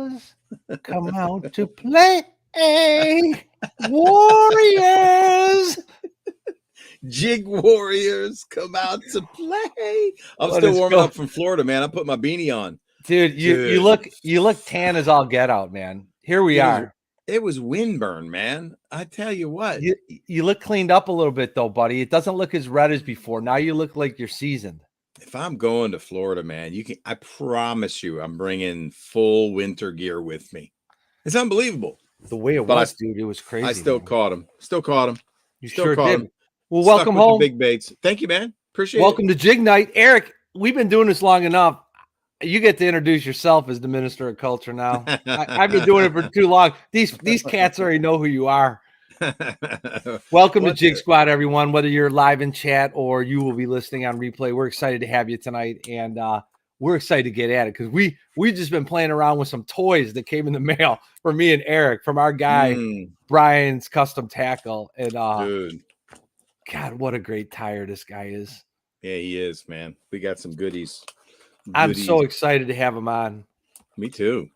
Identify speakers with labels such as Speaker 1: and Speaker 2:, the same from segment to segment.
Speaker 1: Warriors, come out to play. Warriors.
Speaker 2: Jig Warriors come out to play. I'm
Speaker 1: Let
Speaker 2: still
Speaker 1: us
Speaker 2: warming
Speaker 1: go.
Speaker 2: up from Florida, man. I put my beanie on.
Speaker 1: Dude, you look tan as all get out, man. Here we are.
Speaker 2: It was windburn, man. I tell you what.
Speaker 1: You look cleaned up a little bit though, buddy. It doesn't look as red as before. Now you look like you're seasoned.
Speaker 2: If I'm going to Florida, man, I promise you I'm bringing full winter gear with me. It's unbelievable.
Speaker 1: The way it was, dude, it was crazy.
Speaker 2: I still caught him.
Speaker 1: You sure did. Well,
Speaker 2: Stuck
Speaker 1: welcome
Speaker 2: with
Speaker 1: home.
Speaker 2: The big baits. Thank you, man. Appreciate it.
Speaker 1: Welcome to Jig Night. Eric, we've been doing this long enough. You get to introduce yourself as the Minister of Culture now. I've been doing it for too long. These cats already know who you are. Welcome to Jig Squad, everyone. Whether you're live in chat or you will be listening on replay, we're excited to have you tonight, and we're excited to get at it because we've just been playing around with some toys that came in the mail for me and Eric from our guy Brian's Custom Tackle. And
Speaker 2: dude,
Speaker 1: God, what a great tire this guy is.
Speaker 2: Yeah, he is, man. We got some goodies.
Speaker 1: I'm so excited to have him on.
Speaker 2: Me too.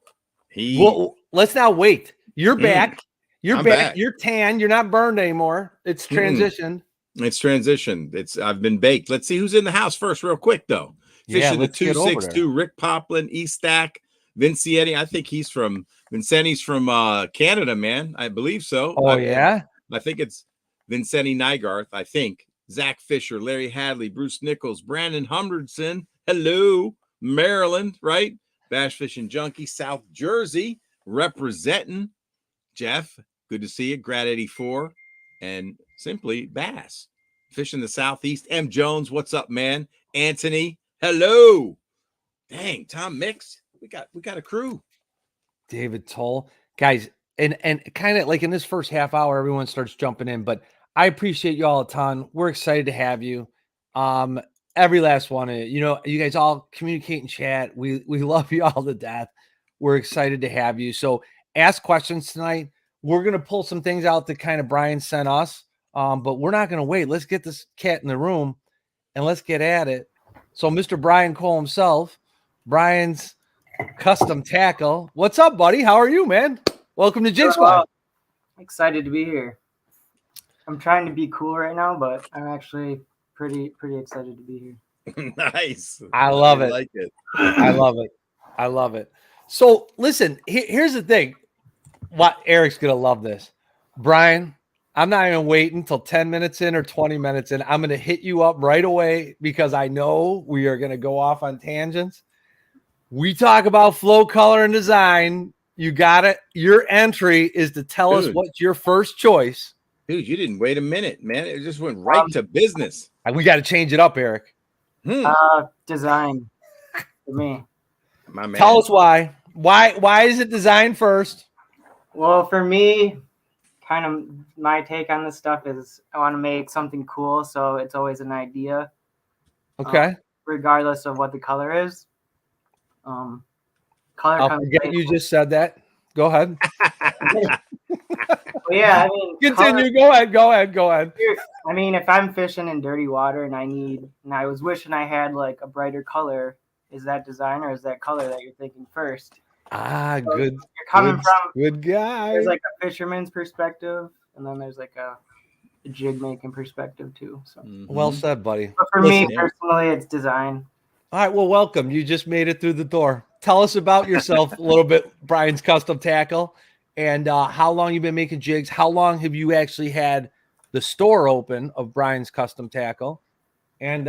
Speaker 1: Well, let's not wait. You're back.
Speaker 2: I'm back.
Speaker 1: You're tan. You're not burned anymore. It's transitioned.
Speaker 2: It's transitioned. I've been baked. Let's see who's in the house first, real quick though. Fishing the 262, Rick Poplin, Eastack, Vincietti. I think Vincenti's from Canada, man. I believe so.
Speaker 1: Oh, yeah?
Speaker 2: I think it's Vincenti Nygarth, I think. Zach Fisher, Larry Hadley, Bruce Nichols, Brandon Humbertson. Hello, Maryland, right? Bass Fishing Junkie, South Jersey, representing. Jeff, good to see you. Grad 84 and Simply Bass. Fishing the Southeast. M. Jones, what's up, man? Anthony, hello. Dang, Tom Mix. We got a crew.
Speaker 1: David Toll. Guys, and kind of like in this first half hour, everyone starts jumping in, but I appreciate you all a ton. We're excited to have you. Every last one of you. You guys all communicate and chat. We love you all to death. We're excited to have you. So ask questions tonight. We're going to pull some things out that kind of Brian sent us, but we're not going to wait. Let's get this cat in the room and let's get at it. So Mr. Brian Kohl himself, Brian's Custom Tackle. What's up, buddy? How are you, man? Welcome to Jig Squad.
Speaker 3: Excited to be here. I'm trying to be cool right now, but I'm actually pretty excited to be
Speaker 2: here. Nice.
Speaker 1: I love it.
Speaker 2: Like it.
Speaker 1: I love it. So listen, here's the thing. What Eric's gonna love this. Brian, I'm not even waiting until 10 minutes in or 20 minutes in. I'm gonna hit you up right away because I know we are gonna go off on tangents. We talk about flow, color, and design. You got it. Your entry is to tell us what's your first choice.
Speaker 2: Dude, you didn't wait a minute, man. It just went right to business.
Speaker 1: We got to change it up, Eric.
Speaker 3: Design for me.
Speaker 2: My man.
Speaker 1: Tell us why. Why is it design first?
Speaker 3: Well, for me, kind of my take on this stuff is I want to make something cool, so it's always an idea.
Speaker 1: Okay.
Speaker 3: Regardless of what the color is. Color.
Speaker 1: I'll forget you just said that. Go ahead.
Speaker 3: Well, yeah, I mean,
Speaker 1: continue.
Speaker 3: Color,
Speaker 1: go ahead.
Speaker 3: I mean, if I'm fishing in dirty water and I was wishing I had like a brighter color, is that design or is that color that you're thinking first?
Speaker 1: So good.
Speaker 3: You're coming from
Speaker 1: good guy.
Speaker 3: There's like a fisherman's perspective, and then there's like a jig making perspective too. So
Speaker 1: well said, buddy.
Speaker 3: But for me personally, it's design.
Speaker 1: All right. Well, welcome. You just made it through the door. Tell us about yourself a little bit, Brian's Custom Tackle, and how long you've been making jigs. How long have you actually had the store open of Brian's Custom Tackle? And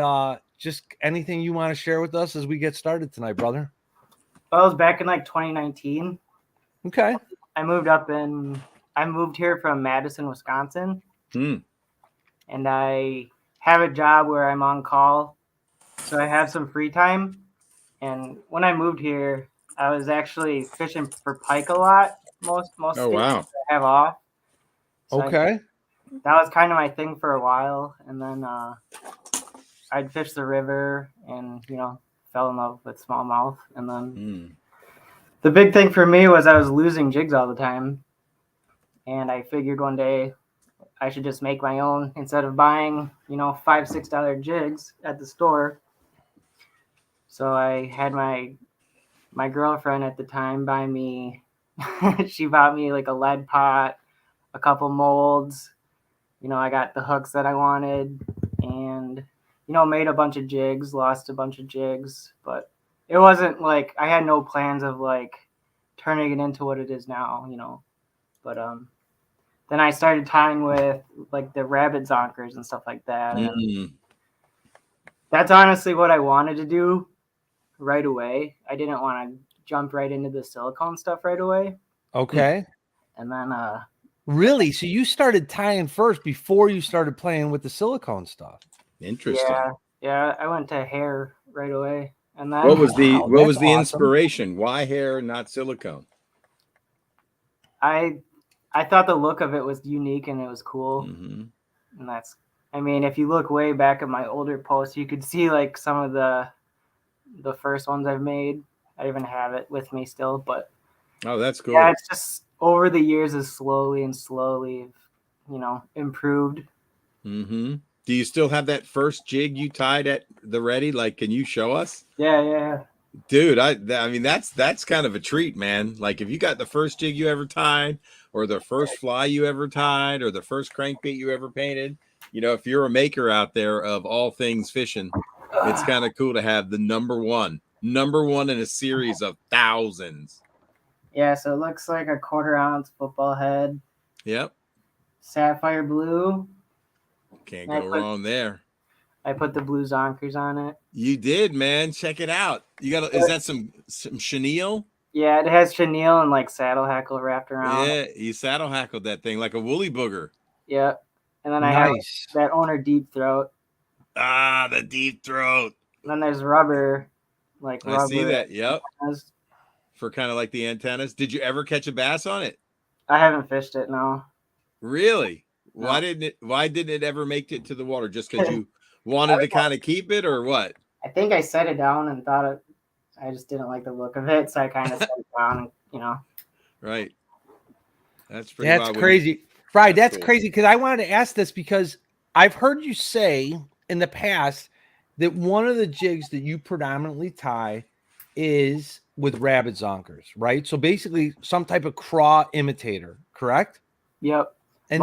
Speaker 1: just anything you want to share with us as we get started tonight, brother.
Speaker 3: Well, it was back in like 2019.
Speaker 1: Okay.
Speaker 3: I moved here from Madison, Wisconsin. And I have a job where I'm on call. So I have some free time. And when I moved here, I was actually fishing for pike a lot. Most
Speaker 2: oh, wow.
Speaker 3: I have off. So
Speaker 1: okay.
Speaker 3: That was kind of my thing for a while. And then I'd fish the river and, fell in love with smallmouth. And then the big thing for me was I was losing jigs all the time. And I figured one day I should just make my own instead of buying, $5-6 jigs at the store. So I had my my girlfriend at the time buy me. She bought me like a lead pot, a couple molds. I got the hooks that I wanted, and made a bunch of jigs, lost a bunch of jigs, but it wasn't like I had no plans of like turning it into what it is now. But then I started tying with like the rabbit zonkers and stuff like that, and that's honestly what I wanted to do right away. I didn't want to jump right into the silicone stuff right away.
Speaker 1: Okay.
Speaker 3: And then
Speaker 1: really? So you started tying first before you started playing with the silicone stuff?
Speaker 2: Interesting.
Speaker 3: Yeah, I went to hair right away. And then
Speaker 2: what was the
Speaker 1: awesome.
Speaker 2: inspiration? Why hair, not silicone?
Speaker 3: I thought the look of it was unique and it was cool.
Speaker 2: Mm-hmm.
Speaker 3: And that's, I mean, if you look way back at my older posts, you could see like some of the first ones I've made. I even have it with me still, but
Speaker 2: oh, that's cool.
Speaker 3: Yeah, it's just over the years is slowly, improved.
Speaker 2: Mm-hmm. Do you still have that first jig you tied at the ready? Like, can you show us?
Speaker 3: Yeah.
Speaker 2: Dude, I mean that's kind of a treat, man. Like if you got the first jig you ever tied, or the first fly you ever tied, or the first crankbait you ever painted, if you're a maker out there of all things fishing, it's kind of cool to have the number one in a series of thousands.
Speaker 3: Yeah, so it looks like a 1/4 ounce football head.
Speaker 2: Yep.
Speaker 3: Sapphire blue.
Speaker 2: Can't go wrong there.
Speaker 3: I put the blue zonkers on it.
Speaker 2: You did, man. Check it out. You got is that some chenille?
Speaker 3: Yeah, it has chenille and like saddle hackle wrapped around.
Speaker 2: Yeah, you saddle hackled that thing like a woolly booger.
Speaker 3: Yep. And then I have that owner deep throat.
Speaker 2: Ah, the deep throat.
Speaker 3: And then there's rubber, like rubber.
Speaker 2: I see that. Yep.
Speaker 3: Antennas.
Speaker 2: For kind of like the antennas. Did you ever catch a bass on it?
Speaker 3: I haven't fished it, no.
Speaker 2: Really?
Speaker 3: No.
Speaker 2: Why didn't it ever make it to the water? Just because you wanted to kind of keep it, or what?
Speaker 3: I think I set it down and thought I just didn't like the look of it, so I kind of set it down and
Speaker 2: Right. That's pretty
Speaker 1: That's crazy. Right, that's cool. Crazy, because I wanted to ask this because I've heard you say in the past that one of the jigs that you predominantly tie is with rabbit zonkers, right? So basically some type of craw imitator, correct?
Speaker 3: Yep.
Speaker 1: And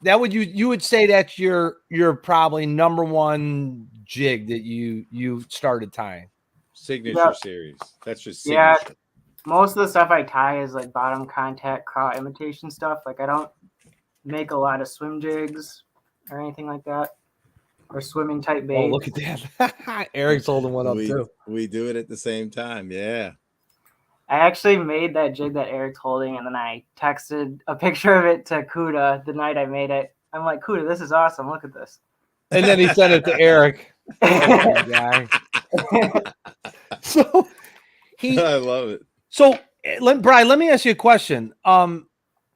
Speaker 1: that would you would say that's your probably number one jig that you started tying.
Speaker 2: Signature series. That's just signature.
Speaker 3: Yeah. Most of the stuff I tie is like bottom contact craw imitation stuff. Like I don't make a lot of swim jigs or anything like that, or swimming type baits.
Speaker 1: Oh, look at that! Eric's holding one up too.
Speaker 2: We do it at the same time. Yeah.
Speaker 3: I actually made that jig that Eric's holding, and then I texted a picture of it to Kuda the night I made it. I'm like, Kuda, this is awesome. Look at this.
Speaker 1: And then he sent it to Eric. Guy. So
Speaker 2: I love it.
Speaker 1: So, Brian, let me ask you a question.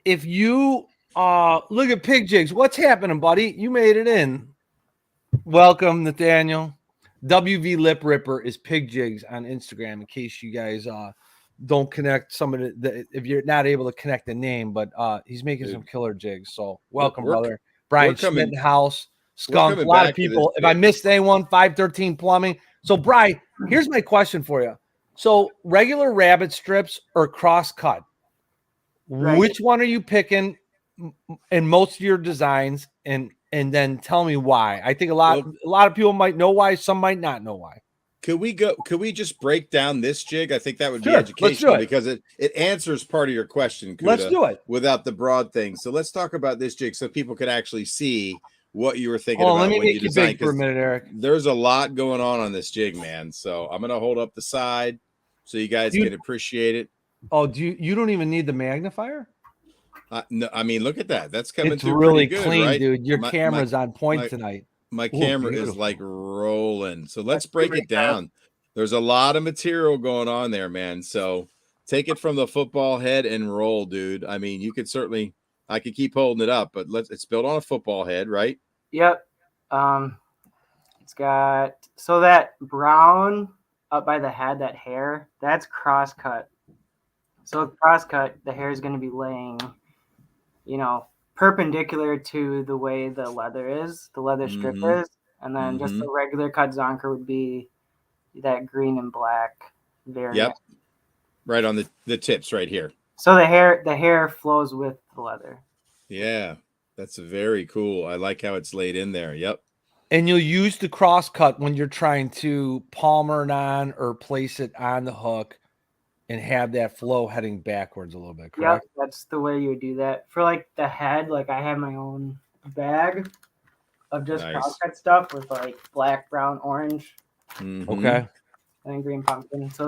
Speaker 1: If you look at pig jigs, what's happening, buddy? You made it in. Welcome, Nathaniel. WV Lip Ripper is pig jigs on Instagram. In case you guys don't connect some of if you're not able to connect the name, but he's making some killer jigs. So welcome, brother. Brian Schmidt House, Skunk, a lot of people. If I missed anyone, 513 Plumbing. So, Brian, here's my question for you. So regular rabbit strips or cross cut, which one are you picking in most of your designs? And then tell me why. I think a lot of people might know why. Some might not know why. Could we just break down this jig? I think that would be educational because it answers part of your question. Kuda, let's do it without the broad thing. So let's talk about this jig so people could actually see what you were thinking about when you designed. Big for a minute, Eric. There's a lot going on this jig, man. So I'm gonna hold up the side so you guys can appreciate it. Oh, you don't even need the magnifier? No, I mean, look at that. That's coming through really good, clean, right? Dude. Your camera's on point tonight. My camera is like rolling. So let's break it down. There's a lot of material going on there, man. So take it from the football head and roll, dude. I mean, you could certainly, I could keep holding it up, but it's built on a football head, right? Yep. It's got, so that brown up by the head, that hair, that's cross cut. So cross cut, the hair is going to be laying, perpendicular to the way the leather strip is. And then just the regular cut zonker would be that green and black variant. Yep.
Speaker 2: right on the tips right here.
Speaker 3: So the hair flows with the leather.
Speaker 2: Yeah, that's very cool. I like how it's laid in there. Yep.
Speaker 1: And you'll use the cross cut when you're trying to palmer it on or place it on the hook and have that flow heading backwards a little bit, correct?
Speaker 3: Yep, that's the way you would do that. For like the head, like I have my own bag of just
Speaker 2: Nice.
Speaker 3: crosscut stuff with like black, brown, orange,
Speaker 2: Mhm.
Speaker 1: Okay.
Speaker 3: and then green pumpkin. So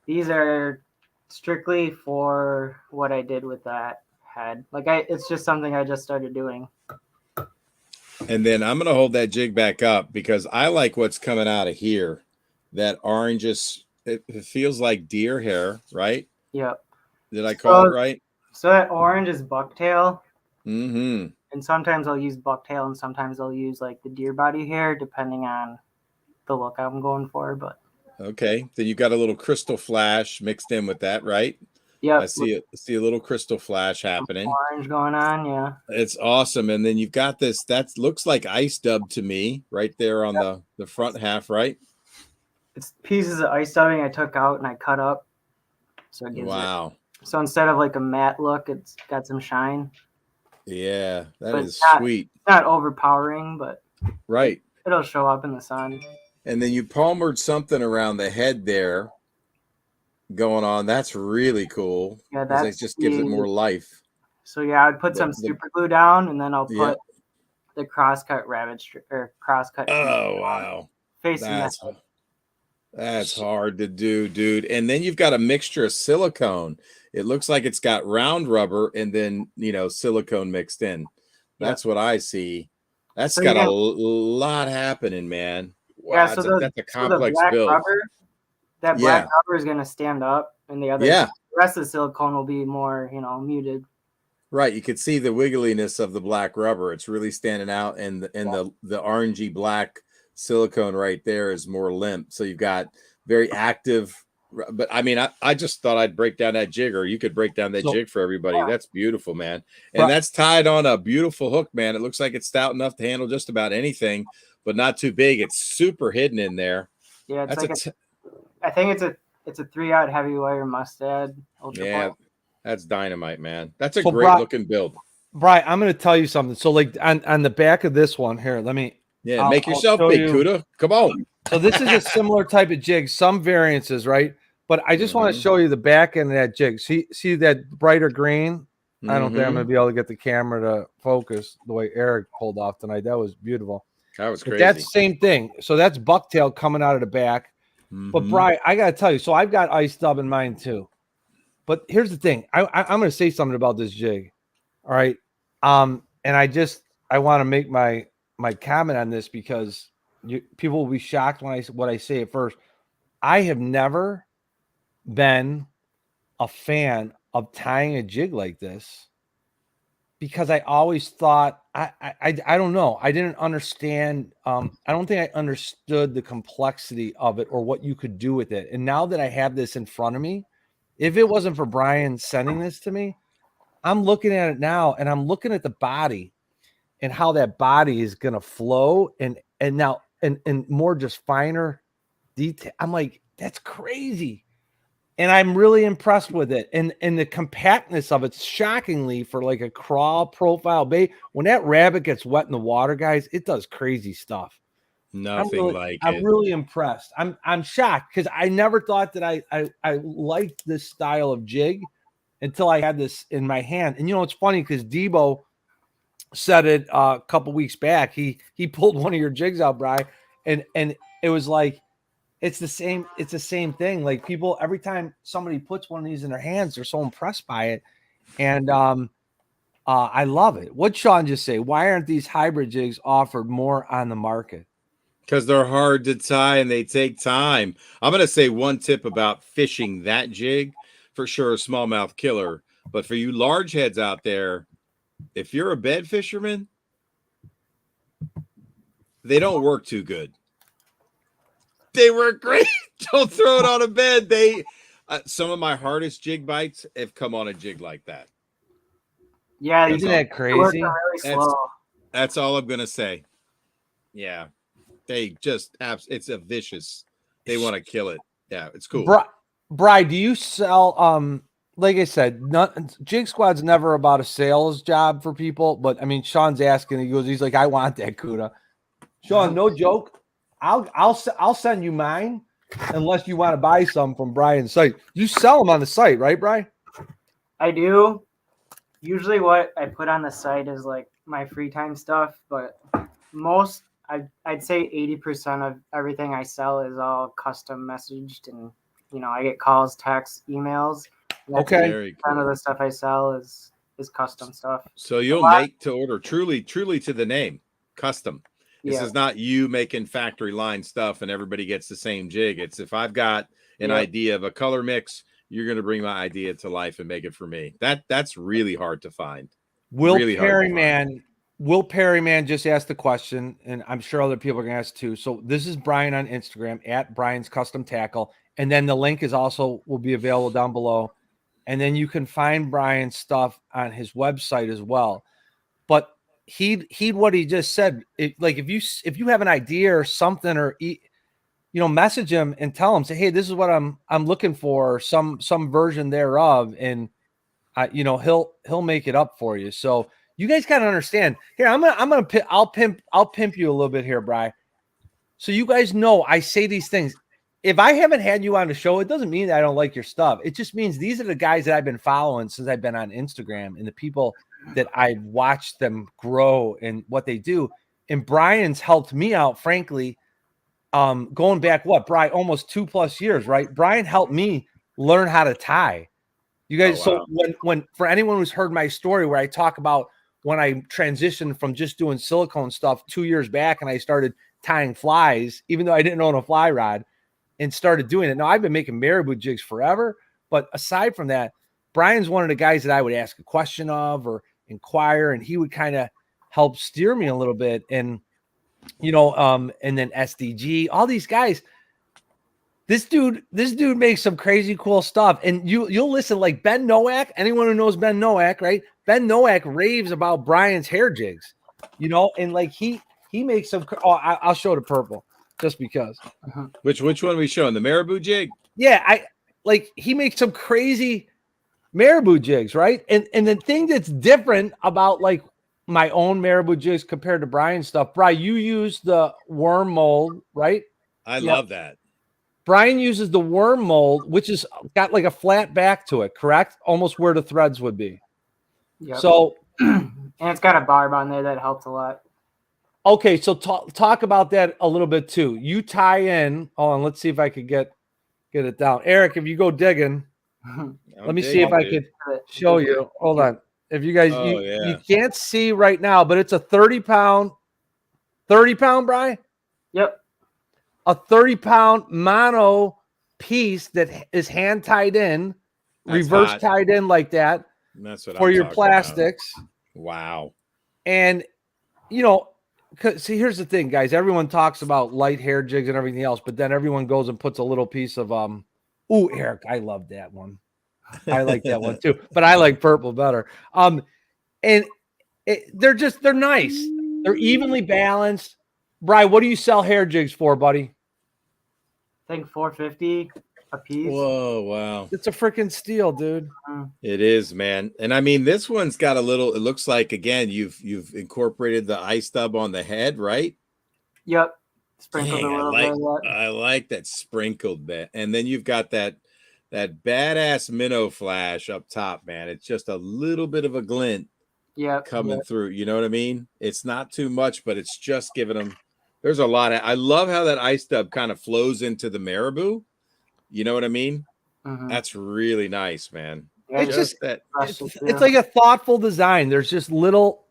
Speaker 3: these are strictly for what I did with that head. Like it's just something I just started doing.
Speaker 2: And then I'm going to hold that jig back up because I like what's coming out of here. That orange it feels like deer hair, right?
Speaker 3: Yep.
Speaker 2: Did I call it right?
Speaker 3: So that orange is bucktail.
Speaker 2: Mm-hmm.
Speaker 3: And sometimes I'll use bucktail and sometimes I'll use like the deer body hair depending on the look I'm going for. But
Speaker 2: okay, then you got a little crystal flash mixed in with that, right?
Speaker 3: yep,
Speaker 2: I see a little crystal flash happening.
Speaker 3: Orange going on, yeah.
Speaker 2: It's awesome. And then you've got this that looks like ice dub to me right there on the front half, right?
Speaker 3: It's pieces of ice dubbing I took out and I cut up. So it gives
Speaker 2: Wow.
Speaker 3: So instead of like a matte look, it's got some shine.
Speaker 2: Yeah, that is sweet.
Speaker 3: It's not overpowering, but
Speaker 2: right.
Speaker 3: It'll show up in the sun.
Speaker 2: And then you palmered something around the head there going on. That's really cool.
Speaker 3: Yeah,
Speaker 2: that just gives it more life.
Speaker 3: So yeah, I'd put some super glue down and then I'll put the crosscut rabbit strip or crosscut.
Speaker 2: Oh wow.
Speaker 3: Facing
Speaker 2: that's hard to do, dude. And then you've got a mixture of silicone. It looks like it's got round rubber and then, silicone mixed in. That's what I see. That's got a lot happening, man. Wow,
Speaker 3: yeah, so
Speaker 2: that's a complex build.
Speaker 3: That black rubber is going to stand up, and the rest of the silicone will be more, muted.
Speaker 2: Right, you could see the wiggliness of the black rubber. It's really standing out, and the orangey black silicone right there is more limp. So you've got very active. But I mean, I just thought I'd break down that jig, or you could break down that jig for everybody. Yeah. That's beautiful, man. And that's tied on a beautiful hook, man. It looks like it's stout enough to handle just about anything, but not too big. It's super hidden in there.
Speaker 3: Yeah, I think it's a 3-aught heavy wire mustad.
Speaker 2: Yeah, that's dynamite, man. That's a great looking build.
Speaker 1: Brian, I'm going to tell you something. So, like on the back of this one here, let me.
Speaker 2: Yeah, make yourself big, Kuda. Come on.
Speaker 1: So this is a similar type of jig. Some variances, right? But I just want to show you the back end of that jig. See that brighter green? I don't think I'm going to be able to get the camera to focus the way Eric pulled off tonight. That was beautiful.
Speaker 2: That was crazy.
Speaker 1: But that's the same thing. So that's bucktail coming out of the back. But Brian, I got to tell you, so I've got ice dub in mine too. But here's the thing. I'm going to say something about this jig. All right. And I want to make my comment on this because people will be shocked when what I say at first. I have never been a fan of tying a jig like this because I always thought I don't know. I didn't understand. I don't think I understood the complexity of it or what you could do with it. And now that I have this in front of me, if it wasn't for Brian sending this to me, I'm looking at it now and I'm looking at the body and how that body is going to flow and now and more just finer detail. I'm like, that's crazy. And I'm really impressed with it. And the compactness of it, shockingly, for like a crawl profile bait, when that rabbit gets wet in the water, guys, it does crazy stuff. I'm really impressed. I'm shocked because I never thought that I liked this style of jig until I had this in my hand. And it's funny because Debo said it a couple weeks back. He pulled one of your jigs out, Bri, and it was like it's the same thing. Like people, every time somebody puts one of these in their hands, they're so impressed by it. And I love it. What'd Sean just say? Why aren't these hybrid jigs offered more on the market?
Speaker 2: Because they're hard to tie and they take time. I'm going to say one tip about fishing that jig. For sure, a smallmouth killer. But for you large heads out there, if you're a bed fisherman, they don't work too good. They work great. Don't throw it on a bed. Some of my hardest jig bites have come on a jig like that.
Speaker 3: Yeah,
Speaker 1: isn't that crazy?
Speaker 3: Really slow.
Speaker 2: That's all I'm gonna say. Yeah, they just it's a vicious. They want to kill it. Yeah, it's cool.
Speaker 1: Bri, do you sell? Like I said, Jig Squad's never about a sales job for people. But I mean, Sean's asking. He's like, I want that Cuda. Sean, no joke. I'll send you mine unless you want to buy some from Brian's site. You sell them on the site, right, Brian?
Speaker 3: I do. Usually what I put on the site is like my free time stuff, but I'd say 80% of everything I sell is all custom messaged, and I get calls, texts, emails.
Speaker 1: Okay.
Speaker 2: Very
Speaker 3: Kind
Speaker 2: cool.
Speaker 3: of the stuff I sell is custom stuff.
Speaker 2: So you'll make to order, truly to the name, custom. This is not you making factory line stuff and everybody gets the same jig. It's if I've got an idea of a color mix, you're going to bring my idea to life and make it for me. That's really hard to find.
Speaker 1: Will Perryman just asked the question, and I'm sure other people are going to ask too. So this is Brian on Instagram at Brian's Custom Tackle, and then the link is also will be available down below, and then you can find Brian's stuff on his website as well. But he what he just said, like if you have an idea or something, or message him and tell him, say, hey, this is what I'm looking for, some version thereof, and he'll make it up for you. So you guys gotta understand. Here, I'll pimp you a little bit here, Bri. So you guys know I say these things. If I haven't had you on the show, it doesn't mean that I don't like your stuff. It just means these are the guys that I've been following since I've been on Instagram, and the people that I've watched them grow and what they do. And Brian's helped me out, frankly. Going back, Brian, almost 2+ years, right? Brian helped me learn how to tie. You guys, so when for anyone who's heard my story where I talk about when I transitioned from just doing silicone stuff 2 years back and I started tying flies, even though I didn't own a fly rod, and started doing it. Now I've been making marabou jigs forever, but aside from that, Brian's one of the guys that I would ask a question of or inquire, and he would kind of help steer me a little bit. And and then SDG, all these guys. This dude makes some crazy cool stuff. And you'll listen, like Ben Nowak, anyone who knows Ben Nowak, right? Ben Nowak raves about Brian's hair jigs, and like he makes some. I'll show the purple just because.
Speaker 2: Which one are we showing? The marabou jig?
Speaker 1: Yeah, he makes some crazy marabou jigs, right? And the thing that's different about like my own marabou jigs compared to Brian's stuff, Brian, you use the worm mold, right?
Speaker 2: I love that.
Speaker 1: Brian uses the worm mold, which is got like a flat back to it, correct? Almost where the threads would be.
Speaker 3: Yep.
Speaker 1: So,
Speaker 3: and it's got a barb on there that helps a lot.
Speaker 1: Okay, so talk about that a little bit too. You tie in. Hold on, let's see if I could get it down. Eric, if you go digging, let me see if I could show you. Hold on. If you guys, you can't see right now, but it's a 30-pound, Brian?
Speaker 3: Yep.
Speaker 1: A 30-pound mono piece that is hand tied in, reverse tied in like that.
Speaker 2: That's what
Speaker 1: for your plastics.
Speaker 2: About. Wow.
Speaker 1: And see, here's the thing, guys. Everyone talks about light hair jigs and everything else, but then everyone goes and puts a little piece of Eric, I love that one. I like that one too, but I like purple better. And they're nice. They're evenly balanced. Brian, what do you sell hair jigs for, buddy?
Speaker 3: I think $450 a piece.
Speaker 2: Whoa, wow.
Speaker 1: It's a freaking steal, dude.
Speaker 2: It is, man. And I mean, this one's got a little, it looks like, again, you've incorporated the eye stub on the head, right?
Speaker 3: Yep. Sprinkled a little bit.
Speaker 2: I like that sprinkled bit. And then you've got that badass minnow flash up top, man. It's just a little bit of a glint coming through. You know what I mean? It's not too much, but it's just giving them, there's a lot of, I love how that eye stub kind of flows into the marabou. You know what I mean?
Speaker 3: Mm-hmm.
Speaker 2: That's really nice, man.
Speaker 3: Yeah,
Speaker 1: it's like a thoughtful design. There's just little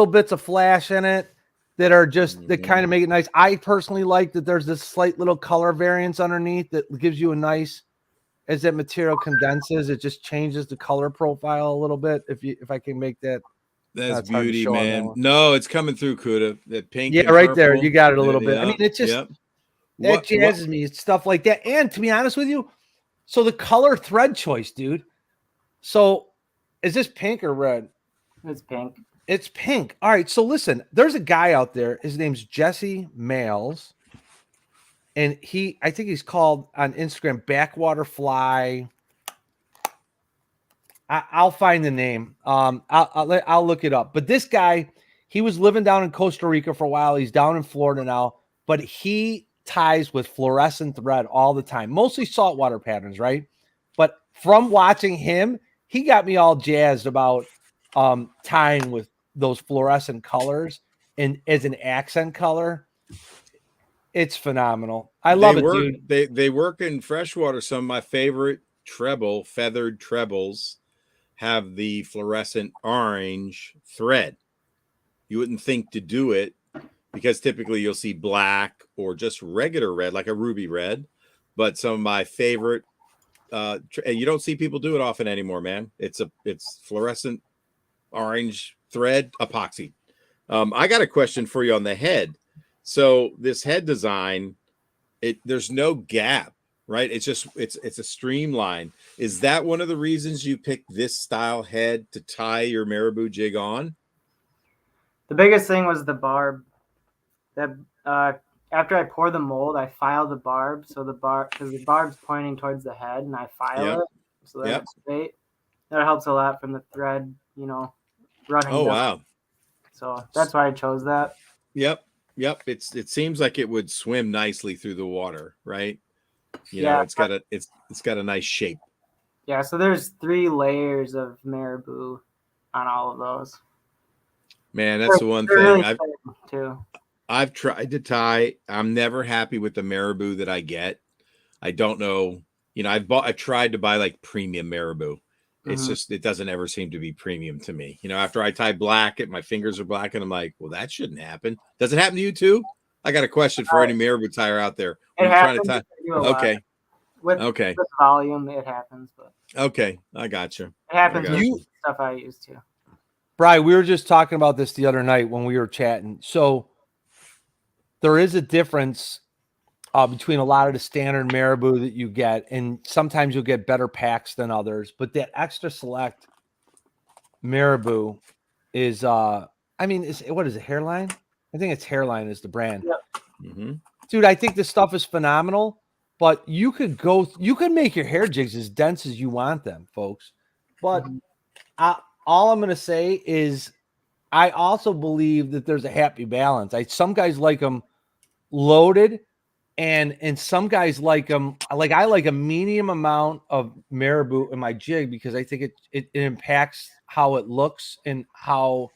Speaker 1: bits of flash in it that are just that kind of make it nice. I personally like that there's this slight little color variance underneath that gives you a nice, as that material condenses, it just changes the color profile a little bit. If I can make that.
Speaker 2: That's beauty, man. No, it's coming through, Kuda. That pink.
Speaker 1: Yeah, right there. You got it a little bit. I mean, it's just that jazzes me. It's stuff like that. And to be honest with you, so the color thread choice, dude. So is this pink or red?
Speaker 3: It's pink.
Speaker 1: It's pink. All right. So listen, there's a guy out there. His name's Jesse Males. and I think he's called on Instagram Backwater Fly. I'll find the name. I'll look it up. But this guy, he was living down in Costa Rica for a while. He's down in Florida now, but he ties with fluorescent thread all the time, mostly saltwater patterns, right? But from watching him, he got me all jazzed about tying with those fluorescent colors and as an accent color. It's phenomenal. I love it, dude.
Speaker 2: They work in freshwater. Some of my favorite feathered trebles have the fluorescent orange thread. You wouldn't think to do it because typically you'll see black or just regular red, like a ruby red. But some of my favorite, and you don't see people do it often anymore, man. It's fluorescent orange thread epoxy. I got a question for you on the head. So this head design, there's no gap. Right. It's a streamline. Is that one of the reasons you picked this style head to tie your marabou jig on?
Speaker 3: The biggest thing was the barb. That after I pour the mold, I file the barb. So because the barb's pointing towards the head, and I file it so that it's straight. That helps a lot from the thread, running.
Speaker 2: Oh
Speaker 3: down.
Speaker 2: wow!
Speaker 3: So that's why I chose that.
Speaker 2: Yep. It seems like it would swim nicely through the water, right? It's got a nice shape.
Speaker 3: Yeah, so there's 3 layers of marabou on all of those.
Speaker 2: Man, that's the one thing
Speaker 3: really
Speaker 2: I've tried to tie. I'm never happy with the marabou that I get. I don't know. I tried to buy like premium marabou. It's just, it doesn't ever seem to be premium to me. After I tie black, my fingers are black, and I'm like, well, that shouldn't happen. Does it happen to you too? I got a question for any marabou tire out there.
Speaker 3: It happens.
Speaker 2: Okay.
Speaker 3: With volume, it happens. But
Speaker 2: okay, I got you.
Speaker 3: It happens with stuff I use too.
Speaker 1: Brian, we were just talking about this the other night when we were chatting. So there is a difference between a lot of the standard marabou that you get, and sometimes you'll get better packs than others. But that extra select marabou is, what is it, Hairline? I think it's Hairline is the brand.
Speaker 3: Yep.
Speaker 2: Mm-hmm.
Speaker 1: Dude, I think this stuff is phenomenal. But you could make your hair jigs as dense as you want them, folks. But all I'm going to say is I also believe that there's a happy balance. Some guys like them loaded, and some guys like them. I like a medium amount of marabou in my jig because I think it impacts how it looks and how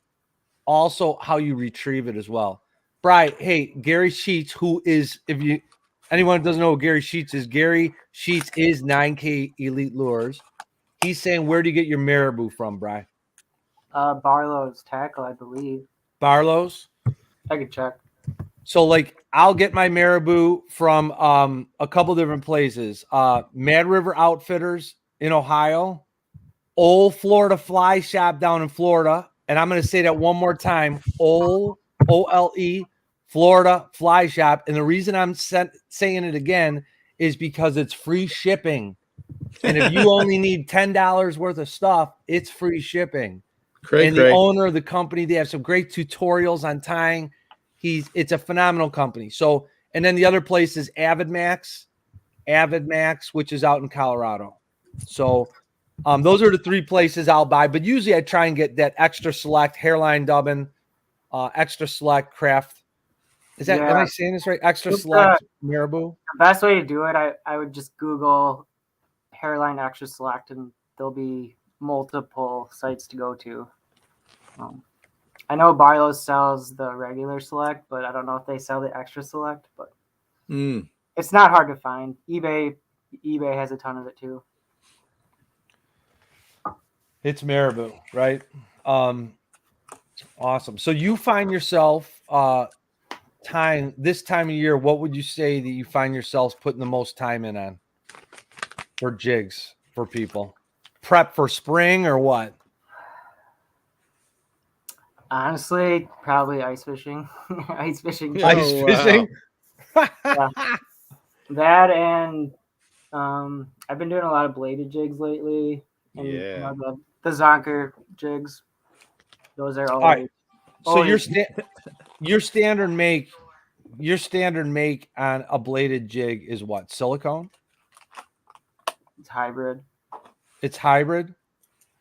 Speaker 1: you retrieve it as well. Brian, hey, Gary Sheets, who is, anyone who doesn't know who Gary Sheets is 9K Elite Lures. He's saying, where do you get your marabou from, Brian?
Speaker 3: Barlow's Tackle, I believe.
Speaker 1: Barlow's?
Speaker 3: I could check.
Speaker 1: So, I'll get my marabou from a couple different places. Mad River Outfitters in Ohio, Old Florida Fly Shop down in Florida, and I'm going to say that one more time, OLE Florida Fly Shop. And the reason I'm saying it again is because it's free shipping. And if you only need $10 worth of stuff, it's free shipping. The owner of the company, they have some great tutorials on tying. It's a phenomenal company. So, and then the other place is Avid Max, which is out in Colorado. So those are the 3 places I'll buy. But usually I try and get that extra select Hairline dubbin, extra select craft. Is that, am I saying this right? Extra select marabou?
Speaker 3: The best way to do it, I would just Google Hairline Extra Select, and there'll be multiple sites to go to. I know Barlow's sells the regular select, but I don't know if they sell the extra select. But it's not hard to find. eBay has a ton of it too.
Speaker 1: It's marabou, right? Awesome. So you find yourself tying this time of year. What would you say that you find yourselves putting the most time in on for jigs for people? Prep for spring or what?
Speaker 3: Honestly, probably ice fishing. Ice fishing.
Speaker 1: Ice fishing.
Speaker 3: Yeah. That and I've been doing a lot of bladed jigs lately. And, the Zonker jigs. Those are all
Speaker 1: right. So your standard make your standard make on a bladed jig is what? Silicone?
Speaker 3: It's hybrid.
Speaker 1: It's hybrid.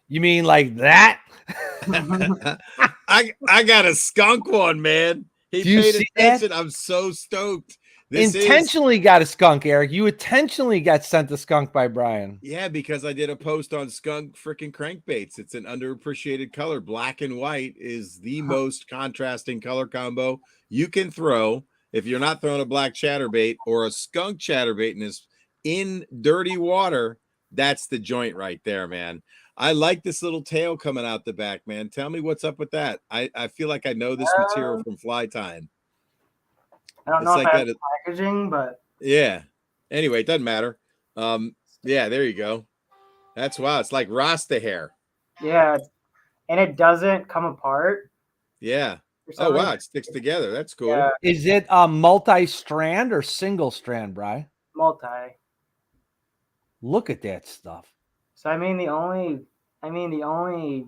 Speaker 1: You mean like that?
Speaker 2: I got a skunk one, man. He
Speaker 1: Do you
Speaker 2: paid
Speaker 1: see
Speaker 2: attention.
Speaker 1: that?
Speaker 2: I'm so stoked. This
Speaker 1: Intentionally got a skunk, Eric. You intentionally got sent a skunk by Brian.
Speaker 2: Yeah, because I did a post on skunk freaking crankbaits. It's an underappreciated color. Black and white is the most contrasting color combo you can throw if you're not throwing a black chatterbait or a skunk chatterbait in dirty water. That's the joint right there, man. I like this little tail coming out the back, man. Tell me what's up with that. I feel like I know this material from fly time.
Speaker 3: I don't know if I have packaging, but
Speaker 2: yeah. Anyway, it doesn't matter. Yeah, there you go. That's wow. It's like Rasta hair.
Speaker 3: Yeah, and it doesn't come apart.
Speaker 2: Yeah. Oh wow, it sticks together. That's cool.
Speaker 3: Yeah.
Speaker 1: Is it a multi-strand or single strand, Bri?
Speaker 3: Multi.
Speaker 1: Look at that stuff.
Speaker 3: So the only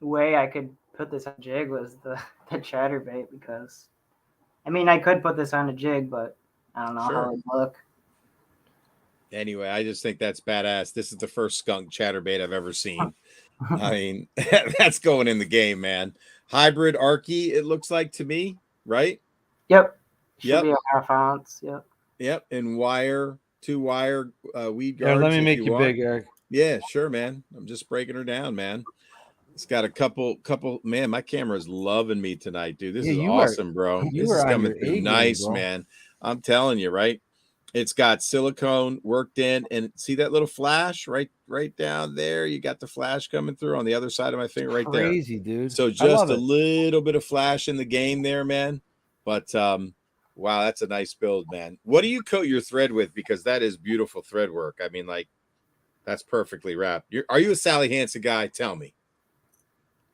Speaker 3: way I could put this on a jig was the chatterbait, because I could put this on a jig, but I don't know how it would look.
Speaker 2: Anyway, I just think that's badass. This is the first skunk chatterbait I've ever seen. I mean, that's going in the game, man. Hybrid Arky, it looks like to me, right?
Speaker 3: Yep. Should be a half ounce. Yep.
Speaker 2: Yep. And wire, 2-wire weed guards.
Speaker 1: Yeah, let me make you big, Eric.
Speaker 2: Yeah, sure, man. I'm just breaking her down, man. It's got a couple. Man, my camera is loving me tonight, dude. This is awesome, bro. This is coming through nice, man. I'm telling you, right? It's got silicone worked in, and see that little flash right down there. You got the flash coming through on the other side of my finger, right there.
Speaker 1: Crazy, dude.
Speaker 2: So just a little bit of flash in the game there, man. But wow, that's a nice build, man. What do you coat your thread with? Because that is beautiful thread work. I mean, like, that's perfectly wrapped. Are you a Sally Hansen guy? Tell me.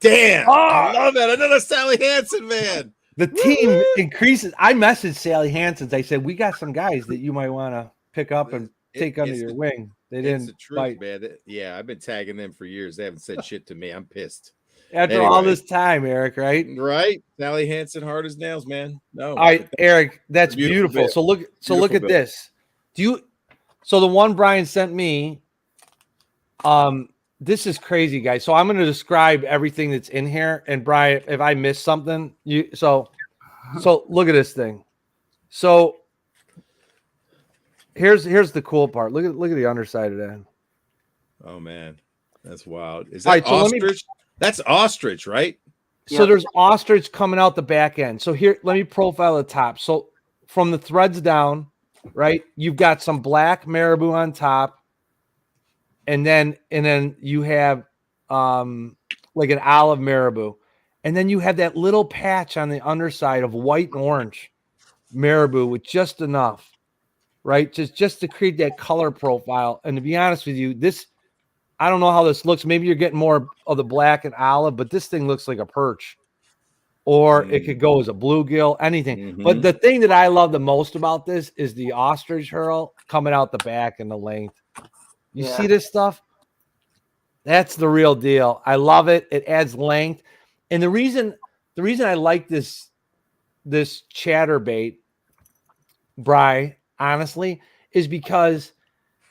Speaker 2: Damn, I love that. Another Sally Hansen, man.
Speaker 1: The team increases. I messaged Sally Hansen's. I said, we got some guys that you might want to pick up and take under your wing. They didn't
Speaker 2: bite. Man. Yeah, I've been tagging them for years. They haven't said shit to me. I'm pissed.
Speaker 1: After all this time, Eric, right?
Speaker 2: Right. Sally Hansen, hard as nails, man. No.
Speaker 1: All right, Eric, that's beautiful. So look at this. So the one Brian sent me, this is crazy, guys. So I'm going to describe everything that's in here. And Brian, if I miss something, so look at this thing. So here's the cool part. Look at the underside of that.
Speaker 2: Oh man, that's wild. Is that ostrich? That's ostrich, right?
Speaker 1: So there's ostrich coming out the back end. So here, let me profile the top. So from the threads down, right, you've got some black marabou on top. And then you have like an olive marabou. And then you have that little patch on the underside of white and orange marabou with just enough, right? Just to create that color profile. And to be honest with you, I don't know how this looks. Maybe you're getting more of the black and olive, but this thing looks like a perch. Or it could go as a bluegill, anything. Mm-hmm. But the thing that I love the most about this is the ostrich hurl coming out the back and the length. You see this stuff? That's the real deal. I love it. It adds length. And the reason I like this chatterbait, Bri, honestly, is because,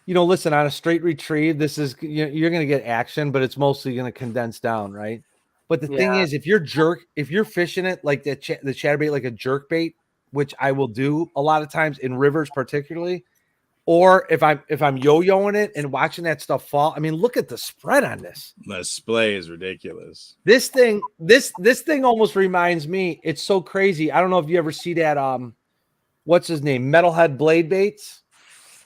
Speaker 1: listen, on a straight retrieve, this is, you're going to get action, but it's mostly going to condense down, right? But the thing is, if you're fishing it like the chatterbait, like a jerk bait, which I will do a lot of times in rivers, particularly, or if I'm yo-yoing it and watching that stuff fall, I mean, look at the spread on this.
Speaker 2: The splay is ridiculous.
Speaker 1: This thing almost reminds me. It's so crazy. I don't know if you ever see that. What's his name? Metalhead Blade Baits.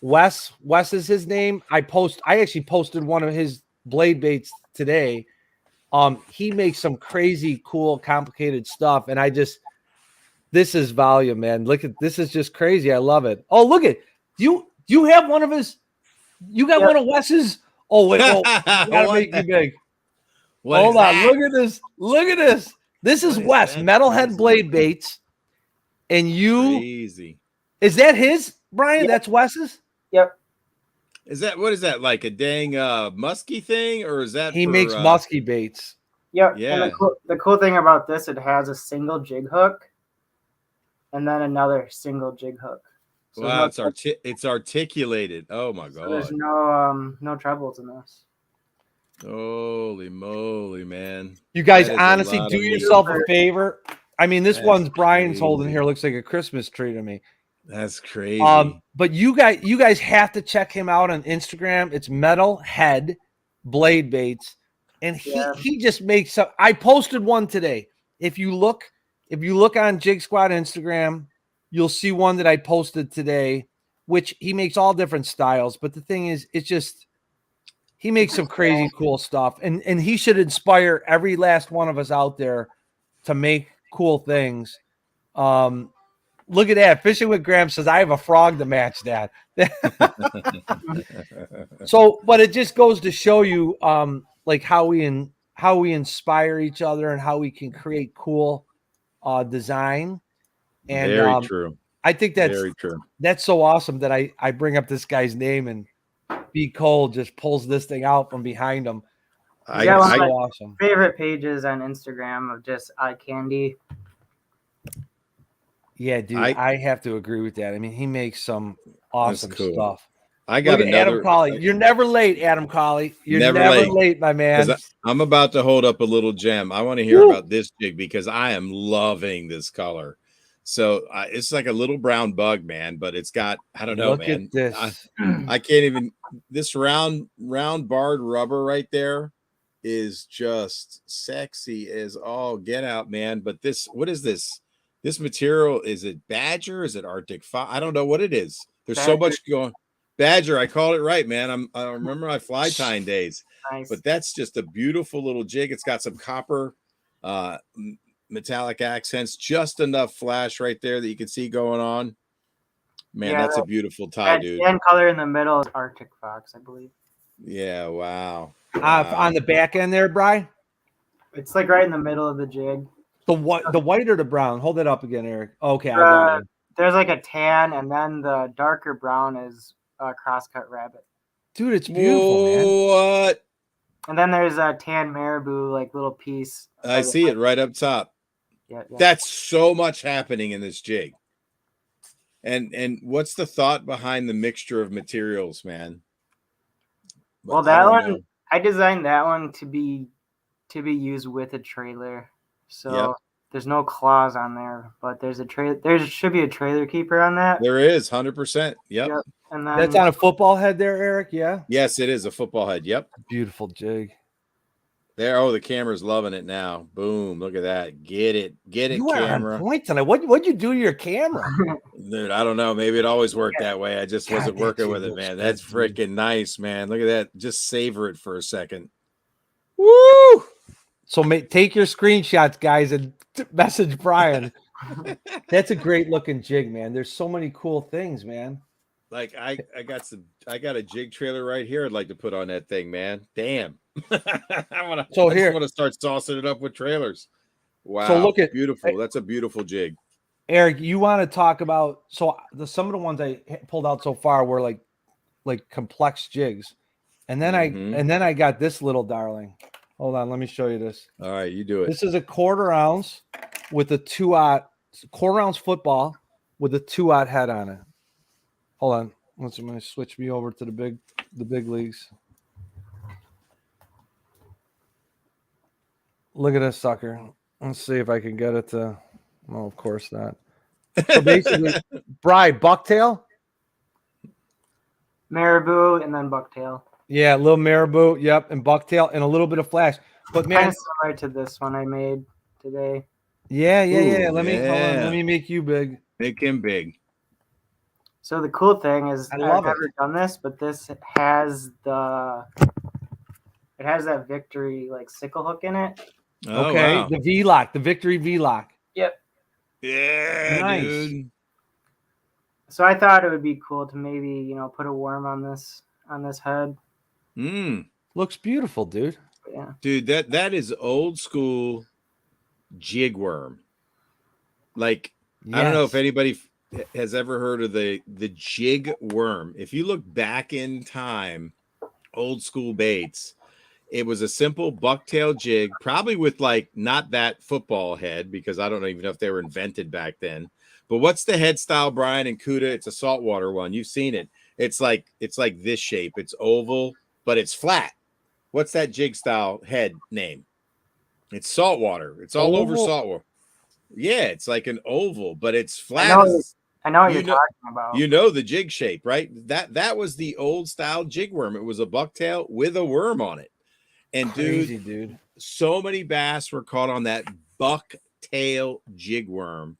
Speaker 1: Wes is his name. I actually posted one of his blade baits today. He makes some crazy, cool, complicated stuff, and this is volume, man. Look at this is just crazy. I love it. Oh, look at you. You have one of his. You got one of Wes's. Oh wait, gotta make you big. Hold on, look at this. Look at this. This is Wes, Metalhead Blade Baits, and you.
Speaker 2: Crazy.
Speaker 1: Is that his, Brian? That's Wes's.
Speaker 3: Yep.
Speaker 2: What is that, like a dang musky thing, or is that
Speaker 1: he makes musky baits?
Speaker 3: Yep. Yeah. And the cool thing about this, it has a single jig hook. and then another single jig hook. So
Speaker 2: Wow, it's articulated. Oh my
Speaker 3: so there's
Speaker 2: God.
Speaker 3: no trebles in this.
Speaker 2: Holy moly, man.
Speaker 1: You guys
Speaker 2: That is a
Speaker 1: honestly
Speaker 2: lot
Speaker 1: do
Speaker 2: of meat.
Speaker 1: yourself a favor. I mean, this
Speaker 2: That's
Speaker 1: one's Brian's holding
Speaker 2: crazy.
Speaker 1: here looks like a Christmas tree to me.
Speaker 2: That's crazy.
Speaker 1: But you guys have to check him out on Instagram. It's Metal Head Blade Baits, and he just makes some. I posted one today. If you look on Jigsquad Instagram, you'll see one that I posted today, which he makes all different styles. But the thing is, it's just he makes some crazy cool stuff, and he should inspire every last one of us out there to make cool things. Look at that. Fishing with Graham says, I have a frog to match that. So, but it just goes to show you like how we inspire each other and how we can create cool design. And
Speaker 2: Very true.
Speaker 1: I think
Speaker 2: Very true.
Speaker 1: That's so awesome that I bring up this guy's name and B. Kohl just pulls this thing out from behind him.
Speaker 3: I got one of my
Speaker 1: awesome
Speaker 3: favorite pages on Instagram of just eye candy.
Speaker 1: Yeah, dude, I have to agree with that. I mean, he makes some awesome stuff.
Speaker 2: I got another.
Speaker 1: Adam Colley. You're never late, Adam Colley. You're never late, my man.
Speaker 2: I'm about to hold up a little gem. I want to hear about this jig because I am loving this color. So it's like a little brown bug, man, but it's got, I don't know, man.
Speaker 1: Look at this.
Speaker 2: I can't even, this round barred rubber right there is just sexy as all get out, man. But this, what is this? This material, is it Badger? Is it Arctic Fox? I don't know what it is. There's Badger. So much going. Badger, I called it right, man. I remember my fly tying days.
Speaker 3: Nice.
Speaker 2: But that's just a beautiful little jig. It's got some copper metallic accents, just enough flash right there that you can see going on. Man, that's a beautiful tie, dude.
Speaker 3: And color in the middle is Arctic Fox, I believe.
Speaker 2: Yeah, wow.
Speaker 1: On the back end there, Bri?
Speaker 3: It's like right in the middle of the jig.
Speaker 1: The white or the brown? Hold it up again, Eric. Okay, I got it.
Speaker 3: There's like a tan, and then the darker brown is a crosscut rabbit.
Speaker 1: Dude, it's beautiful, man.
Speaker 2: What?
Speaker 3: And then there's a tan marabou, like little piece.
Speaker 2: I see it right up top.
Speaker 3: Yeah.
Speaker 2: That's so much happening in this jig. And what's the thought behind the mixture of materials, man?
Speaker 3: Well, that one, I designed that one to be used with a trailer. So there's no claws on there, but there should be a trailer keeper on that.
Speaker 2: There is 100%. Yep.
Speaker 3: And then,
Speaker 1: that's on a football head there, Eric. Yeah.
Speaker 2: Yes, it is a football head. Yep.
Speaker 1: Beautiful jig.
Speaker 2: There. Oh, the camera's loving it now. Boom. Look at that. Get it. You camera.
Speaker 1: On point tonight. What'd you do to your camera?
Speaker 2: Dude, I don't know. Maybe it always worked that way. I just wasn't working with it, man. That's freaking nice, man. Look at that. Just savor it for a second. Woo!
Speaker 1: So take your screenshots, guys, and message Brian. That's a great looking jig, man. There's so many cool things, man.
Speaker 2: Like I got a jig trailer right here. I'd like to put on that thing, man. Damn. I just want to start saucing it up with trailers. Wow. So look at beautiful. That's a beautiful jig.
Speaker 1: Eric, you want to talk about some of the ones I pulled out so far were like complex jigs, and then I got this little darling. Hold on, let me show you this.
Speaker 2: All right, you do it.
Speaker 1: This is a 1/4 ounce with a 1/4 ounce football with a 2/0 head on it. Hold on, I'm going to switch me over to the big leagues. Look at this sucker. Let's see if I can get it to. Well, of course not. So basically, Bri, bucktail,
Speaker 3: marabou, and then bucktail.
Speaker 1: Yeah, little marabou, yep, and bucktail, and a little bit of flash. But man,
Speaker 3: kind of similar to this one I made today.
Speaker 1: Yeah. Let me make you big.
Speaker 2: Make him big.
Speaker 3: So the cool thing is I've never done this, but this has that Victory like sickle hook in it.
Speaker 2: Oh,
Speaker 1: okay,
Speaker 2: wow.
Speaker 1: The V-lock, the Victory V-lock.
Speaker 3: Yep.
Speaker 2: Yeah, nice. Dude.
Speaker 3: So I thought it would be cool to maybe put a worm on this head.
Speaker 1: Looks beautiful, dude.
Speaker 3: Yeah.
Speaker 2: Dude, that is old school jig worm. Like, yes. I don't know if anybody has ever heard of the jig worm. If you look back in time, old school baits, it was a simple bucktail jig, probably with like not that football head, because I don't even know if they were invented back then, But what's the head style, Brian and Kuda? It's a saltwater one. You've seen it. It's like this shape. It's oval, but it's flat. What's that jig style head name? It's saltwater. It's all over saltwater. Yeah, it's like an oval, but it's flat.
Speaker 3: I know what you're talking about.
Speaker 2: You know the jig shape, right? That was the old style jig worm. It was a bucktail with a worm on it. And
Speaker 1: Crazy, dude,
Speaker 2: so many bass were caught on that bucktail jig worm,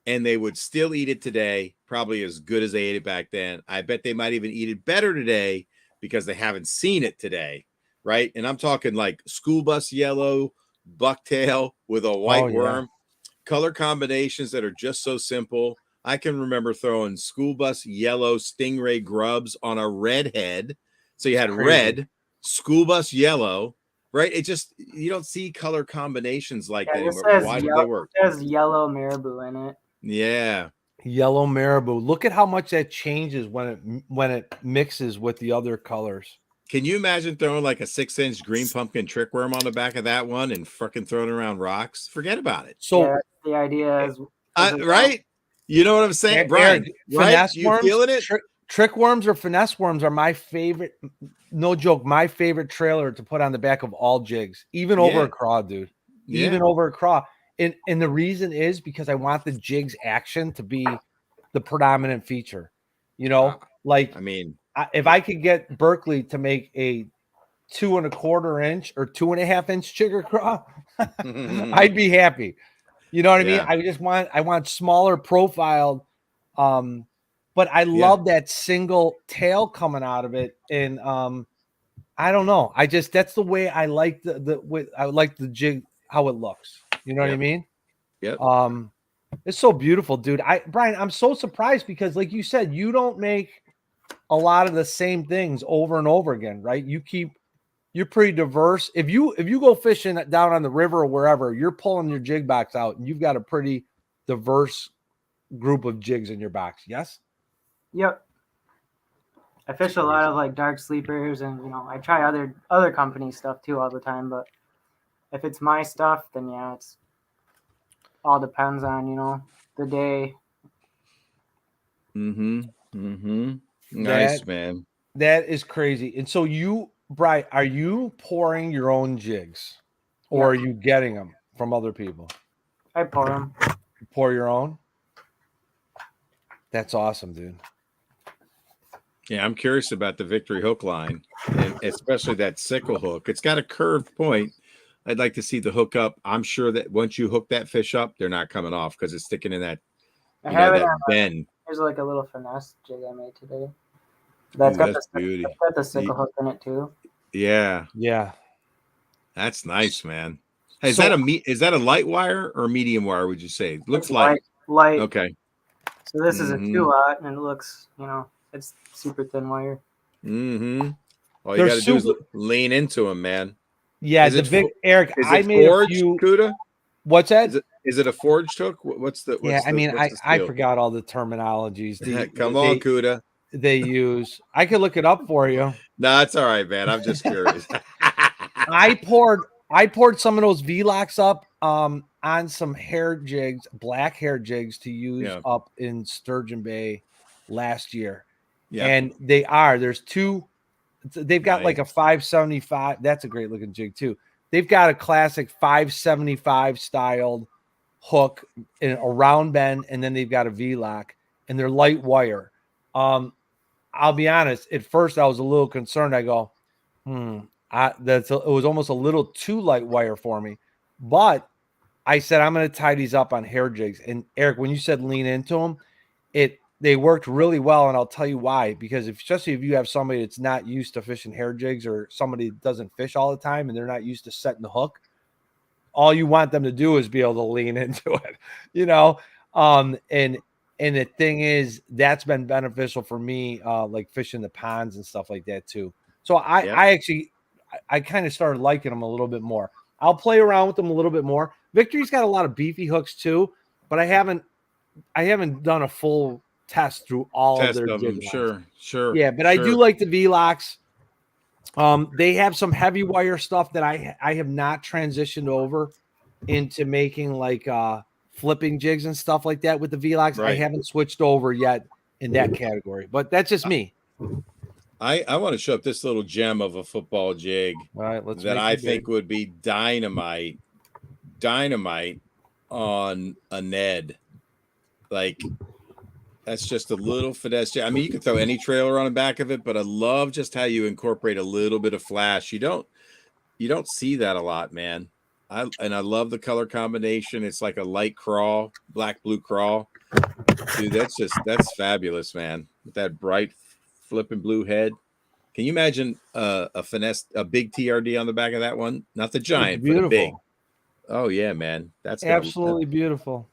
Speaker 2: and they would still eat it today, probably as good as they ate it back then. I bet they might even eat it better today because they haven't seen it today, right? And I'm talking like school bus yellow bucktail with a white worm, color combinations that are just so simple. I can remember throwing school bus yellow stingray grubs on a red head. So you had red, school bus yellow, right? It just, you don't see color combinations like that anymore. Why did they work?
Speaker 3: There's yellow marabou in it.
Speaker 2: Yeah.
Speaker 1: Yellow marabou. Look at how much that changes when it mixes with the other colors.
Speaker 2: Can you imagine throwing like a 6-inch green pumpkin trick worm on the back of that one and fucking throwing around rocks? Forget about it.
Speaker 1: So
Speaker 3: the idea is
Speaker 2: right? You know what I'm saying, Brian? Right? You feeling it?
Speaker 1: Trick worms or finesse worms are my favorite. No joke, my favorite trailer to put on the back of all jigs, even over a craw, dude. Even over a craw. And the reason is because I want the jig's action to be the predominant feature. You know, like, I mean, if I could get Berkeley to make a 2 1/4 inch or 2.5 inch jigger craw, I'd be happy. You know what I mean? I want smaller profiled, but I love that single tail coming out of it. And I don't know. That's the way I like I like the jig, how it looks. You know what I mean?
Speaker 2: Yep.
Speaker 1: It's so beautiful, dude. Brian, I'm so surprised because, like you said, you don't make a lot of the same things over and over again, right? You're pretty diverse. If you go fishing down on the river or wherever, you're pulling your jig box out and you've got a pretty diverse group of jigs in your box. Yes?
Speaker 3: Yep. I fish a lot of like dark sleepers, and I try other company stuff too all the time, but if it's my stuff, then it's all depends on, the day.
Speaker 2: Nice, man.
Speaker 1: That is crazy. And so Brian, are you pouring your own jigs or are you getting them from other people?
Speaker 3: I pour them.
Speaker 1: You pour your own? That's awesome, dude.
Speaker 2: Yeah, I'm curious about the Victory hook line, and especially that sickle hook. It's got a curved point. I'd like to see the hook up. I'm sure that once you hook that fish up, they're not coming off because it's sticking in that, that bend.
Speaker 3: There's like a little finesse jig I made today. That's got the sickle hook in it too.
Speaker 2: Yeah.
Speaker 1: Yeah.
Speaker 2: That's nice, man. Hey, is that a light wire or medium wire, would you say? It looks light.
Speaker 3: Light.
Speaker 2: Okay.
Speaker 3: So this is a 2-aught, and it looks, it's super thin wire.
Speaker 2: All you got to do is lean into them, man.
Speaker 1: Yeah, Eric, I made
Speaker 2: forged,
Speaker 1: a few.
Speaker 2: Kuda?
Speaker 1: What's that?
Speaker 2: Is it a forged hook?
Speaker 1: I forgot all the terminologies.
Speaker 2: Come on, Kuda.
Speaker 1: They use. I could look it up for you.
Speaker 2: No, it's all right, man. I'm just curious.
Speaker 1: I poured some of those V-locks up on some hair jigs, black hair jigs to use up in Sturgeon Bay last year. Yeah. And there's two. They've got like a 575. That's a great looking jig too. They've got a classic 575 styled hook in a round bend, and then they've got a V-lock, and they're light wire. I'll be honest. At first, I was a little concerned. I go, it was almost a little too light wire for me. But I said I'm going to tie these up on hair jigs. And Eric, when you said lean into them, they worked really well, and I'll tell you why. Because especially if you have somebody that's not used to fishing hair jigs, or somebody that doesn't fish all the time and they're not used to setting the hook, all you want them to do is be able to lean into it, And the thing is, that's been beneficial for me, like fishing the ponds and stuff like that too. So I kind of started liking them a little bit more. I'll play around with them a little bit more. Victory's got a lot of beefy hooks too, but I haven't done a full test through all of their jig lines.
Speaker 2: Sure.
Speaker 1: Yeah, but I do like the V-locks. They have some heavy wire stuff that I have not transitioned over into making like flipping jigs and stuff like that with the V-Locks. I
Speaker 2: Right.
Speaker 1: haven't switched over yet in that category, but that's just me.
Speaker 2: I want to show up this little gem of a football jig
Speaker 1: All right, let's
Speaker 2: that
Speaker 1: make
Speaker 2: I
Speaker 1: it
Speaker 2: think
Speaker 1: big.
Speaker 2: would be dynamite on a Ned. Like, that's just a little finesse. I mean, you can throw any trailer on the back of it, but I love just how you incorporate a little bit of flash. You don't see that a lot, man. I love the color combination. It's like a light crawl, black blue crawl. Dude, that's fabulous, man. With that bright flipping blue head. Can you imagine a big TRD on the back of that one? Not the giant, but a big.
Speaker 1: Beautiful.
Speaker 2: Oh yeah, man. That's
Speaker 1: Absolutely beautiful.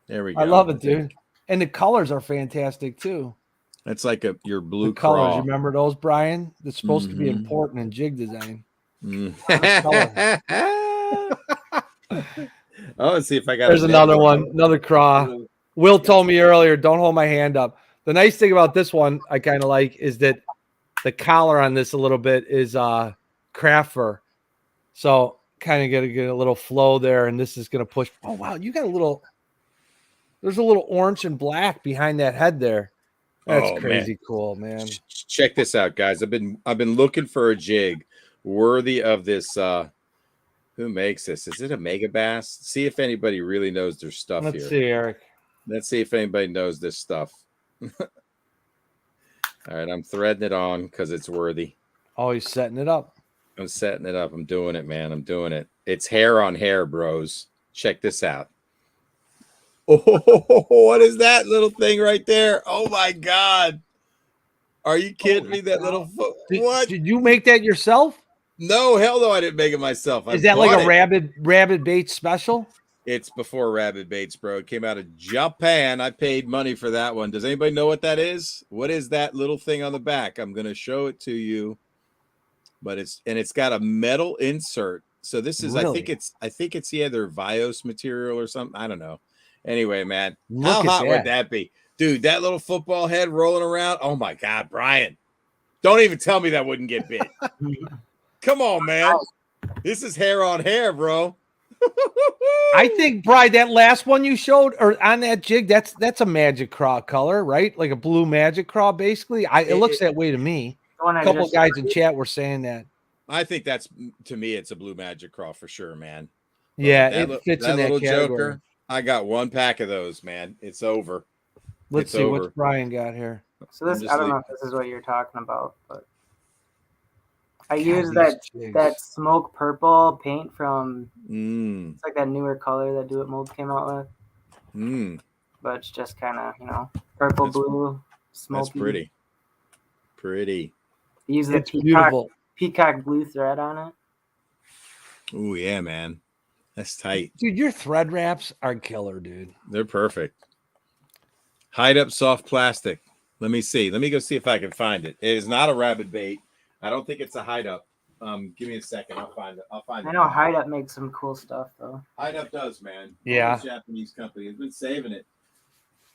Speaker 2: There we go.
Speaker 1: I love it, dude. And the colors are fantastic too.
Speaker 2: That's like your blue
Speaker 1: The colors.
Speaker 2: crawl.
Speaker 1: You remember those, Brian? That's supposed to be important in jig design.
Speaker 2: Oh, let's see if I got.
Speaker 1: There's another one, another craw. Will told me earlier, don't hold my hand up. The nice thing about this one I kind of like is that the collar on this a little bit is craft fur. So kind of get a little flow there, and this is going to push. Oh, wow. You got there's a little orange and black behind that head there. That's crazy cool, man.
Speaker 2: Check this out, guys. I've been looking for a jig worthy of this. Who makes this? Is it a Mega Bass? See if anybody really knows their stuff here.
Speaker 1: Let's see, Eric.
Speaker 2: Let's see if anybody knows this stuff. All right, I'm threading it on because it's worthy.
Speaker 1: Oh, he's setting it up.
Speaker 2: I'm setting it up. I'm doing it, man. I'm doing it. It's hair on hair, bros. Check this out. Oh, what is that little thing right there? Oh my God. Are you kidding me? That little foot. What?
Speaker 1: Did you make that yourself?
Speaker 2: No, hell no, I didn't make it myself.
Speaker 1: Is that like a rabbit bait special?
Speaker 2: It's before rabbit baits, bro. It came out of Japan. I paid money for that one. Does anybody know what that is? What is that little thing on the back? I'm going to show it to you. But it's got a metal insert. So this is,
Speaker 1: really?
Speaker 2: I think it's either Vios material or something. I don't know. Anyway, man,
Speaker 1: Look
Speaker 2: how hot would that be? Dude, that little football head rolling around. Oh my God, Brian. Don't even tell me that wouldn't get bit. Come on, man. This is hair on hair, bro.
Speaker 1: I think, Brian, that last one you showed or on that jig, that's a magic craw color, right? Like a blue magic craw, basically. It looks that way to me. A couple of guys in chat were saying that.
Speaker 2: I think that's, to me, it's a blue magic craw for sure, man.
Speaker 1: Yeah, it fits in that
Speaker 2: little
Speaker 1: category.
Speaker 2: Joker. I got one pack of those, man. It's over.
Speaker 1: Let's see what Brian got here.
Speaker 3: So this, I don't know if this is what you're talking about, but I used that smoke purple paint from it's like that newer color that Do It Molds came out with. But it's just kind of, purple, blue, smoky.
Speaker 2: That's pretty. Pretty.
Speaker 3: Use the peacock blue thread on it.
Speaker 2: Oh yeah, man. That's tight.
Speaker 1: Dude, your thread wraps are killer, dude.
Speaker 2: They're perfect. Hide up soft plastic. Let me see. Let me go see if I can find it. It is not a rabbit bait. I don't think it's a hide up. Give me a second. I'll find it.
Speaker 3: I know Hide Up makes some cool stuff though.
Speaker 2: Hide Up does, man.
Speaker 1: Yeah.
Speaker 2: Japanese company has been saving it.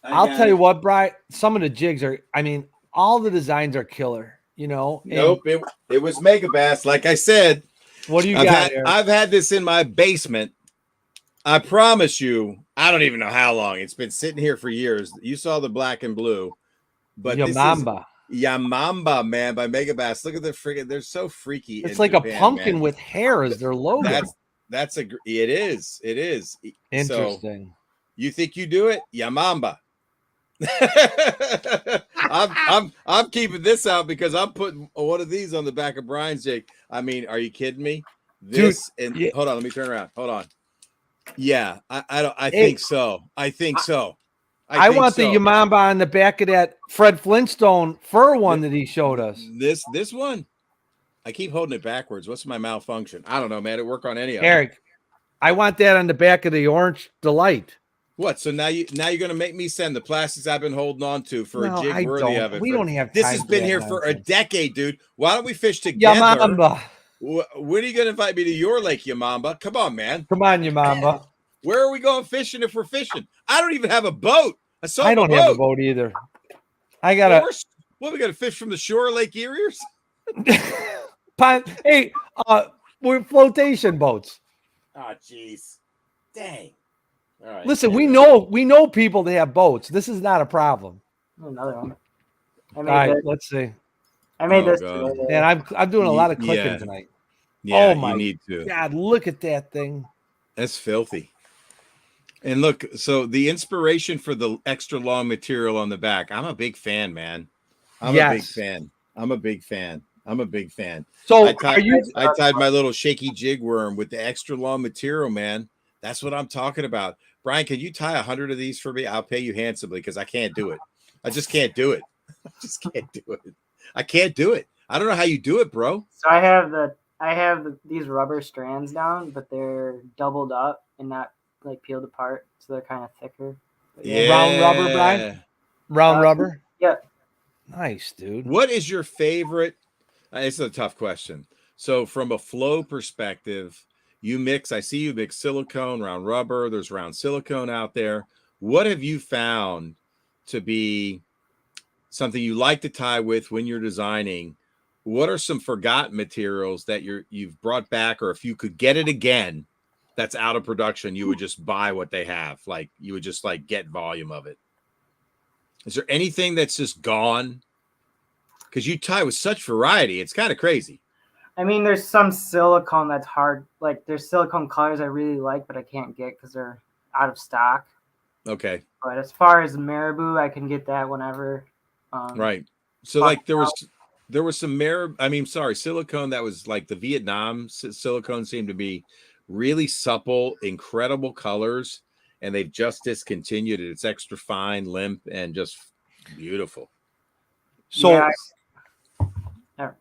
Speaker 1: I'll tell you what, Brian. Some of the jigs are. I mean, all the designs are killer.
Speaker 2: Nope. It was Mega Bass. Like I said.
Speaker 1: What do you got?
Speaker 2: I've had this in my basement. I promise you. I don't even know how long. It's been sitting here for years. You saw the black and blue, but
Speaker 1: Yamamba.
Speaker 2: Yamamba, man, by Mega Bass. Look at the freaking. They're so freaky.
Speaker 1: It's like Japan, a pumpkin man. With hair as their logo.
Speaker 2: It is.
Speaker 1: Interesting.
Speaker 2: So, you think you do it? Yamamba. I'm keeping this out because I'm putting one of these on the back of Brian's jig. I mean, are you kidding me? This Dude, and hold on, let me turn around. Hold on. Yeah, I think so. I think so.
Speaker 1: I want the Yamamba on the back of that Fred Flintstone fur one that he showed us.
Speaker 2: This one. I keep holding it backwards. What's my malfunction? I don't know, man. It work on any of them.
Speaker 1: Eric, I want that on the back of the Orange Delight.
Speaker 2: What? So now you're going to make me send the plastics I've been holding on to for a jig worthy of it.
Speaker 1: We don't have time.
Speaker 2: This has been here for a decade, dude. Why don't we fish together?
Speaker 1: Yamamba.
Speaker 2: When are you going to invite me to your lake, Yamamba? Come on, man.
Speaker 1: Come on, Yamamba.
Speaker 2: Where are we going fishing if we're fishing? I don't even have a boat.
Speaker 1: I don't have a boat either. I got
Speaker 2: What, we got to fish from the shore of Lake Erie?
Speaker 1: Hey, we're flotation boats.
Speaker 2: Oh, jeez. Dang. All right.
Speaker 1: Listen, we know people that have boats. This is not a problem.
Speaker 3: Another one. I
Speaker 1: All
Speaker 3: made
Speaker 1: right,
Speaker 3: this.
Speaker 1: let's see.
Speaker 3: I made
Speaker 2: Oh,
Speaker 3: this
Speaker 2: God.
Speaker 3: today.
Speaker 1: Man, I'm doing a lot of clicking
Speaker 2: Yeah.
Speaker 1: tonight.
Speaker 2: Yeah,
Speaker 1: Oh
Speaker 2: you
Speaker 1: my
Speaker 2: need to.
Speaker 1: God, look at that thing.
Speaker 2: That's filthy. And look, so the inspiration for the extra long material on the back, I'm a big fan, man. I'm a big fan. I'm a big fan.
Speaker 1: So
Speaker 2: I tied my little shaky jig worm with the extra long material, man. That's what I'm talking about. Brian, can you tie 100 of these for me? I'll pay you handsomely because I can't do it. I just can't do it. I just can't do it. I can't do it. I don't know how you do it, bro.
Speaker 3: So I have these rubber strands down, but they're doubled up and not like peeled apart, so they're kind of thicker. But
Speaker 2: Yeah.
Speaker 1: Round rubber, Brian? Round rubber?
Speaker 3: Yeah.
Speaker 1: Nice, dude.
Speaker 2: What is your favorite? It's a tough question. So from a flow perspective, I see you mix silicone, round rubber. There's round silicone out there. What have you found to be something you like to tie with when you're designing? What are some forgotten materials that you've brought back, or if you could get it again, that's out of production, you would just buy what they have? Like you would just like get volume of it. Is there anything that's just gone? Because you tie with such variety, it's kind of crazy.
Speaker 3: I mean, there's some silicone that's hard. Like there's silicone colors I really like, but I can't get because they're out of stock.
Speaker 2: Okay.
Speaker 3: But as far as marabou, I can get that whenever.
Speaker 2: Right. So like there was some silicone that was like the Vietnam silicone seemed to be really supple, incredible colors, and they've just discontinued it. It's extra fine, limp, and just beautiful.
Speaker 1: So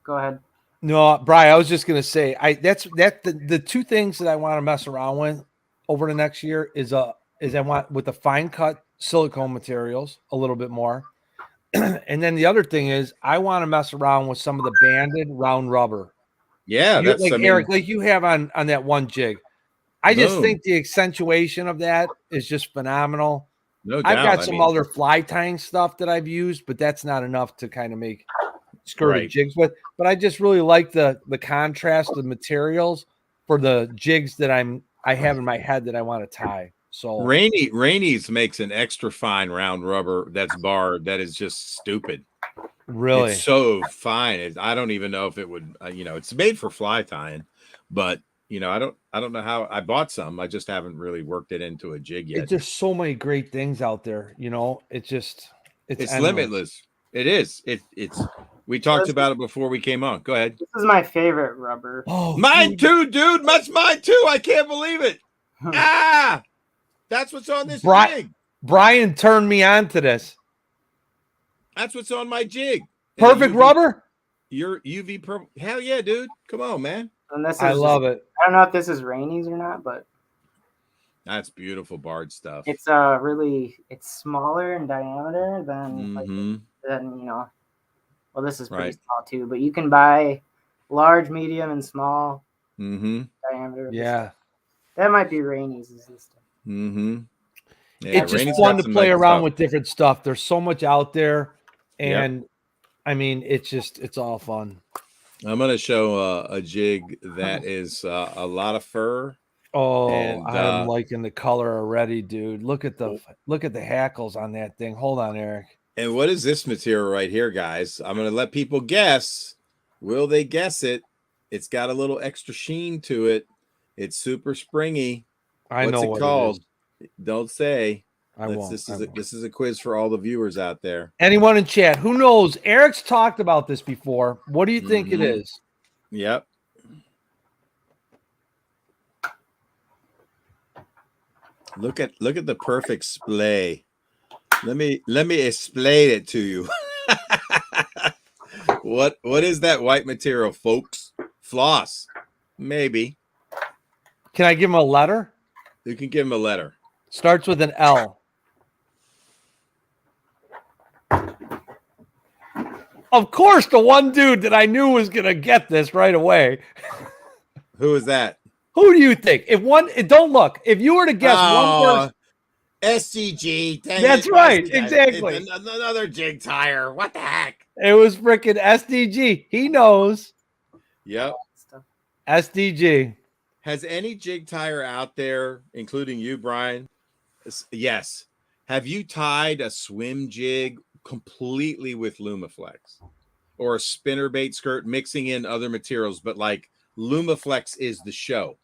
Speaker 3: go ahead.
Speaker 1: no, Brian, I was just gonna say the two things that I want to mess around with over the next year is I want with the fine cut silicone materials a little bit more. And then the other thing is I want to mess around with some of the banded round rubber.
Speaker 2: Yeah, that's
Speaker 1: Eric, like you have on that one jig. I just think the accentuation of that is just phenomenal.
Speaker 2: No doubt.
Speaker 1: I've got some other fly tying stuff that I've used, but that's not enough to kind of make skirted jigs with. But I just really like the contrast of materials for the jigs that I have in my head that I want to tie. So
Speaker 2: Rainey's makes an extra fine round rubber that's barred that is just stupid.
Speaker 1: Really,
Speaker 2: it's so fine. I don't even know if it would. It's made for fly tying, but I don't know how. I bought some. I just haven't really worked it into a jig yet.
Speaker 1: There's so many great things out there. It's
Speaker 2: limitless. It is. It's. We talked about it before we came on. Go ahead.
Speaker 3: This is my favorite rubber.
Speaker 1: Oh,
Speaker 2: mine too, dude. That's mine too. I can't believe it. That's what's on this jig.
Speaker 1: Brian turned me on to this.
Speaker 2: That's what's on my jig.
Speaker 1: Perfect rubber?
Speaker 2: Your UV purple. Hell yeah, dude. Come on, man.
Speaker 3: And
Speaker 1: I love it.
Speaker 3: I don't know if this is Rainey's or not, but
Speaker 2: that's beautiful barred stuff.
Speaker 3: It's it's smaller in diameter than well, this is pretty small too, but you can buy large, medium, and small diameter.
Speaker 1: Yeah.
Speaker 3: That might be Rainey's. Is this stuff?
Speaker 2: Yeah,
Speaker 1: it's just fun to play around with different stuff. There's so much out there, and I mean, it's all fun.
Speaker 2: I'm gonna show a jig that is a lot of fur.
Speaker 1: Oh, I'm liking the color already, dude. Look at the hackles on that thing. Hold on, Eric.
Speaker 2: And what is this material right here, guys? I'm gonna let people guess. Will they guess it? It's got a little extra sheen to it. It's super springy.
Speaker 1: What's
Speaker 2: it called? Don't say.
Speaker 1: I won't.
Speaker 2: This is a quiz for all the viewers out there.
Speaker 1: Anyone in chat, who knows? Eric's talked about this before. What do you think it is?
Speaker 2: Yep. Look at the perfect splay. Let me explain it to you. What is that white material, folks? Floss. Maybe.
Speaker 1: Can I give him a letter?
Speaker 2: You can give him a letter.
Speaker 1: Starts with an L. Of course, the one dude that I knew was gonna get this right away.
Speaker 2: Who is that?
Speaker 1: Who do you think? Don't look. If you were to guess one person,
Speaker 2: SCG.
Speaker 1: That's right. Exactly.
Speaker 2: It's another jig tire. What the heck?
Speaker 1: It was freaking SDG. He knows.
Speaker 2: Yep.
Speaker 1: SDG.
Speaker 2: Has any jig tire out there, including you, Brian, Yes. Have you tied a swim jig completely with Lumaflex or a spinnerbait skirt mixing in other materials, but like Lumaflex is the show.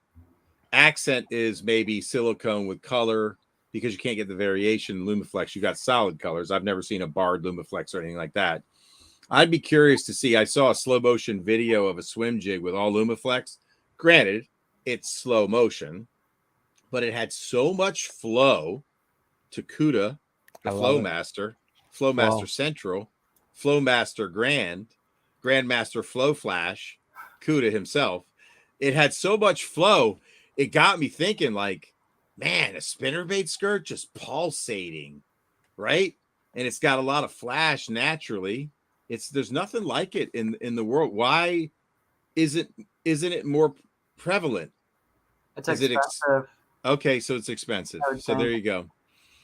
Speaker 2: Accent is maybe silicone with color because you can't get the variation in Lumaflex. You got solid colors. I've never seen a barred Lumaflex or anything like that. I'd be curious to see. I saw a slow motion video of a swim jig with all Lumaflex. Granted, it's slow motion, but it had so much flow to Cuda, the Flowmaster, Flowmaster Central, Flowmaster Grandmaster Flow Flash, Cuda himself. It had so much flow, it got me thinking, like, man, a spinnerbait skirt just pulsating, right? And it's got a lot of flash naturally. There's nothing like it in the world. Why isn't it more prevalent?
Speaker 3: It's expensive.
Speaker 2: Okay, so it's expensive. So there you go.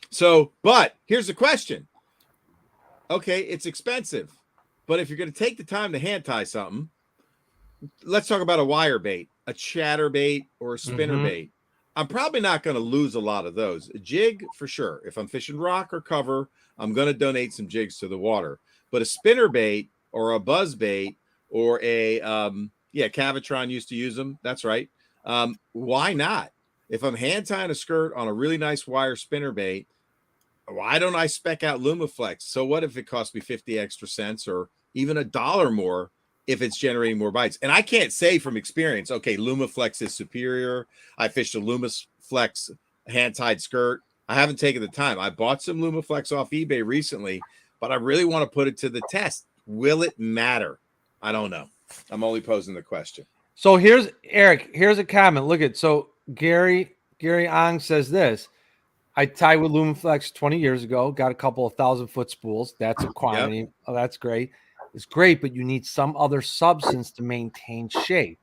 Speaker 2: So, but here's the question. Okay, it's expensive, but if you're going to take the time to hand tie something, let's talk about a wire bait, a chatter bait, or a spinner bait. I'm probably not going to lose a lot of those. A jig, for sure. If I'm fishing rock or cover, I'm going to donate some jigs to the water. But a spinner bait or a buzz bait or a, Cavitron used to use them. That's right. Why not? If I'm hand tying a skirt on a really nice wire spinner bait, why don't I spec out Lumaflex? So what if it costs me 50 extra cents or even $1 more if it's generating more bites? And I can't say from experience, okay, Lumaflex is superior. I fished a Lumaflex hand-tied skirt. I haven't taken the time. I bought some Lumaflex off eBay recently, but I really want to put it to the test. Will it matter? I don't know. I'm only posing the question.
Speaker 1: So here's a comment. Look at, so Gary Ong says this. I tied with Lumaflex 20 years ago, got a couple of 1,000-foot spools. That's a quantity. Yep. Oh, that's great. It's great, but you need some other substance to maintain shape.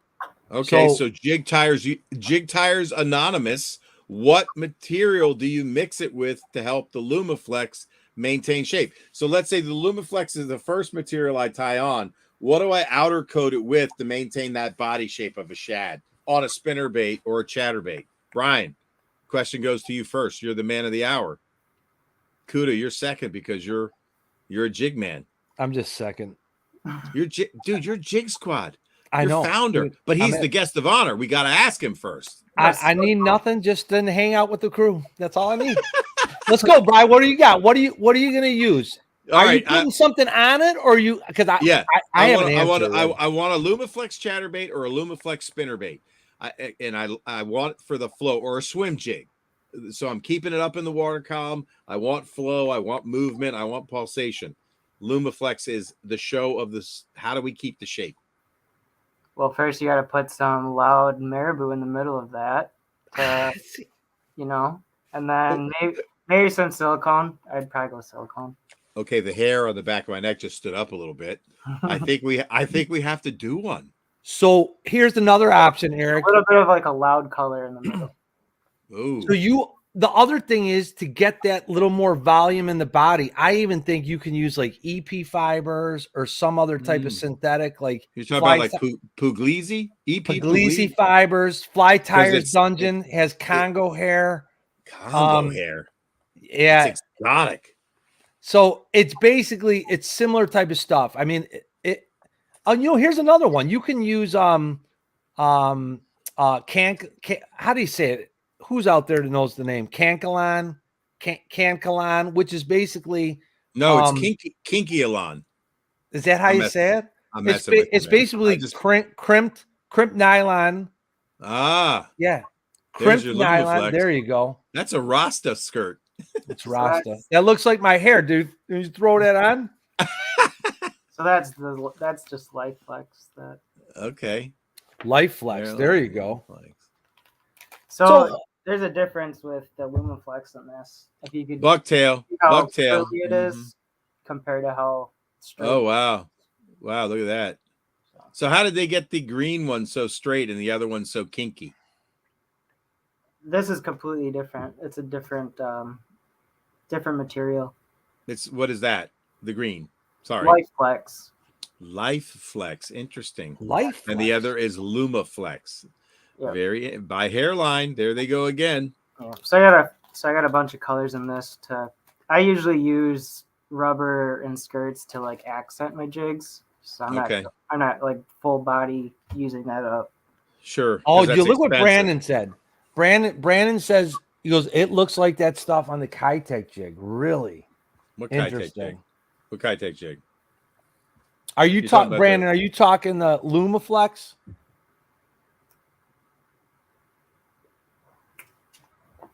Speaker 2: Okay, so Jig Tires Anonymous, what material do you mix it with to help the Lumaflex maintain shape? So let's say the Lumaflex is the first material I tie on. What do I outer coat it with to maintain that body shape of a shad on a spinner bait or a chatterbait? Brian, question goes to you first. You're the man of the hour. Cuda, you're second because you're a jig man.
Speaker 1: I'm just second.
Speaker 2: You're Jig Squad.
Speaker 1: I know,
Speaker 2: founder,
Speaker 1: dude,
Speaker 2: but he's the guest of honor. We got to ask him first.
Speaker 1: I need nothing, just to hang out with the crew. That's all I need. Let's go, Brian. What do you got? What are you going to use? Are you putting something on it, or you? Because I
Speaker 2: want a Lumaflex chatterbait or a Lumaflex spinnerbait. I want for the flow or a swim jig. So I'm keeping it up in the water column. I want flow. I want movement. I want pulsation. Lumaflex is the show of this. How do we keep the shape?
Speaker 3: Well, first you got to put some loud marabou in the middle of that, and then maybe some silicone. I'd probably go silicone.
Speaker 2: Okay, the hair on the back of my neck just stood up a little bit. I think we have to do one.
Speaker 1: So here's another option, Eric.
Speaker 3: A little bit of like a loud color in the middle.
Speaker 2: Ooh.
Speaker 1: So the other thing is to get that little more volume in the body. I even think you can use like EP fibers or some other type of synthetic, like
Speaker 2: you're talking about like Puglisi?
Speaker 1: Puglisi fibers. Fly Tires Dungeon has Congo hair.
Speaker 2: Congo hair.
Speaker 1: Yeah.
Speaker 2: It's exotic.
Speaker 1: So it's similar type of stuff. I mean, here's another one. You can use how do you say it? Who's out there that knows the name? Cankalon, which is basically
Speaker 2: it's Kinkyalon.
Speaker 1: Is that how you say it? It's basically crimped nylon.
Speaker 2: Ah,
Speaker 1: yeah, crimped nylon. There you go.
Speaker 2: That's a Rasta skirt.
Speaker 1: It's Rasta. That looks like my hair, dude. Can you throw that on?
Speaker 3: So that's just LifeFlex.
Speaker 2: Okay.
Speaker 1: LifeFlex. There you go.
Speaker 3: So there's a difference with the Lumaflex in this. If you could
Speaker 2: bucktail
Speaker 3: it is compared to how straight.
Speaker 2: Oh wow, look at that. So how did they get the green one so straight and the other one so kinky?
Speaker 3: This is completely different. It's a different material.
Speaker 2: What is that? The green. Sorry. LifeFlex. Interesting.
Speaker 1: LifeFlex.
Speaker 2: And the other is Lumaflex. Yep. By hairline. There they go again.
Speaker 3: Yeah. So I got a So I got a bunch of colors in this. I usually use rubber and skirts to like accent my jigs. So I'm not like full body using that up.
Speaker 2: Sure.
Speaker 1: Oh,
Speaker 2: that's
Speaker 1: you look what
Speaker 2: expensive.
Speaker 1: Brandon said. Brandon says, he goes, it looks like that stuff on the Kitech jig. Really?
Speaker 2: What Kitech
Speaker 1: Interesting.
Speaker 2: jig? What Kitech jig?
Speaker 1: Are you talking, Brandon? Are you talking the Lumaflex?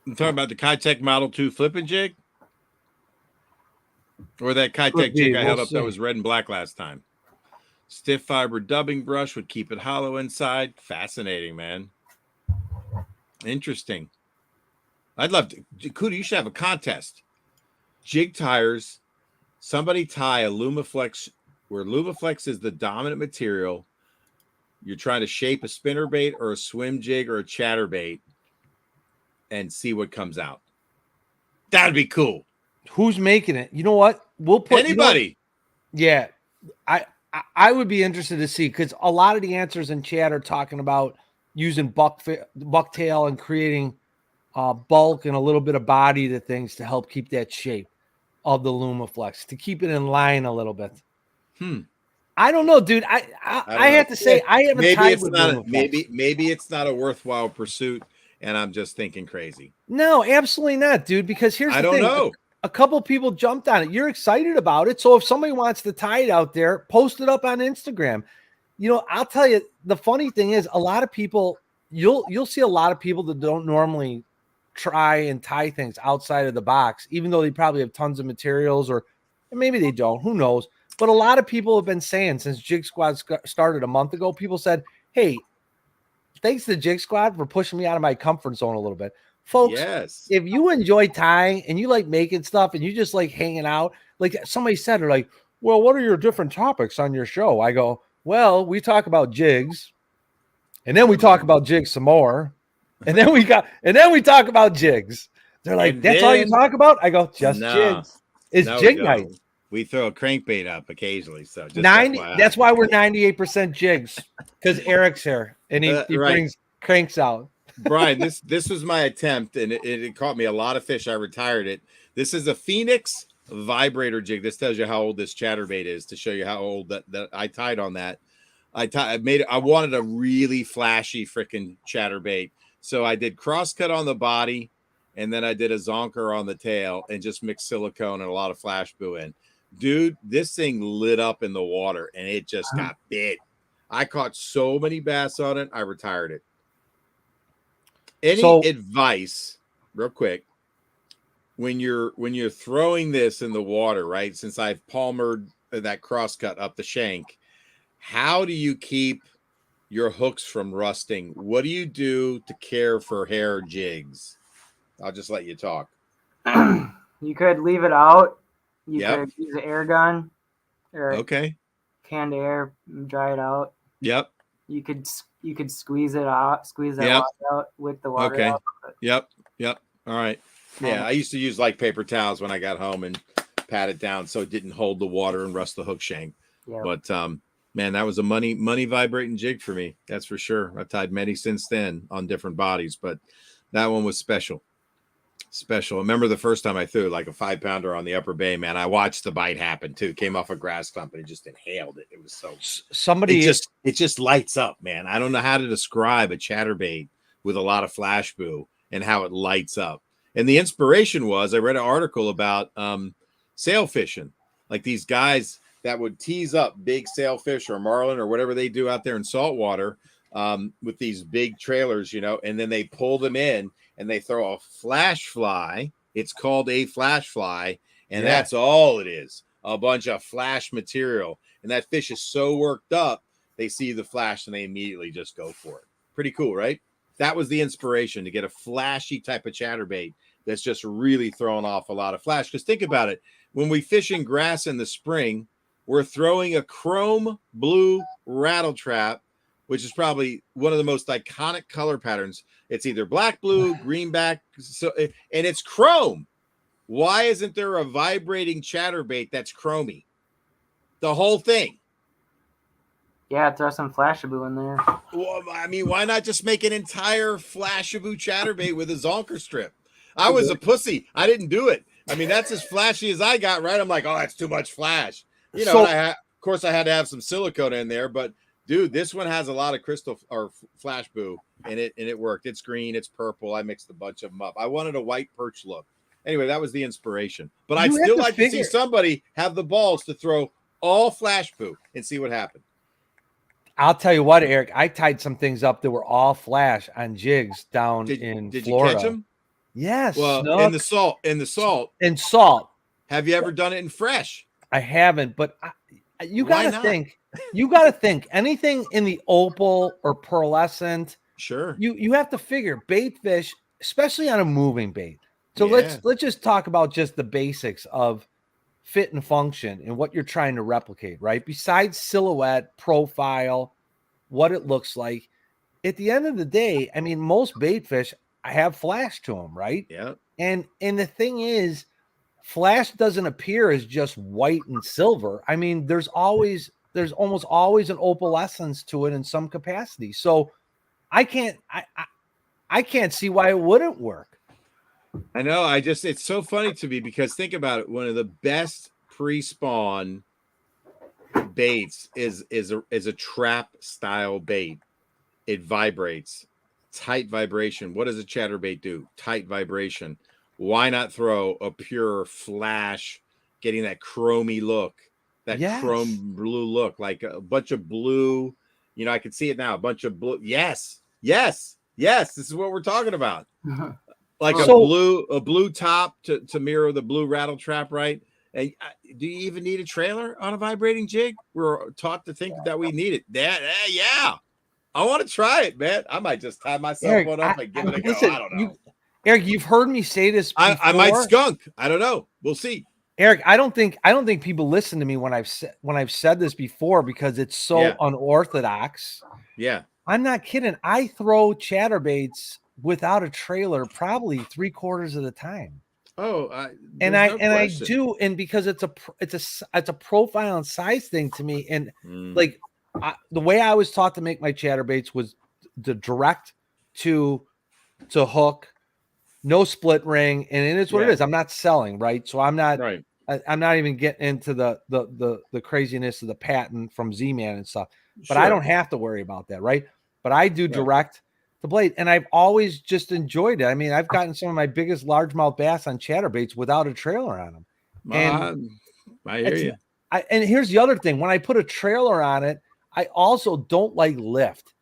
Speaker 2: I'm talking about the Kitech Model 2 flipping jig? Or that Kitech jig I held up that was red and black last time? Stiff fiber dubbing brush would keep it hollow inside. Fascinating, man. Interesting. I'd love to. Kuda, you should have a contest. Jig tires. Somebody tie a Lumaflex, where Lumaflex is the dominant material. You're trying to shape a spinnerbait or a swim jig or a chatterbait and see what comes out. That'd be cool.
Speaker 1: Who's making it? You know what? We'll put
Speaker 2: anybody.
Speaker 1: Yeah. I would be interested to see, because a lot of the answers in chat are talking about using bucktail and creating bulk and a little bit of body to things to help keep that shape of the Lumaflex, to keep it in line a little bit. I don't know, dude. I have to say, I haven't tied with Lumaflex.
Speaker 2: Maybe it's not a worthwhile pursuit, and I'm just thinking crazy.
Speaker 1: No, absolutely not, dude. Because here's the thing. I don't know. A couple people jumped on it. You're excited about it. So if somebody wants to tie it out there, post it up on Instagram. You know, I'll tell you, the funny thing is, a lot of people, you'll see a lot of people that don't normally try and tie things outside of the box, even though they probably have tons of materials, or maybe they don't, who knows. But a lot of people have been saying, since Jig Squad started a month ago, people said, hey, thanks to Jig Squad for pushing me out of my comfort zone a little bit. Folks, if you enjoy tying and you like making stuff and you just like hanging out, like somebody said, they're like, well, what are your different topics on your show? I go, well, we talk about jigs, and then we talk about jigs some more, and then we talk about jigs. They're like, that's all you talk about? I go, just jigs. It's jig night.
Speaker 2: We throw a crankbait up occasionally. So just
Speaker 1: 90. That's why we're 98% jigs, because Eric's here and he brings cranks out.
Speaker 2: Brian, this was my attempt, and it caught me a lot of fish. I retired it. This is a Phoenix vibrator jig. This tells you how old this chatterbait is, to show you how old that I tied on that. I wanted a really flashy freaking chatterbait, so I did crosscut on the body, and then I did a zonker on the tail, and just mixed silicone and a lot of flash boo in. Dude, this thing lit up in the water, and it just got bit. I caught so many bass on it, I retired it. Any advice, real quick, when you're throwing this in the water, right? Since I've palmered that crosscut up the shank, how do you keep your hooks from rusting? What do you do to care for hair jigs? I'll just let you talk.
Speaker 3: You could leave it out. You could use an air gun or canned air, dry it out.
Speaker 2: Yep.
Speaker 3: You could squeeze it out, water out with the water out.
Speaker 2: Yep. All right. Yeah, I used to use like paper towels when I got home and pat it down so it didn't hold the water and rust the hook shank. Yep. But man, that was a money vibrating jig for me. That's for sure. I've tied many since then on different bodies, but that one was special. I remember the first time I threw like a 5-pounder on the upper bay, man. I watched the bite happen too. Came off a grass clump and just inhaled it. It was so it just lights up, man. I don't know how to describe a chatterbait with a lot of flash boo and how it lights up. And the inspiration was, I read an article about sail fishing, like these guys that would tease up big sailfish or marlin or whatever they do out there in saltwater with these big trailers, you know, and then they pull them in and they throw a flash fly. It's called a flash fly, and that's all it is, a bunch of flash material. And that fish is so worked up, they see the flash and they immediately just go for it. Pretty cool, right? That was the inspiration, to get a flashy type of chatterbait that's just really throwing off a lot of flash. Because think about it, when we fish in grass in the spring, we're throwing a chrome blue rattle trap, which is probably one of the most iconic color patterns. It's either black, blue, greenback, and it's chrome. Why isn't there a vibrating chatterbait that's chromy? The whole thing.
Speaker 3: Yeah, throw some Flashaboo in there.
Speaker 2: Well, I mean, why not just make an entire Flashaboo chatterbait with a zonker strip? I was a pussy. I didn't do it. I mean, that's as flashy as I got, right? I'm like, oh, that's too much flash. You know,
Speaker 1: So-
Speaker 2: of course, I had to have some silicone in there, but dude, this one has a lot of crystal or flash boo in it, and it worked. It's green, it's purple. I mixed a bunch of them up. I wanted a white perch look. Anyway, that was the inspiration. But I'd still like to see somebody have the balls to throw all flash boo and see what happened.
Speaker 1: I'll tell you what, Eric, I tied some things up that were all flash on jigs down in
Speaker 2: did
Speaker 1: Florida.
Speaker 2: You catch them?
Speaker 1: Yes.
Speaker 2: Well,
Speaker 1: snook,
Speaker 2: in the salt. Have you ever done it in fresh?
Speaker 1: I haven't, but you got to think. You got to think anything in the opal or pearlescent.
Speaker 2: Sure.
Speaker 1: You have to figure bait fish, especially on a moving bait. So let's just talk about just the basics of fit and function and what you're trying to replicate, right? Besides silhouette, profile, what it looks like. At the end of the day, I mean, most bait fish have flash to them, right?
Speaker 2: Yeah.
Speaker 1: And the thing is, flash doesn't appear as just white and silver. I mean, there's almost always an opalescence to it in some capacity. So I can't see why it wouldn't work.
Speaker 2: I know. It's so funny to me because think about it. One of the best pre-spawn baits is a trap style bait. It vibrates, tight vibration. What does a chatterbait do? Tight vibration. Why not throw a pure flash, getting that chromy look, that chrome blue look, like a bunch of blue. You know, I can see it now. A bunch of blue. Yes. This is what we're talking about. Like a blue top to mirror the blue rattle trap, right? And do you even need a trailer on a vibrating jig? We're taught to think that we need it. Yeah. I want to try it, man. I might just tie myself
Speaker 1: Eric,
Speaker 2: up and give it a go. I don't know.
Speaker 1: Eric, you've heard me say this before.
Speaker 2: I might skunk. I don't know. We'll see.
Speaker 1: Eric, I don't think people listen to me when I've said this before because it's so unorthodox.
Speaker 2: Yeah.
Speaker 1: I'm not kidding. I throw chatterbaits without a trailer probably 3/4 of the time.
Speaker 2: Oh,
Speaker 1: I do, and because it's a profile and size thing to me, and the way I was taught to make my chatterbaits was the direct to hook, no split ring, and it is what it is. I'm not selling, right? So I'm not
Speaker 2: right.
Speaker 1: I'm not even getting into the craziness of the patent from Z-Man and stuff. But
Speaker 2: Sure.
Speaker 1: I don't have to worry about that, right? But I do direct the blade, and I've always just enjoyed it. I mean, I've gotten some of my biggest largemouth bass on chatterbaits without a trailer on them. And
Speaker 2: I hear you.
Speaker 1: And here's the other thing: when I put a trailer on it, I also don't like lift.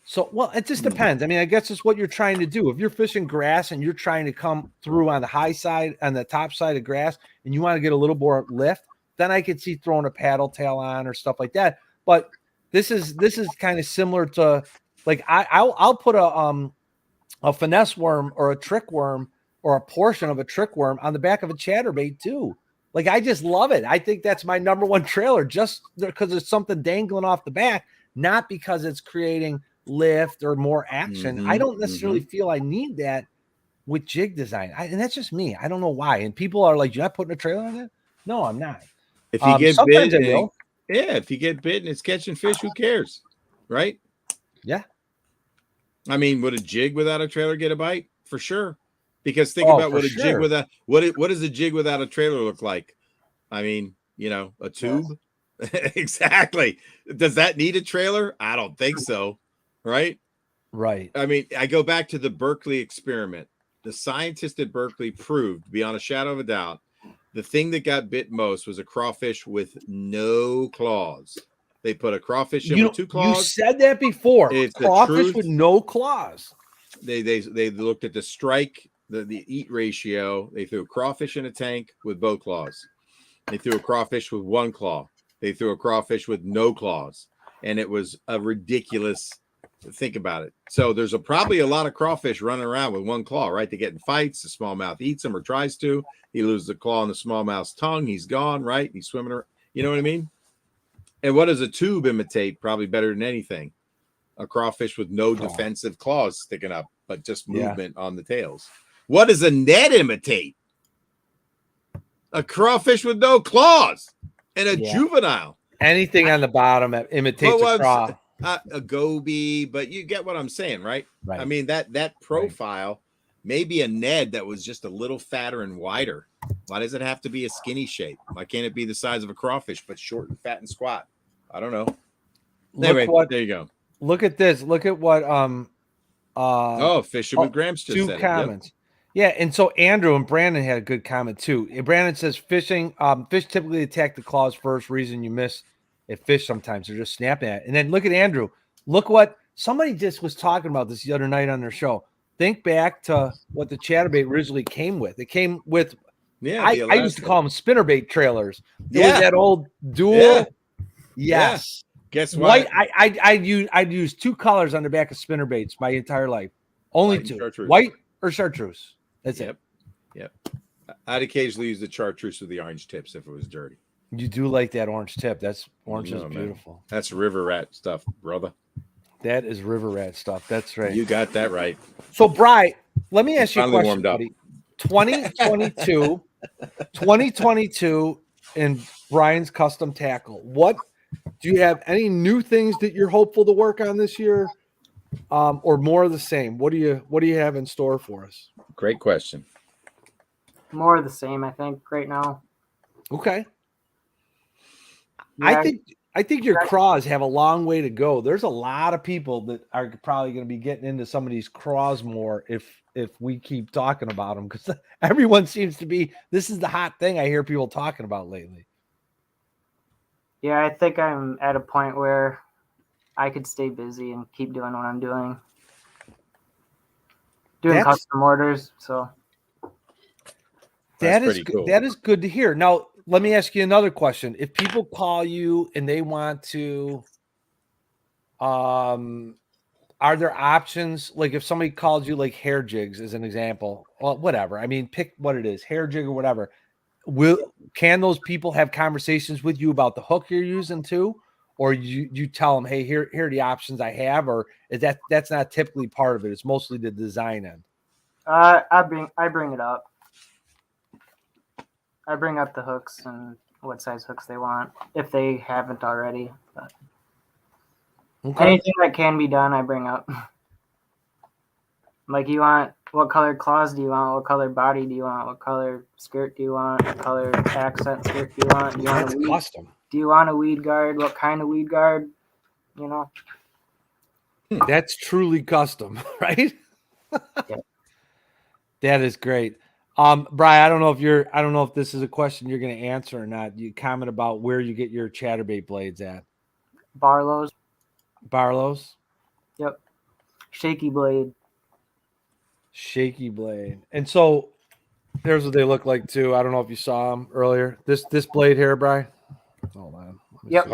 Speaker 1: So, well, it just depends. I mean, I guess it's what you're trying to do. If you're fishing grass and you're trying to come through on the high side, on the top side of grass, and you want to get a little more lift, then I could see throwing a paddle tail on or stuff like that. But this is kind of similar to, like, I'll put a finesse worm or a trick worm or a portion of a trick worm on the back of a chatterbait too. Like, I just love it. I think that's my number one trailer, just because there's something dangling off the back, not because it's creating lift or more action. I don't necessarily feel I need that with jig design. And that's just me. I don't know why. And people are like, you're not putting a trailer on it? No, I'm not.
Speaker 2: If you get bit, if you get bit and it's catching fish, who cares? Right?
Speaker 1: Yeah.
Speaker 2: I mean, would a jig without a trailer get a bite? For sure. Because think about what a jig without what does a jig without a trailer look like? I mean, you know, a tube. Yes. Exactly. Does that need a trailer? I don't think so. Right. I mean, I go back to the Berkeley experiment. The scientists at Berkeley proved beyond a shadow of a doubt the thing that got bit most was a crawfish with no claws. They put a crawfish in with 2 claws.
Speaker 1: You said that before.
Speaker 2: It's
Speaker 1: crawfish with no claws.
Speaker 2: They looked at the strike, the eat ratio. They threw a crawfish in a tank with both claws. They threw a crawfish with 1 claw. They threw a crawfish with no claws. And it was a ridiculous. Think about it. So there's probably a lot of crawfish running around with 1 claw, right? They get in fights. The smallmouth eats them or tries to. He loses the claw on the smallmouth's tongue. He's gone, right? He's swimming around. You know what I mean? And what does a tube imitate? Probably better than anything. A crawfish with no defensive claws sticking up, but just movement on the tails. What does a net imitate? A crawfish with no claws and a juvenile.
Speaker 1: Anything on the bottom imitates a craw.
Speaker 2: A goby, but you get what I'm saying, right?
Speaker 1: Right.
Speaker 2: I mean, that profile, maybe a Ned that was just a little fatter and wider. Why does it have to be a skinny shape? Why can't it be the size of a crawfish, but short and fat and squat? I don't know. Anyway, there you go.
Speaker 1: Look at this. Look at what
Speaker 2: Fishing with Gramps just
Speaker 1: 2
Speaker 2: said
Speaker 1: comments.
Speaker 2: It. Yep.
Speaker 1: Yeah, and so Andrew and Brandon had a good comment too. Brandon says fish typically attack the claws first. Reason you miss a fish sometimes they're just snapping at it. And then look at Andrew. Look what somebody just was talking about this the other night on their show. Think back to what the chatterbait originally came with. It came with I used to call them spinnerbait trailers. It was that old dual.
Speaker 2: Yeah.
Speaker 1: Yes.
Speaker 2: Yeah. Guess what?
Speaker 1: I'd use 2 colors on the back of spinnerbaits my entire life. Only 2. White or chartreuse. That's it.
Speaker 2: Yep. I'd occasionally use the chartreuse with the orange tips if it was dirty.
Speaker 1: You do like that orange tip. Orange is beautiful. Man.
Speaker 2: That's river rat stuff, brother.
Speaker 1: That is river rat stuff. That's right.
Speaker 2: You got that right.
Speaker 1: So, Bri, let me ask you a question, buddy. 2022 in Brian's custom tackle. What do you have any new things that you're hopeful to work on this year? Or more of the same? What do you have in store for us?
Speaker 2: Great question.
Speaker 3: More of the same, I think, right now.
Speaker 1: Okay.
Speaker 3: Yeah.
Speaker 1: I think your craws have a long way to go. There's a lot of people that are probably going to be getting into some of these craws more if we keep talking about them, because everyone seems to be. This is the hot thing I hear people talking about lately.
Speaker 3: Yeah, I think I'm at a point where I could stay busy and keep doing what I'm doing. Doing custom orders, so
Speaker 1: that is cool. That is good to hear. Now, let me ask you another question. If people call you and they want to, are there options? Like if somebody calls you like hair jigs as an example, well, whatever. I mean, pick what it is, hair jig or whatever. Can those people have conversations with you about the hook you're using too? Or you tell them, hey, here are the options I have, or is that's not typically part of it? It's mostly the design end.
Speaker 3: I bring it up. I bring up the hooks and what size hooks they want if they haven't already. But anything that can be done, I bring up. Like, you want, what color claws do you want? What color body do you want? What color skirt do you want? What color accent skirt do you want?
Speaker 1: That's custom.
Speaker 3: Do you want a weed guard? What kind of weed guard? You know?
Speaker 1: That's truly custom, right?
Speaker 3: Yeah.
Speaker 1: That is great. Brian, I don't know if this is a question you're going to answer or not. You comment about where you get your chatterbait blades at.
Speaker 3: Barlow's.
Speaker 1: Yep.
Speaker 3: Shaky blade.
Speaker 1: And so there's what they look like too. I don't know if you saw them earlier. This blade here, Brian. Hold on.
Speaker 3: Yep.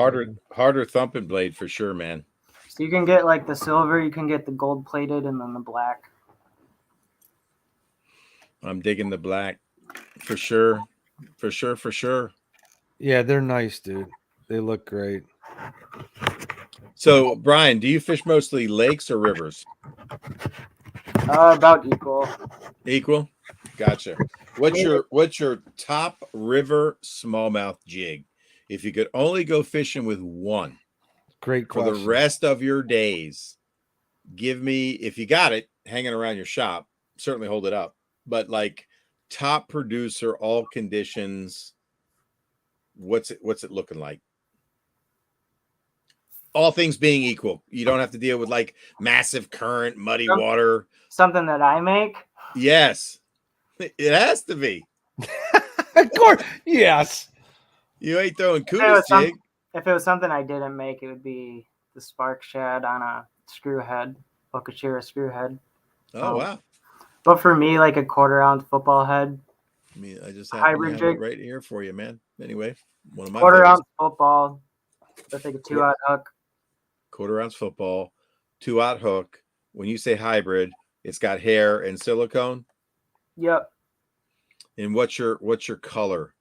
Speaker 2: Harder thumping blade for sure, man.
Speaker 3: So you can get like the silver, you can get the gold plated, and then the black.
Speaker 2: I'm digging the black for sure.
Speaker 1: Yeah, they're nice, dude. They look great.
Speaker 2: So, Brian, do you fish mostly lakes or rivers?
Speaker 3: About equal.
Speaker 2: Equal? Gotcha. What's your top river smallmouth jig? If you could only go fishing with one,
Speaker 1: great question.
Speaker 2: For the rest of your days, give me, if you got it hanging around your shop, certainly hold it up. But like top producer, all conditions, what's it looking like? All things being equal, you don't have to deal with like massive current, muddy water.
Speaker 3: Something that I make?
Speaker 2: Yes, it has to be.
Speaker 1: Of course, yes.
Speaker 2: You ain't throwing kudos jig.
Speaker 3: If it was something I didn't make, it would be the spark shad on a screw head, Okachira screw head.
Speaker 2: Oh, wow.
Speaker 3: But for me, like a 1/4 ounce football head.
Speaker 2: I mean, I just have it right here for you, man. Anyway, one of my
Speaker 3: 1/4 ounce football. That's like a 2-aught hook.
Speaker 2: 1/4 ounce football, 2-aught hook. When you say hybrid, it's got hair and silicone.
Speaker 3: Yep.
Speaker 2: And what's your color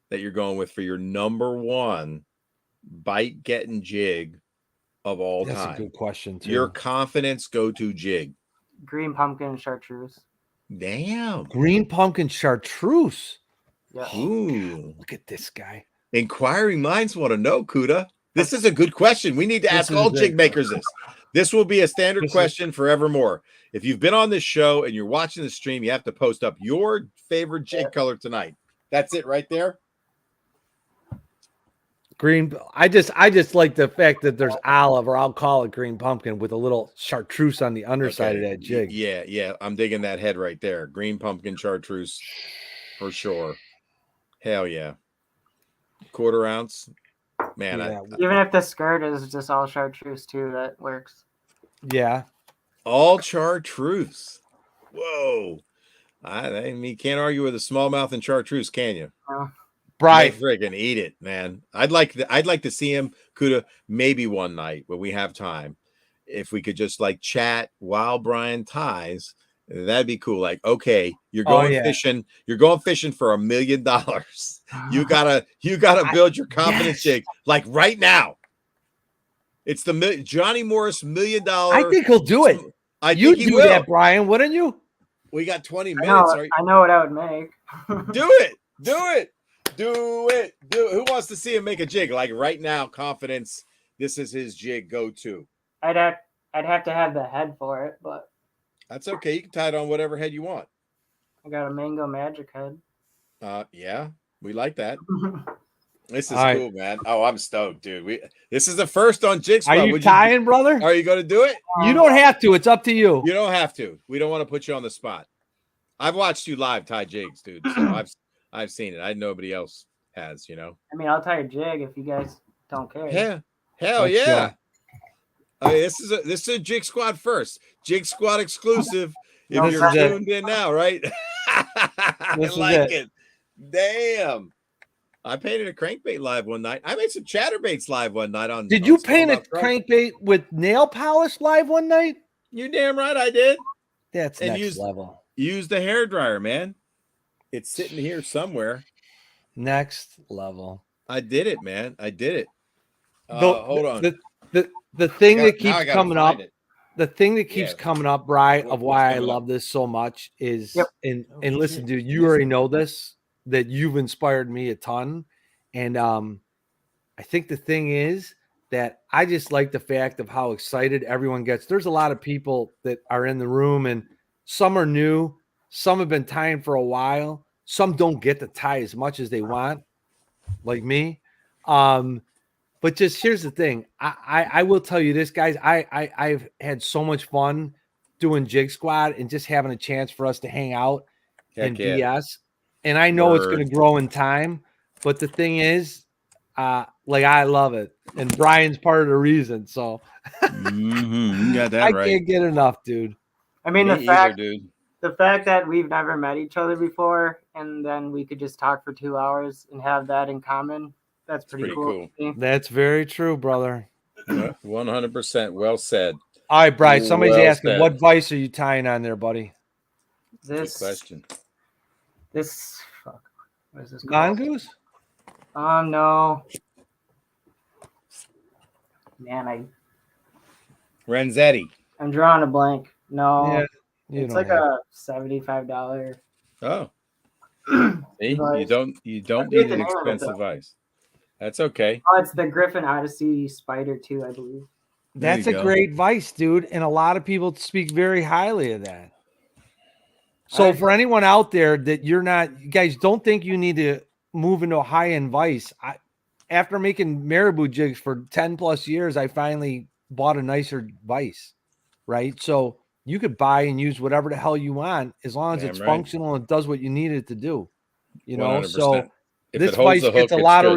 Speaker 2: that you're going with for your number one bite getting jig of all time?
Speaker 1: That's a good question too.
Speaker 2: Your confidence go-to jig.
Speaker 3: Green pumpkin chartreuse.
Speaker 2: Damn.
Speaker 1: Green pumpkin chartreuse.
Speaker 3: Yeah.
Speaker 2: Ooh.
Speaker 1: Look at this guy.
Speaker 2: Inquiring minds want to know, Kuda. This is a good question. We need to ask all jig makers this. This will be a standard
Speaker 1: This is-
Speaker 2: question forevermore. If you've been on this show and you're watching the stream, you have to post up your favorite jig color tonight. That's it right there.
Speaker 1: Green. I just like the fact that there's olive, or I'll call it green pumpkin, with a little chartreuse on the underside of that jig.
Speaker 2: Yeah. I'm digging that head right there. Green pumpkin chartreuse for sure. Hell yeah. 1/4 ounce. Man,
Speaker 1: Yeah.
Speaker 3: Even if the skirt is just all chartreuse too, that works.
Speaker 1: Yeah.
Speaker 2: all chartreuse. Whoa. I mean, you can't argue with a smallmouth and chartreuse, can you?
Speaker 1: Brian,
Speaker 2: Friggin' eat it, man. I'd like to see him, Kuda, maybe one night when we have time. If we could just like chat while Brian ties, that'd be cool. Like, okay, you're going fishing. You're going fishing for $1 million. You gotta build your confidence jig like right now. It's the Johnny Morris $1 million.
Speaker 1: I think he'll do it.
Speaker 2: You'd
Speaker 1: do that, Brian, wouldn't you?
Speaker 2: We got 20 minutes.
Speaker 3: I know what I would make.
Speaker 2: Do it. Who wants to see him make a jig? Like right now, confidence. This is his jig go-to.
Speaker 3: I'd have to have the head for it, but
Speaker 2: that's okay. You can tie it on whatever head you want.
Speaker 3: I got a mango magic head.
Speaker 2: Yeah, we like that. This is cool, man. Oh, I'm stoked, dude. This is the first on Jigsquad.
Speaker 1: Are you tying, brother?
Speaker 2: Are you going to do it?
Speaker 1: You don't have to. It's up to you.
Speaker 2: You don't have to. We don't want to put you on the spot. I've watched you live tie jigs, dude. So I've seen it. Nobody else has, you know.
Speaker 3: I mean, I'll tie a jig if you guys don't care.
Speaker 2: Yeah. Hell yeah. I mean, this is a Jig Squad first. Jig Squad exclusive. If you're tuned in now, right? I like it. Damn. I painted a crankbait live one night. I made some chatterbaits live one night on.
Speaker 1: Did you paint a crankbait with nail polish live one night?
Speaker 2: You're damn right I did.
Speaker 1: That's next level.
Speaker 2: Use the hairdryer, man. It's sitting here somewhere.
Speaker 1: Next level.
Speaker 2: I did it, man. I did it. Hold on.
Speaker 1: The thing that keeps coming up. The thing that keeps coming up, Bri, of why I love this so much is, and listen, dude, you already know this, that you've inspired me a ton. And I think the thing is that I just like the fact of how excited everyone gets. There's a lot of people that are in the room, and some are new. Some have been tying for a while. Some don't get to tie as much as they want, like me. But just here's the thing. I will tell you this, guys. I've had so much fun doing Jig Squad and just having a chance for us to hang out and BS. And I know it's going to grow in time. But the thing is, like, I love it. And Brian's part of the reason. So
Speaker 2: you got that right.
Speaker 1: I can't get enough, dude.
Speaker 3: I mean, the fact that we've never met each other before, and then we could just talk for 2 hours and have that in common. That's pretty cool.
Speaker 1: That's very true, brother.
Speaker 2: 100%. Well said.
Speaker 1: All right, Bryce. Somebody's asking, what vice are you tying on there, buddy?
Speaker 3: This
Speaker 2: good question.
Speaker 3: What is this?
Speaker 1: Mongoose?
Speaker 3: No. Man,
Speaker 2: Renzetti.
Speaker 3: I'm drawing a blank. No.
Speaker 1: Yeah,
Speaker 3: it's like a $75.
Speaker 2: Oh. See, you don't need an expensive vice. That's okay.
Speaker 3: Oh, it's the Griffin Odyssey Spider 2, I believe.
Speaker 1: That's a great vice, dude. And a lot of people speak very highly of that. So for anyone out there that you guys don't think you need to move into a high-end vice. After making marabou jigs for 10 plus years, I finally bought a nicer vice, right? So you could buy and use whatever the hell you want as long as it's functional and does what you need it to do, you know?
Speaker 2: 100%.
Speaker 1: So this vice gets a lot of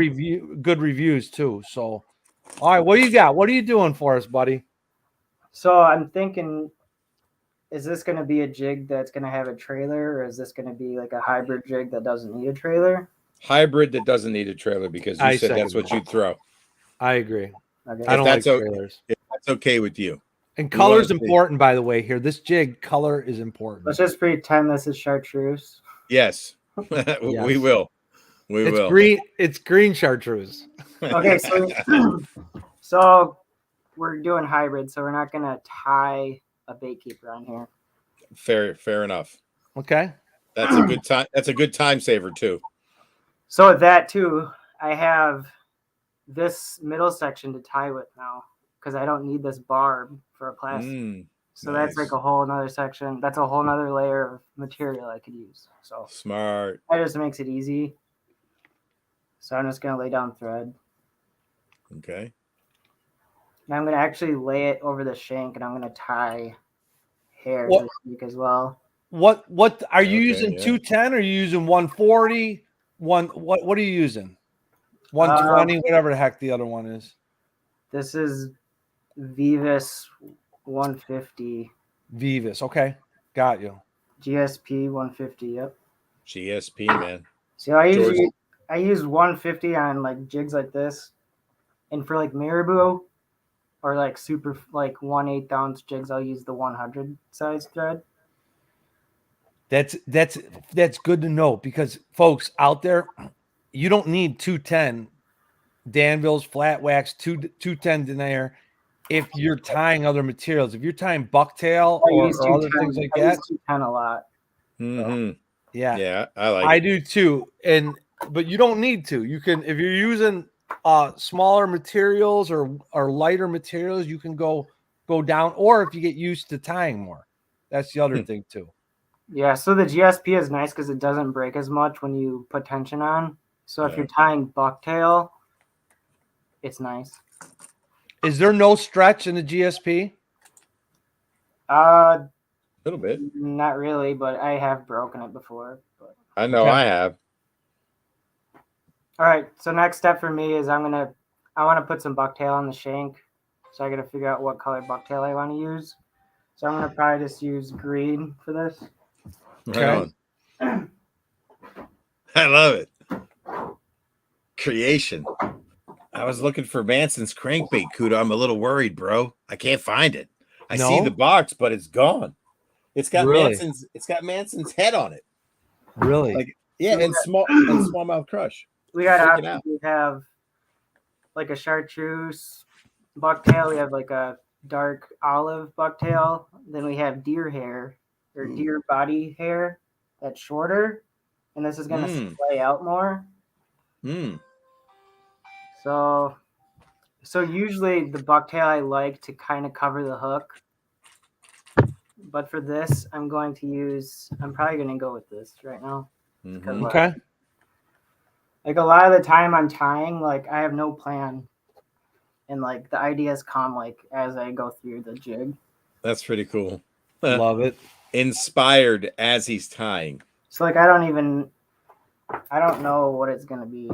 Speaker 1: good reviews too. So, all right, what do you got? What are you doing for us, buddy?
Speaker 3: So I'm thinking, is this going to be a jig that's going to have a trailer, or is this going to be like a hybrid jig that doesn't need a trailer?
Speaker 2: Hybrid that doesn't need a trailer, because you said that's what you'd throw.
Speaker 1: I agree.
Speaker 3: Okay.
Speaker 1: I don't like trailers.
Speaker 2: If that's okay with you.
Speaker 1: And color is important, by the way, here. This jig, color is important.
Speaker 3: Let's just pretend this is chartreuse.
Speaker 2: Yes. We will.
Speaker 1: It's green. It's green chartreuse.
Speaker 3: Okay, so we're doing hybrid, so we're not going to tie a bait keeper on here.
Speaker 2: Fair enough.
Speaker 1: Okay.
Speaker 2: That's a good time. That's a good time saver too.
Speaker 3: So with that too, I have this middle section to tie with now, because I don't need this barb for a plastic. So that's like
Speaker 2: nice.
Speaker 3: a whole nother section. That's a whole nother layer of material I could use. So
Speaker 2: Smart.
Speaker 3: that just makes it easy. So I'm just going to lay down thread.
Speaker 2: Okay.
Speaker 3: And I'm going to actually lay it over the shank, and I'm going to tie hair
Speaker 1: What-
Speaker 3: this week as well.
Speaker 1: What are you
Speaker 2: Okay,
Speaker 1: using?
Speaker 2: yeah.
Speaker 1: 210? Or are you using 140? What are you using? 120, whatever the heck the other one is.
Speaker 3: This is Vivus 150.
Speaker 1: Vivus. Okay. Got you.
Speaker 3: GSP 150, yep.
Speaker 2: GSP, man.
Speaker 3: So I
Speaker 2: George-
Speaker 3: use 150 on like jigs like this. And for like marabou or like super like 1/8 ounce jigs, I'll use the 100 size thread.
Speaker 1: That's good to know, because folks out there, you don't need 210 Danville's flat wax 210 denier if you're tying other materials. If you're tying bucktail or other things like that,
Speaker 3: 210 a lot.
Speaker 2: Mm-hmm.
Speaker 1: yeah,
Speaker 2: Yeah, I like
Speaker 1: I
Speaker 2: it.
Speaker 1: do too. But you don't need to. You can, if you're using smaller materials or lighter materials, you can go down, or if you get used to tying more. That's the other thing too.
Speaker 3: Yeah, so the GSP is nice because it doesn't break as much when you put tension on. So if
Speaker 2: Yeah.
Speaker 3: you're tying bucktail, it's nice.
Speaker 1: Is there no stretch in the GSP?
Speaker 2: A little bit.
Speaker 3: Not really, but I have broken it before. But.
Speaker 2: I know
Speaker 1: Okay.
Speaker 2: I have.
Speaker 3: All right, so next step for me is I want to put some bucktail on the shank. So I got to figure out what color bucktail I want to use. So I'm going to probably just use green for this.
Speaker 2: Right on. I love it. Creation. I was looking for Manson's crankbait, Kuda. I'm a little worried, bro. I can't find it. I see
Speaker 1: No?
Speaker 2: the box, but it's gone. It's got
Speaker 1: Really?
Speaker 2: Manson's head on it.
Speaker 1: Really?
Speaker 2: Like, yeah, and smallmouth crush.
Speaker 3: We got
Speaker 2: Freaking
Speaker 3: options.
Speaker 2: out.
Speaker 3: We have like a chartreuse bucktail. We have like a dark olive bucktail. Then we have deer hair or deer body hair that's shorter. And this is going to splay out more. So usually the bucktail I like to kind of cover the hook. But for this, I'm probably going to go with this right now.
Speaker 1: Okay.
Speaker 3: Like a lot of the time I'm tying, like I have no plan. And like the ideas come like as I go through the jig.
Speaker 2: That's pretty cool.
Speaker 1: Love it.
Speaker 2: Inspired as he's tying.
Speaker 3: So like I don't know what it's going to be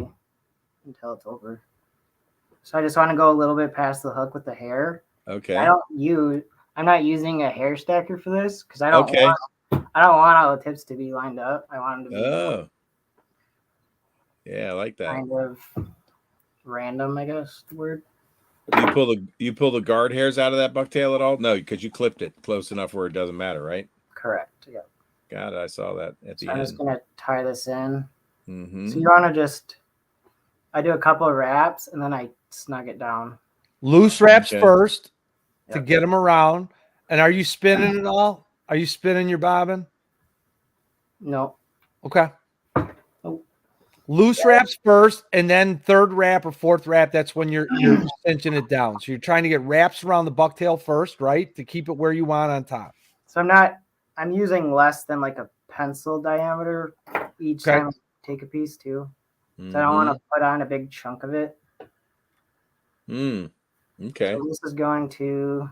Speaker 3: until it's over. So I just want to go a little bit past the hook with the hair.
Speaker 2: Okay.
Speaker 3: I'm not using a hair stacker for this because I don't want all the tips to be lined up. I want them to be
Speaker 2: yeah, I like that.
Speaker 3: kind of random, I guess the word.
Speaker 2: You pull the guard hairs out of that bucktail at all? No, because you clipped it close enough where it doesn't matter, right?
Speaker 3: Correct. Yeah.
Speaker 2: Got it. I saw that at the end.
Speaker 3: I'm just gonna tie this in.
Speaker 2: Mm-hmm.
Speaker 3: So you want to I do a couple of wraps and then I snug it down.
Speaker 1: Loose wraps first to
Speaker 3: Yep.
Speaker 1: get them around. And are you spinning it all? Are you spinning your bobbin?
Speaker 3: No.
Speaker 1: Okay.
Speaker 3: Oh.
Speaker 1: Loose wraps first, and then third wrap or fourth wrap, that's when you're cinching it down. So you're trying to get wraps around the bucktail first, right? To keep it where you want on top.
Speaker 3: So I'm using less than like a pencil diameter each time I take a piece too. So I don't want to put on a big chunk of it.
Speaker 2: Okay.
Speaker 3: So this is going to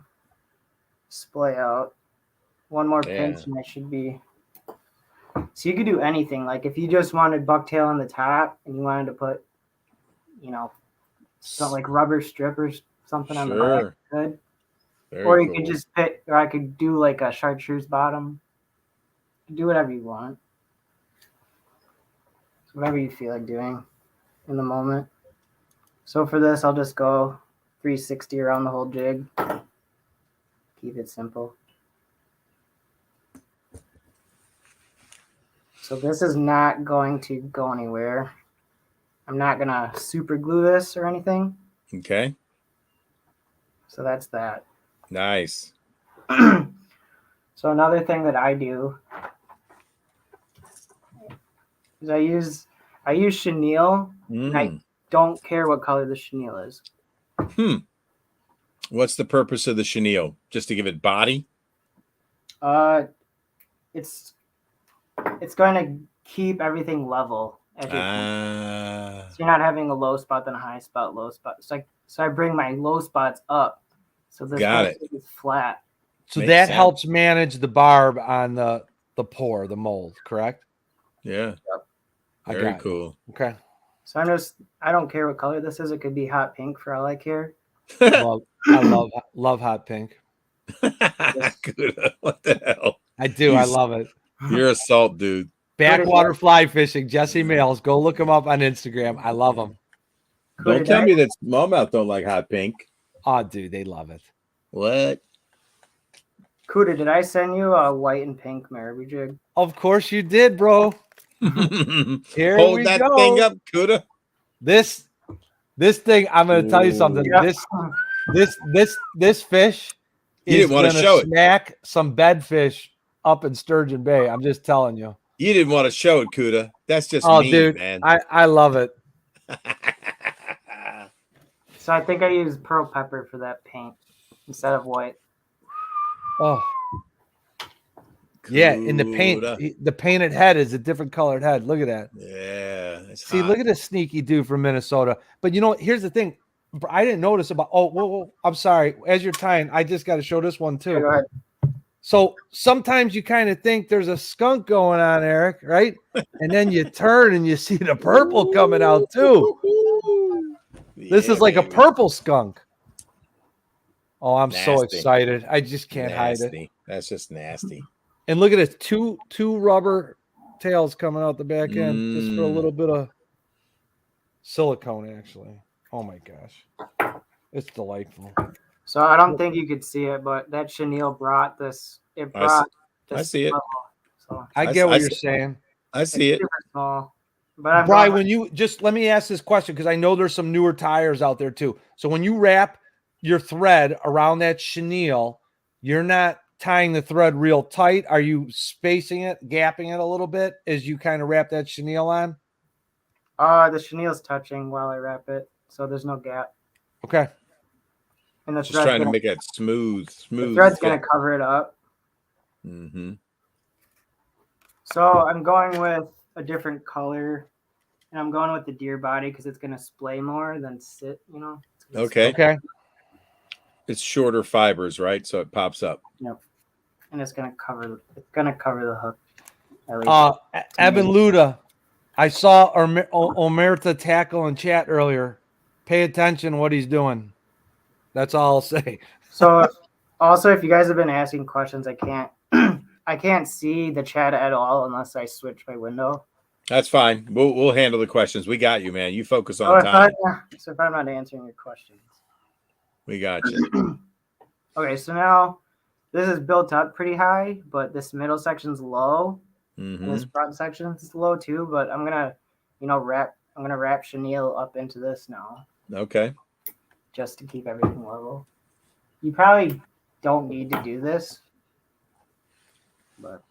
Speaker 3: splay out. One more pinch and I should be. So you could do anything. Like if you just wanted bucktail on the top and you wanted to put, something like rubber strip or something on the back, good. Or you could just pick, or I could do like a chartreuse bottom. Do whatever you want. Whatever you feel like doing in the moment. So for this, I'll just go 360 around the whole jig. Keep it simple. So this is not going to go anywhere. I'm not going to super glue this or anything.
Speaker 2: Okay.
Speaker 3: So that's that.
Speaker 2: Nice.
Speaker 3: So another thing that I do is I use chenille. And I don't care what color the chenille is.
Speaker 2: What's the purpose of the chenille? Just to give it body?
Speaker 3: It's going to keep everything level. So you're not having a low spot, then a high spot, low spot. So I bring my low spots up. So this is flat.
Speaker 1: So that helps manage the barb on the pour, the mold, correct?
Speaker 2: Yeah. Yep. Very cool.
Speaker 1: Okay.
Speaker 3: So I don't care what color this is. It could be hot pink for all I care.
Speaker 1: I love hot pink.
Speaker 2: What the hell?
Speaker 1: I do. I love it.
Speaker 2: You're a salt dude.
Speaker 1: Backwater fly fishing, Jesse Males. Go look him up on Instagram. I love him.
Speaker 2: Don't tell me that smallmouth don't like hot pink.
Speaker 1: Oh, dude, they love it.
Speaker 2: What?
Speaker 3: Kuda, did I send you a white and pink marabou jig?
Speaker 1: Of course you did, bro. Here
Speaker 2: Hold that thing up, Kuda.
Speaker 1: This thing, I'm going to tell you something. Yeah. This fish is going to smack some bedfish up in Sturgeon Bay. I'm just telling you.
Speaker 2: You didn't want to show it, Kuda. That's just mean,
Speaker 1: dude,
Speaker 2: man.
Speaker 1: I love it.
Speaker 3: So I think I used pearl pepper for that paint instead of white.
Speaker 1: Oh. Yeah, and the painted head is a different colored head. Look at that.
Speaker 2: Yeah.
Speaker 1: See, look at this sneaky dude from Minnesota. But you know, here's the thing. I didn't notice about. Oh, whoa, I'm sorry. As you're tying, I just got to show this one too.
Speaker 3: Yeah, go ahead.
Speaker 1: So sometimes you kind of think there's a skunk going on, Eric, right? And then you turn and you see the purple coming out too. This is like a purple skunk. Oh, I'm so excited. I just can't hide it.
Speaker 2: That's just nasty.
Speaker 1: And look at it. Two rubber tails coming out the back end just for a little bit of silicone, actually. Oh, my gosh. It's delightful.
Speaker 3: So I don't think you could see it, but that chenille brought this. It brought
Speaker 2: I see it.
Speaker 1: So I get what you're saying.
Speaker 2: I see it.
Speaker 3: Small, but
Speaker 1: Brian, when you just let me ask this question because I know there's some newer tires out there too. So when you wrap your thread around that chenille, you're not tying the thread real tight. Are you spacing it, gapping it a little bit as you kind of wrap that chenille on?
Speaker 3: The chenille's touching while I wrap it, so there's no gap.
Speaker 1: Okay.
Speaker 3: And the
Speaker 2: just trying to make it smooth. The
Speaker 3: thread's going to cover it up.
Speaker 2: Mm-hmm.
Speaker 3: So I'm going with a different color, and I'm going with the deer body because it's going to splay more than sit, you know.
Speaker 2: Okay. It's shorter fibers, right? So it pops up.
Speaker 3: Yep. And it's going to cover the hook.
Speaker 1: Evan Luda, I saw Omerta tackle in chat earlier. Pay attention what he's doing. That's all I'll say.
Speaker 3: So also, if you guys have been asking questions, I can't see the chat at all unless I switch my window.
Speaker 2: That's fine. We'll handle the questions. We got you, man. You focus on time.
Speaker 3: So if I'm not answering your questions.
Speaker 2: We got you.
Speaker 3: Okay, so now this is built up pretty high, but this middle section's low. Mm-hmm. This front section is low too, but I'm gonna, wrap chenille up into this now.
Speaker 2: Okay.
Speaker 3: Just to keep everything level. You probably don't need to do this, but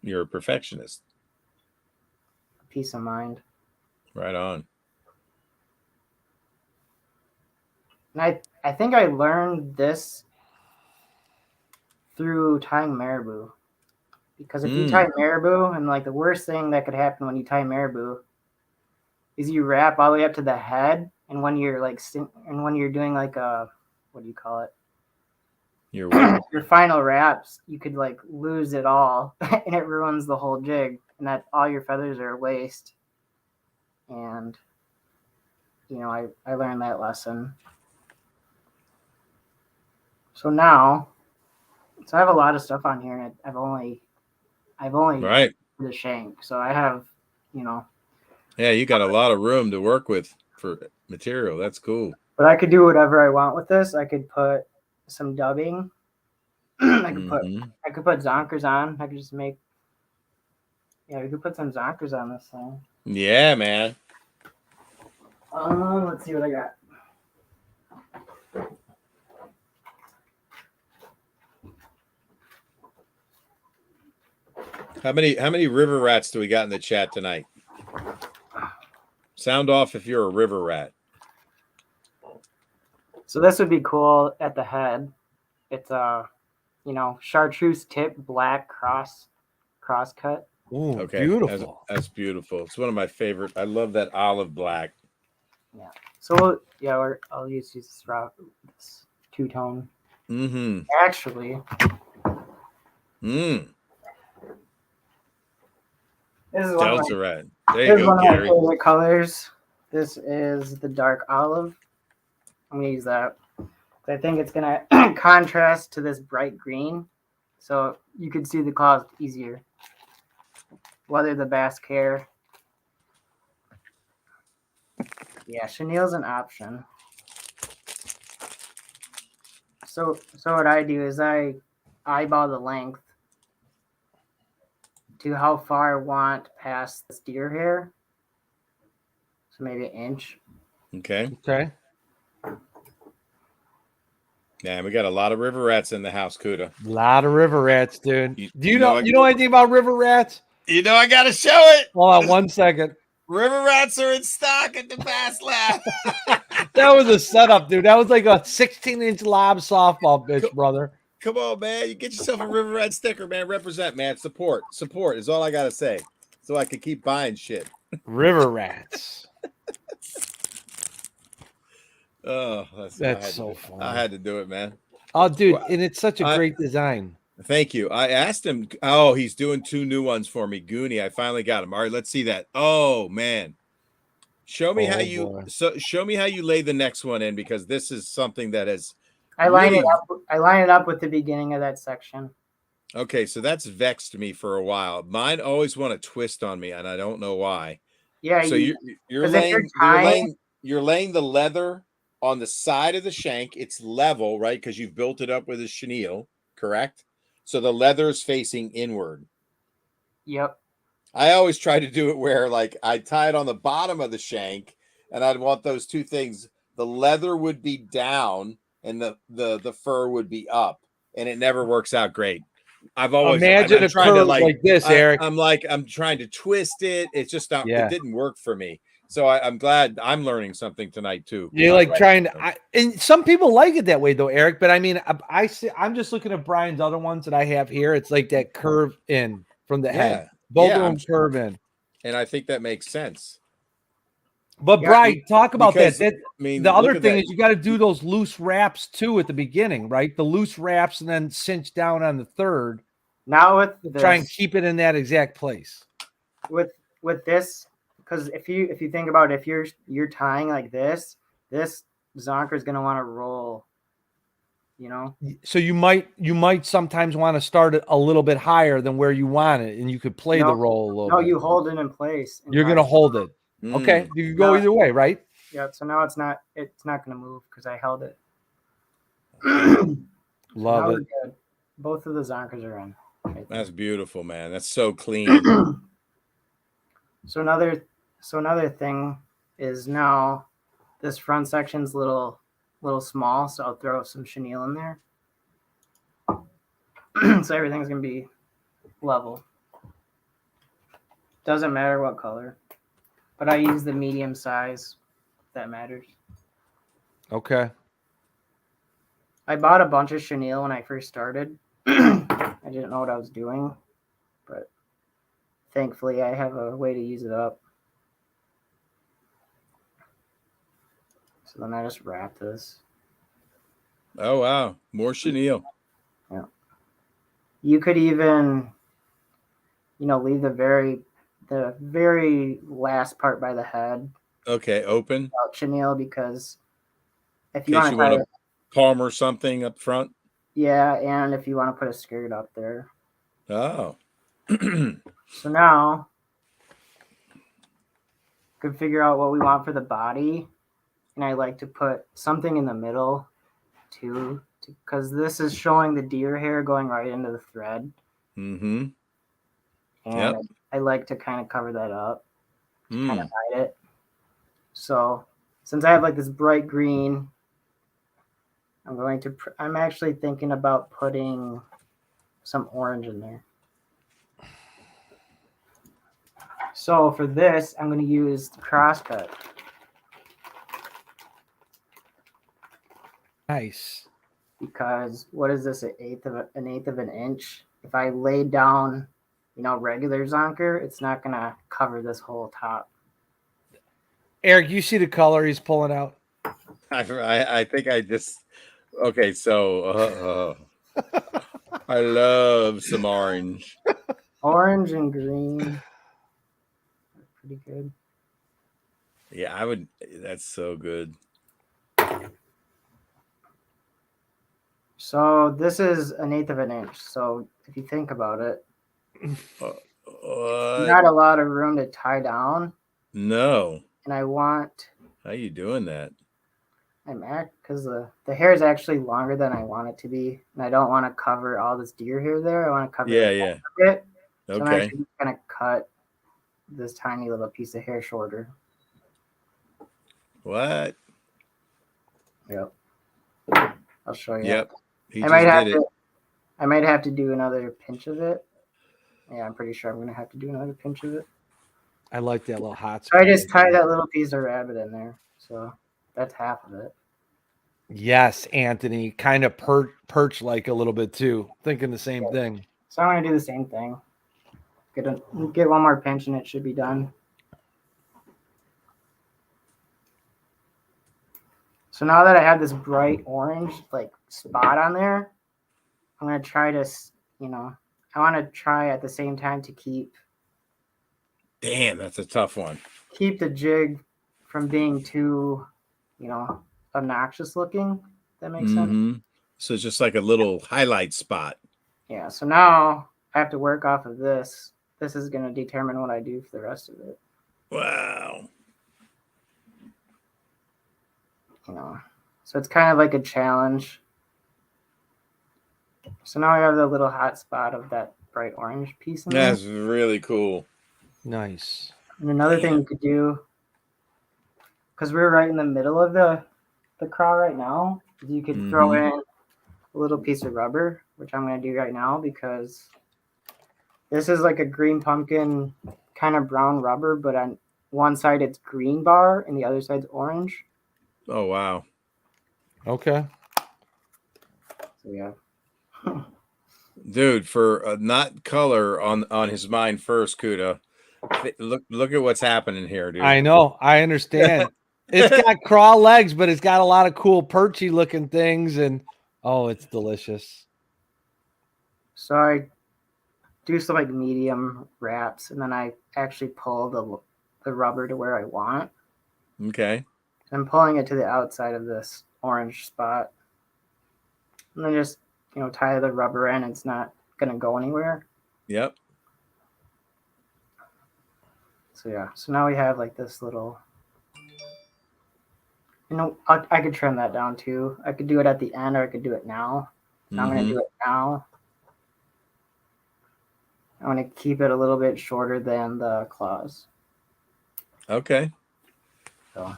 Speaker 2: you're a perfectionist.
Speaker 3: Peace of mind.
Speaker 2: Right on.
Speaker 3: And I think I learned this through tying marabou. Because if you tie marabou, and like the worst thing that could happen when you tie marabou is you wrap all the way up to the head, and when you're doing like a, what do you call it?
Speaker 2: Your
Speaker 3: final wraps, you could like lose it all, and it ruins the whole jig, and that all your feathers are waste. And I learned that lesson. So now, I have a lot of stuff on here, and I've only
Speaker 2: right
Speaker 3: the shank. So I have,
Speaker 2: Yeah, you got a lot of room to work with for material. That's cool.
Speaker 3: But I could do whatever I want with this. I could put some dubbing. I could put zonkers on. I could just we could put some zonkers on this thing.
Speaker 2: Yeah, man.
Speaker 3: Let's see what I got.
Speaker 2: How many river rats do we got in the chat tonight? Sound off if you're a river rat.
Speaker 3: So this would be cool at the head. It's a, chartreuse tip black cross cut.
Speaker 1: Ooh,
Speaker 2: Okay,
Speaker 1: beautiful.
Speaker 2: That's beautiful. It's one of my favorite. I love that olive black.
Speaker 3: Yeah. So I'll use this two-tone.
Speaker 2: Mm-hmm.
Speaker 3: Actually, this is
Speaker 2: Delta red. There
Speaker 3: this
Speaker 2: you
Speaker 3: is
Speaker 2: go,
Speaker 3: one of my
Speaker 2: Gary.
Speaker 3: favorite colors. This is the dark olive. I'm gonna use that. I think it's gonna contrast to this bright green, so you can see the claws easier. Whether the Basque hair. Yeah, chenille's an option. So what I do is I eyeball the length to how far I want past this deer hair. So maybe an inch.
Speaker 2: Okay.
Speaker 1: Okay.
Speaker 2: Man, we got a lot of river rats in the house, Kuda.
Speaker 1: A lot of river rats, dude.
Speaker 2: You
Speaker 1: Do you
Speaker 2: know
Speaker 1: know anything about river rats?
Speaker 2: You know I gotta show it.
Speaker 1: Hold on 1 second.
Speaker 2: River rats are in stock at the Bass Lab.
Speaker 1: That was a setup, dude. That was like a 16-inch lob softball bitch, brother.
Speaker 2: Come on, man. You get yourself a river rat sticker, man. Represent, man. Support is all I gotta say. So I can keep buying shit.
Speaker 1: River rats.
Speaker 2: Oh,
Speaker 1: That's so funny.
Speaker 2: I had to do it, man.
Speaker 1: Oh, dude, and it's such a great design.
Speaker 2: Thank you. I asked him. Oh, he's doing 2 new ones for me. Goonie, I finally got him. All right, let's see that. Oh man, show me how you lay the next one in, because this is something that has.
Speaker 3: I line it up with the beginning of that section.
Speaker 2: Okay, so that's vexed me for a while. Mine always want to twist on me, and I don't know why.
Speaker 3: Yeah.
Speaker 2: So you're laying the leather on the side of the shank. It's level, right? Because you've built it up with a chenille, correct? So the leather is facing inward.
Speaker 3: Yep.
Speaker 2: I always try to do it where, like, I tie it on the bottom of the shank, and I'd want those two things. The leather would be down, and the fur would be up, and it never works out great. I've always
Speaker 1: imagine a curve like this, Eric.
Speaker 2: I'm trying to twist it. It's just not.
Speaker 1: Yeah.
Speaker 2: It didn't work for me. So I'm glad I'm learning something tonight too.
Speaker 1: You're like trying to, and some people like it that way though, Eric. But I mean, I'm just looking at Brian's other ones that I have here. It's like that curve in from the head. Both of them curve in,
Speaker 2: and I think that makes sense.
Speaker 1: But Brian, talk about that.
Speaker 2: I mean,
Speaker 1: the other thing is you got to do those loose wraps too at the beginning, right? The loose wraps and then cinch down on the third.
Speaker 3: Now with this,
Speaker 1: try and keep it in that exact place.
Speaker 3: With this. Because if you think about it, if you're tying like this zonker is gonna want to roll,
Speaker 1: So you might sometimes want to start it a little bit higher than where you want it, and you could play the roll a little.
Speaker 3: No,
Speaker 1: bit.
Speaker 3: you hold it in place.
Speaker 1: You're gonna hold it. Okay, you can go either way, right?
Speaker 3: Yeah. So now it's not gonna move because I held it.
Speaker 2: Love it.
Speaker 3: Good. Both of the zonkers are in.
Speaker 2: Right. That's beautiful, man. That's so clean.
Speaker 3: So another thing is now this front section's little small, so I'll throw some chenille in there. So everything's gonna be level. Doesn't matter what color, but I use the medium size. If that matters.
Speaker 1: Okay.
Speaker 3: I bought a bunch of chenille when I first started. I didn't know what I was doing, but thankfully I have a way to use it up. So then I just wrap this.
Speaker 2: Oh, wow. More chenille.
Speaker 3: Yeah. You could even, leave the very last part by the head.
Speaker 2: Okay, open.
Speaker 3: Chenille, because if
Speaker 2: you want to palm or something up front.
Speaker 3: Yeah, and if you want to put a skirt up there.
Speaker 2: Oh.
Speaker 3: So now, could figure out what we want for the body. And I like to put something in the middle too, because this is showing the deer hair going right into the thread.
Speaker 2: Mm-hmm.
Speaker 3: And I like to kind of cover that up, kind of hide it. So since I have like this bright green, I'm actually thinking about putting some orange in there. So for this, I'm going to use the crosscut.
Speaker 1: Nice.
Speaker 3: Because what is this? An eighth of an inch. If I lay down, regular Zonker, it's not gonna cover this whole top.
Speaker 1: Eric, you see the color he's pulling out?
Speaker 2: I think I just okay. So I love some orange.
Speaker 3: Orange and green. Pretty good.
Speaker 2: Yeah, I would. That's so good.
Speaker 3: So this is an eighth of an inch. So if you think about it, not a lot of room to tie down.
Speaker 2: No.
Speaker 3: And I want.
Speaker 2: How you doing that?
Speaker 3: I'm at because the hair is actually longer than I want it to be, and I don't want to cover all this deer hair there. I want to cover
Speaker 2: Yeah.
Speaker 3: a bit. So
Speaker 2: Okay.
Speaker 3: I'm actually just gonna cut this tiny little piece of hair shorter.
Speaker 2: What?
Speaker 3: Yep. I'll show you.
Speaker 2: Yep. He
Speaker 3: I might
Speaker 2: just
Speaker 3: have
Speaker 2: did
Speaker 3: to.
Speaker 2: it.
Speaker 3: I might have to do another pinch of it. Yeah, I'm pretty sure I'm gonna have to do another pinch of it.
Speaker 1: I like that little hot
Speaker 3: So
Speaker 1: spot.
Speaker 3: I just tie that little piece of rabbit in there. So that's half of it.
Speaker 1: Yes, Anthony. Kind of perch like a little bit too. Thinking the same thing.
Speaker 3: So I'm gonna do the same thing. Get one more pinch and it should be done. So now that I have this bright orange spot on there, I'm gonna try to, I want to try at the same time to keep
Speaker 2: Damn, that's a tough one.
Speaker 3: Keep the jig from being too, obnoxious looking. That makes sense.
Speaker 2: So it's just like a little highlight spot.
Speaker 3: Yeah. So now I have to work off of this. This is going to determine what I do for the rest of it.
Speaker 2: Wow.
Speaker 3: So it's kind of like a challenge. So now I have the little hot spot of that bright orange piece in there.
Speaker 2: That's really cool.
Speaker 1: Nice.
Speaker 3: And another thing you could do, because we're right in the middle of the craw right now, you could throw in a little piece of rubber, which I'm going to do right now because this is like a green pumpkin kind of brown rubber, but on one side it's green bar and the other side's orange.
Speaker 2: Oh, wow.
Speaker 1: Okay.
Speaker 3: So, yeah.
Speaker 2: Dude, for not color on his mind first, Kuda. Look at what's happening here, dude.
Speaker 1: I know. I understand. It's got craw legs, but it's got a lot of cool perchy looking things, and it's delicious.
Speaker 3: So I do some medium wraps, and then I actually pull the rubber to where I want.
Speaker 2: Okay.
Speaker 3: I'm pulling it to the outside of this orange spot, and then just tie the rubber in. It's not gonna go anywhere.
Speaker 2: Yep.
Speaker 3: So yeah, so now we have this little, I could trim that down too. I could do it at the end or I could do it now. I'm going to do it now. I want to keep it a little bit shorter than the claws.
Speaker 2: Okay.
Speaker 3: So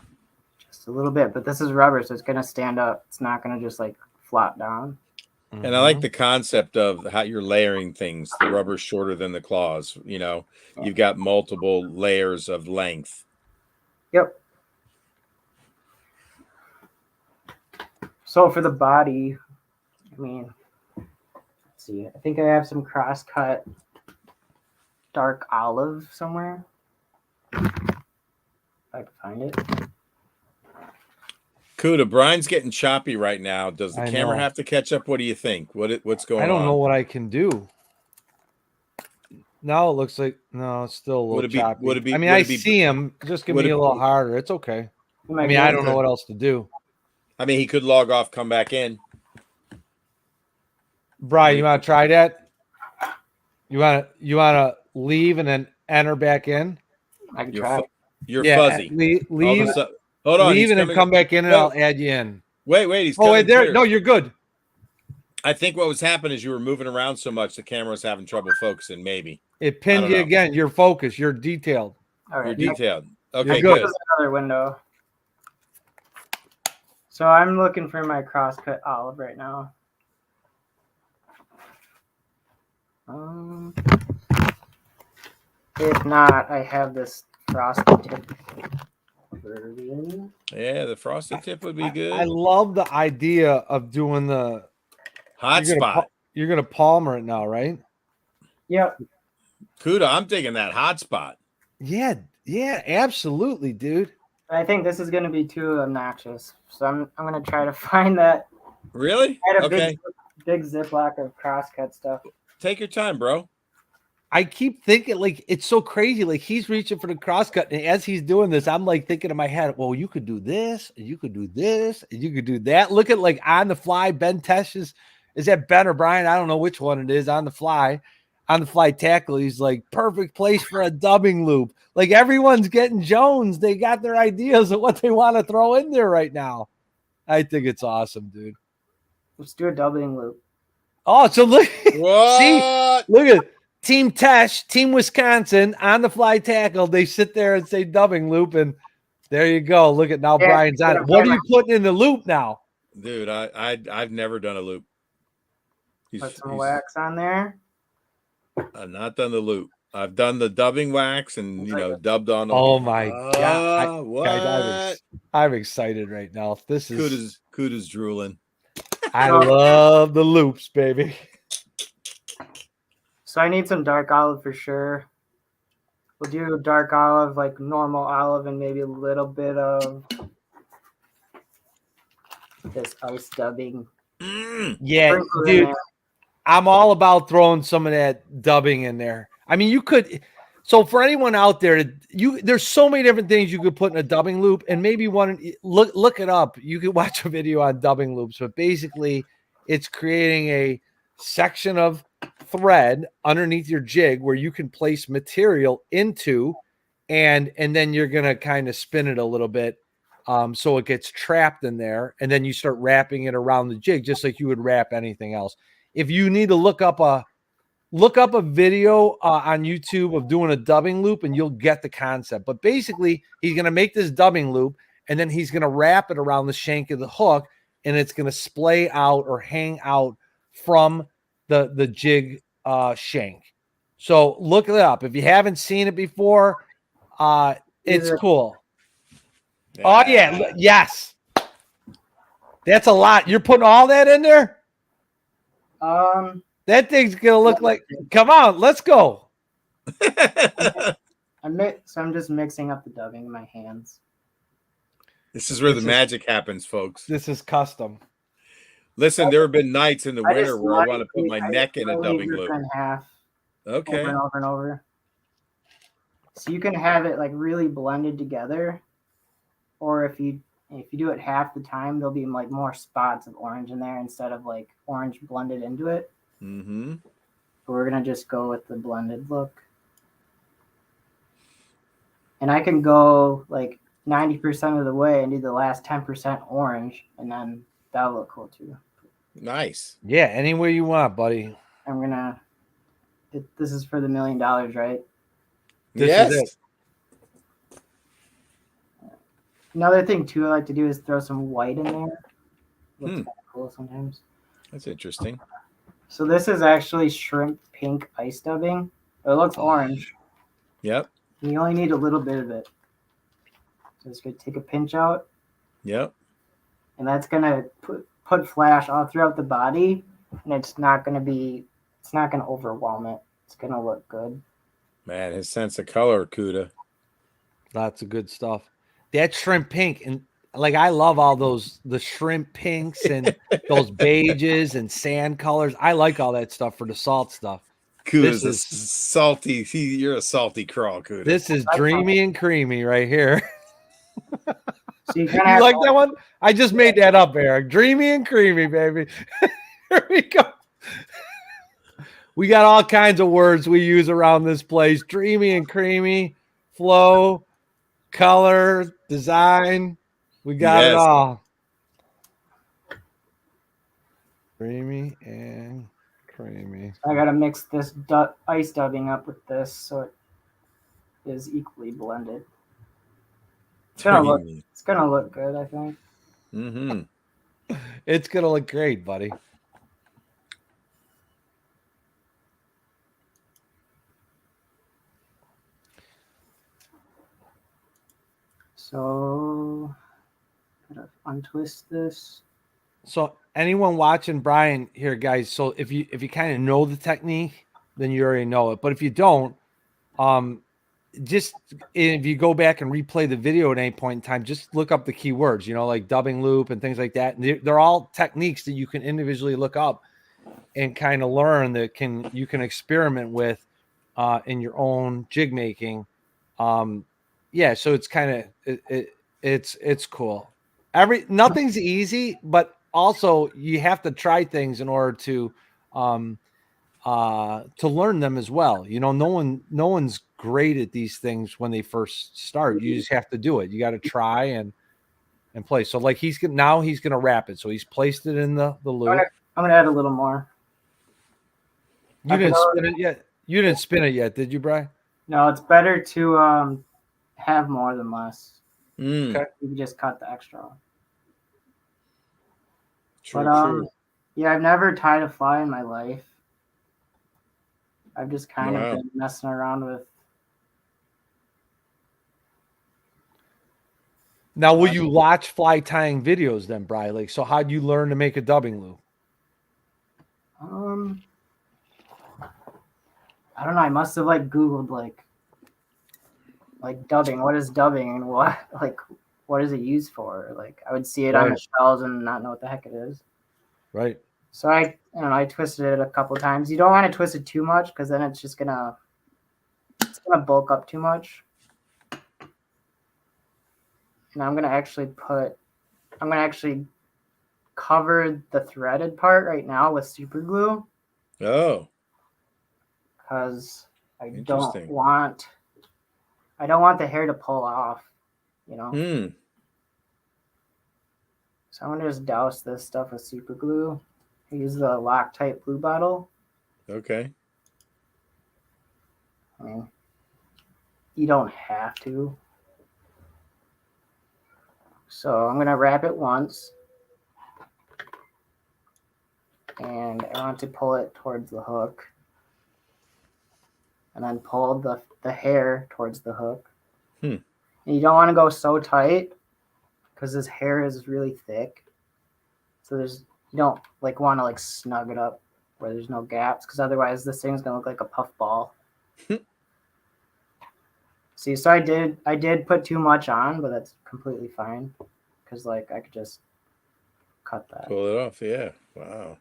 Speaker 3: just a little bit, but this is rubber, so it's going to stand up. It's not going to just flop down.
Speaker 2: And I like the concept of how you're layering things. The rubber's shorter than the claws. You've got multiple layers of length.
Speaker 3: Yep. So for the body, let's see. I think I have some cross-cut dark olive somewhere. If I can find it.
Speaker 2: Kuda, Brian's getting choppy right now. Does the camera have to catch up? What do you think? What's going on?
Speaker 1: I don't know what I can do. Now it looks like it's still a little choppy. I see him. Just give me a little harder. It's okay. I don't know what else to do.
Speaker 2: He could log off, come back in.
Speaker 1: Brian, you want to try that? You want to leave and then enter back in?
Speaker 3: I can try.
Speaker 2: You're fuzzy.
Speaker 1: Leave.
Speaker 2: Hold on.
Speaker 1: Leave and then come back in, and I'll add you in.
Speaker 2: Wait. He's coming
Speaker 1: there.
Speaker 2: clear.
Speaker 1: No, you're good.
Speaker 2: I think what was happening is you were moving around so much the camera was having trouble focusing. Maybe
Speaker 1: it pinned you again. You're focused. You're detailed.
Speaker 3: All right.
Speaker 2: You're detailed. Okay,
Speaker 1: you're good.
Speaker 3: Another window. So I'm looking for my crosscut olive right now. If not, I have this frosted tip. bourbon.
Speaker 2: Yeah, the frosted tip would be good.
Speaker 1: I love the idea of doing the
Speaker 2: Hot spot.
Speaker 1: You're gonna palmer it now, right?
Speaker 3: Yep.
Speaker 2: Kuda, I'm taking that hot spot.
Speaker 1: Yeah, absolutely, dude.
Speaker 3: I think this is going to be too obnoxious, so I'm going to try to find that.
Speaker 2: Really?
Speaker 3: I had a
Speaker 2: Okay.
Speaker 3: big Ziploc of crosscut stuff.
Speaker 2: Take your time, bro.
Speaker 1: I keep thinking, like, it's so crazy. Like, he's reaching for the crosscut, and as he's doing this, I'm like thinking in my head, well, you could do this, and you could do this, and you could do that. Look at, like, on the fly, Ben Tesh is that Ben or Brian? I don't know which one it is. On the fly tackle, he's like, perfect place for a dubbing loop. Like, everyone's getting Jones. They got their ideas of what they want to throw in there right now. I think it's awesome, dude.
Speaker 3: Let's do a dubbing loop.
Speaker 1: Oh, so look.
Speaker 2: What?
Speaker 1: See, look at Team Tesh, Team Wisconsin on the fly tackle. They sit there and say dubbing loop, and there you go. Look at now,
Speaker 3: Yeah,
Speaker 1: Brian's on it. What are you putting in the loop now?
Speaker 2: Dude, I've never done a loop.
Speaker 3: Put some wax on there.
Speaker 2: I've not done the loop. I've done the dubbing wax and dubbed on.
Speaker 1: Oh my god,
Speaker 2: what?
Speaker 1: Guys, I'm excited right now. This is
Speaker 2: Kuda's drooling.
Speaker 1: I love the loops, baby.
Speaker 3: So I need some dark olive for sure. We'll do dark olive, like normal olive, and maybe a little bit of this ice dubbing.
Speaker 1: Yeah, dude, I'm all about throwing some of that dubbing in there. I mean, you could. So for anyone out there, there's so many different things you could put in a dubbing loop, and maybe look it up. You could watch a video on dubbing loops, but basically, it's creating a section of thread underneath your jig where you can place material into, and then you're gonna kind of spin it a little bit, so it gets trapped in there, and then you start wrapping it around the jig just like you would wrap anything else. If you need to look up a video on YouTube of doing a dubbing loop, and you'll get the concept. But basically, he's going to make this dubbing loop, and then he's going to wrap it around the shank of the hook, and it's going to splay out or hang out from the jig shank. So look it up. If you haven't seen it before, it's cool. Yeah. Oh, yeah. Yes. That's a lot. You're putting all that in there? That thing's gonna look like. Come on, let's go.
Speaker 3: I'm just mixing up the dubbing in my hands.
Speaker 2: This is where the magic happens, folks.
Speaker 1: This is custom.
Speaker 2: Listen, there have been nights in the winter where I want to put my neck in a dubbing loop.
Speaker 3: In half.
Speaker 2: Okay.
Speaker 3: Over and over and over. So you can have it like really blended together, or if you do it half the time, there'll be like more spots of orange in there instead of like orange blended into it.
Speaker 2: Mm-hmm.
Speaker 3: But we're gonna just go with the blended look, and I can go like 90% of the way and do the last 10% orange, and then that'll look cool too.
Speaker 2: Nice.
Speaker 1: Yeah, anywhere you want, buddy.
Speaker 3: I'm gonna. This is for the $1 million, right?
Speaker 2: Yes.
Speaker 1: Is it.
Speaker 3: Another thing too I like to do is throw some white in there. Looks kind of cool sometimes.
Speaker 2: That's interesting.
Speaker 3: So this is actually shrimp pink ice dubbing. It looks orange.
Speaker 2: Yep.
Speaker 3: You only need a little bit of it. So it's going to take a pinch out.
Speaker 2: Yep.
Speaker 3: And that's going to put flash all throughout the body. And it's not going to overwhelm it. It's going to look good.
Speaker 2: Man, his sense of color, Kuda.
Speaker 1: Lots of good stuff. That shrimp pink, and like I love all the shrimp pinks and those beiges and sand colors. I like all that stuff for the salt stuff.
Speaker 2: Kuda's a salty. You're a salty crawl, Kuda.
Speaker 1: This is dreamy and creamy right here.
Speaker 3: So you
Speaker 1: like that one? I just made that up, Eric. Dreamy and creamy, baby. Here we go. We got all kinds of words we use around this place. Dreamy and creamy, flow, color, design. We got it all. Dreamy and creamy.
Speaker 3: I got to mix this ice dubbing up with this so it is equally blended. It's gonna look good, I think.
Speaker 2: Mm-hmm.
Speaker 1: It's gonna look great, buddy.
Speaker 3: So, gotta untwist this.
Speaker 1: So anyone watching Brian here, guys, so if you kind of know the technique, then you already know it. But if you don't, just if you go back and replay the video at any point in time, just look up the keywords, like dubbing loop and things like that. And they're all techniques that you can individually look up and kind of learn that you can experiment with in your own jig making. Yeah, so it's kind of it's cool. Nothing's easy, but also you have to try things in order to learn them as well. No one's great at these things when they first start. You just have to do it. You got to try and play. So like he's gonna wrap it. So he's placed it in the loop.
Speaker 3: I'm gonna add a little more.
Speaker 1: You didn't spin it yet. You didn't spin it yet, did you, Brian?
Speaker 3: No, it's better to have more than less.
Speaker 1: Okay.
Speaker 3: You can just cut the extra off.
Speaker 2: True,
Speaker 3: But
Speaker 2: true.
Speaker 3: yeah, I've never tied a fly in my life. I've just kind of been messing around with.
Speaker 1: Now, will you watch fly tying videos then, Brian? Like, so how'd you learn to make a dubbing loop?
Speaker 3: I don't know. I must have Googled like dubbing. What is dubbing and what is it used for? Like I would see it on the shelves and not know what the heck it is.
Speaker 1: Right.
Speaker 3: So I twisted it a couple times. You don't want to twist it too much because then it's gonna bulk up too much. And I'm gonna actually cover the threaded part right now with super glue.
Speaker 2: Oh.
Speaker 3: Because I don't want the hair to pull off, So I'm gonna just douse this stuff with super glue. I use the Loctite glue bottle.
Speaker 2: Okay.
Speaker 3: I mean, you don't have to. So I'm gonna wrap it once. And I want to pull it towards the hook. And then pull the hair towards the hook. And you don't want to go so tight because this hair is really thick. So you don't want to snug it up where there's no gaps because otherwise this thing's gonna look like a puff ball. See, so I did put too much on, but that's completely fine because I could just cut that.
Speaker 2: Pull it off, yeah. Wow.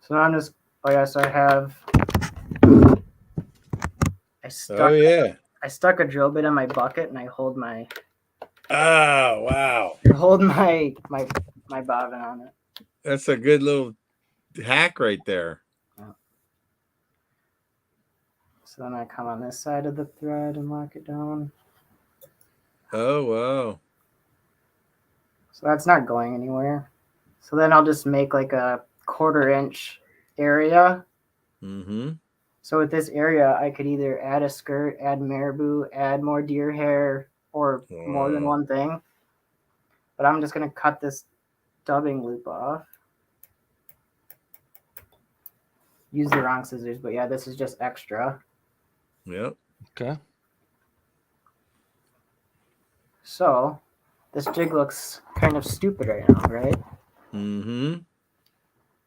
Speaker 3: So I'm just so I stuck a drill bit in my bucket and I hold my
Speaker 2: wow.
Speaker 3: my bobbin on it.
Speaker 2: That's a good little hack right there.
Speaker 3: Yeah. So then I come on this side of the thread and lock it down.
Speaker 2: Oh wow.
Speaker 3: So that's not going anywhere. So then I'll just make a 1/4 inch area. So with this area, I could either add a skirt, add marabou, add more deer hair, or more than one thing. But I'm just going to cut this dubbing loop off. Use the wrong scissors, but yeah, this is just extra.
Speaker 2: Yep.
Speaker 1: Okay.
Speaker 3: So this jig looks kind of stupid right now, right?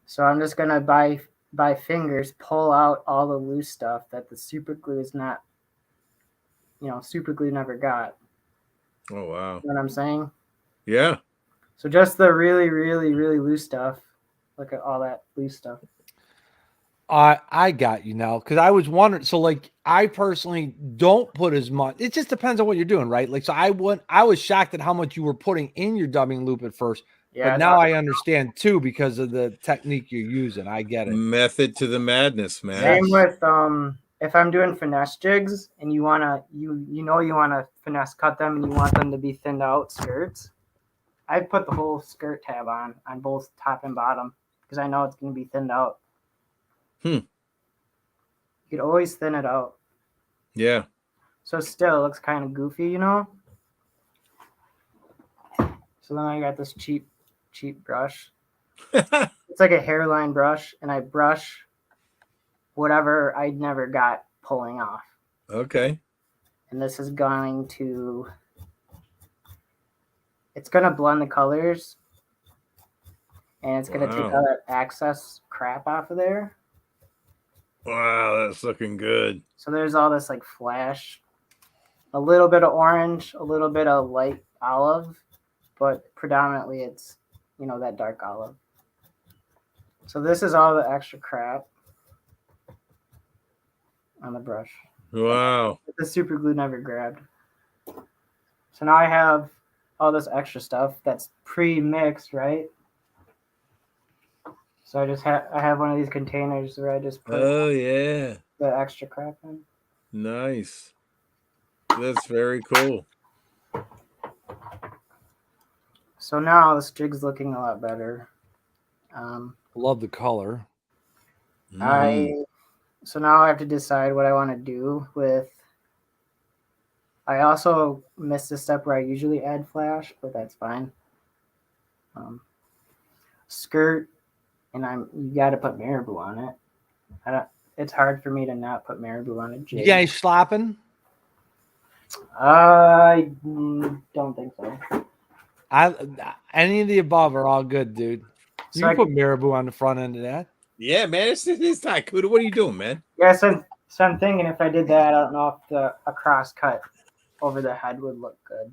Speaker 3: So I'm just going to by fingers pull out all the loose stuff that the super glue is not, super glue never got.
Speaker 2: Oh wow.
Speaker 3: You know what I'm saying?
Speaker 2: Yeah.
Speaker 3: So just the really, really, really loose stuff. Look at all that loose stuff.
Speaker 1: I got you now because I was wondering. So I personally don't put as much. It just depends on what you're doing, right? So I was shocked at how much you were putting in your dubbing loop at first. Yeah, but now I understand too because of the technique you're using. I get it.
Speaker 2: Method to the madness, man.
Speaker 3: Same with if I'm doing finesse jigs and you wanna finesse cut them and you want them to be thinned out skirts, I put the whole skirt tab on both top and bottom because I know it's gonna be thinned out. You could always thin it out.
Speaker 2: Yeah.
Speaker 3: So still it looks kind of goofy, So then I got this cheap brush. It's like a hairline brush, and I brush whatever I never got pulling off.
Speaker 2: Okay.
Speaker 3: And this is going to it's gonna blend the colors, and it's gonna take
Speaker 2: Wow.
Speaker 3: all that excess crap off of there.
Speaker 2: Wow, that's looking good.
Speaker 3: So there's all this like flash, a little bit of orange, a little bit of light olive, but predominantly it's, you know, that dark olive. So this is all the extra crap on the brush.
Speaker 2: Wow.
Speaker 3: The super glue never grabbed. So now I have all this extra stuff that's pre-mixed, right? So I have one of these containers where I just put
Speaker 2: yeah.
Speaker 3: the extra crap in.
Speaker 2: Nice. That's very cool.
Speaker 3: So now this jig's looking a lot better.
Speaker 1: Love the color.
Speaker 3: So now I have to decide what I want to do with. I also missed a step where I usually add flash, but that's fine. Skirt, and you got to put marabou on it. It's hard for me to not put marabou on a jig.
Speaker 1: You guys slopping?
Speaker 3: I don't think so.
Speaker 1: Any of the above are all good, dude. You
Speaker 3: So
Speaker 1: can put marabou on the front end of that.
Speaker 2: Yeah, man. It's time. Kuda, what are you doing, man?
Speaker 3: Yeah, so I'm thinking if I did that, I don't know if a cross cut over the head would look good.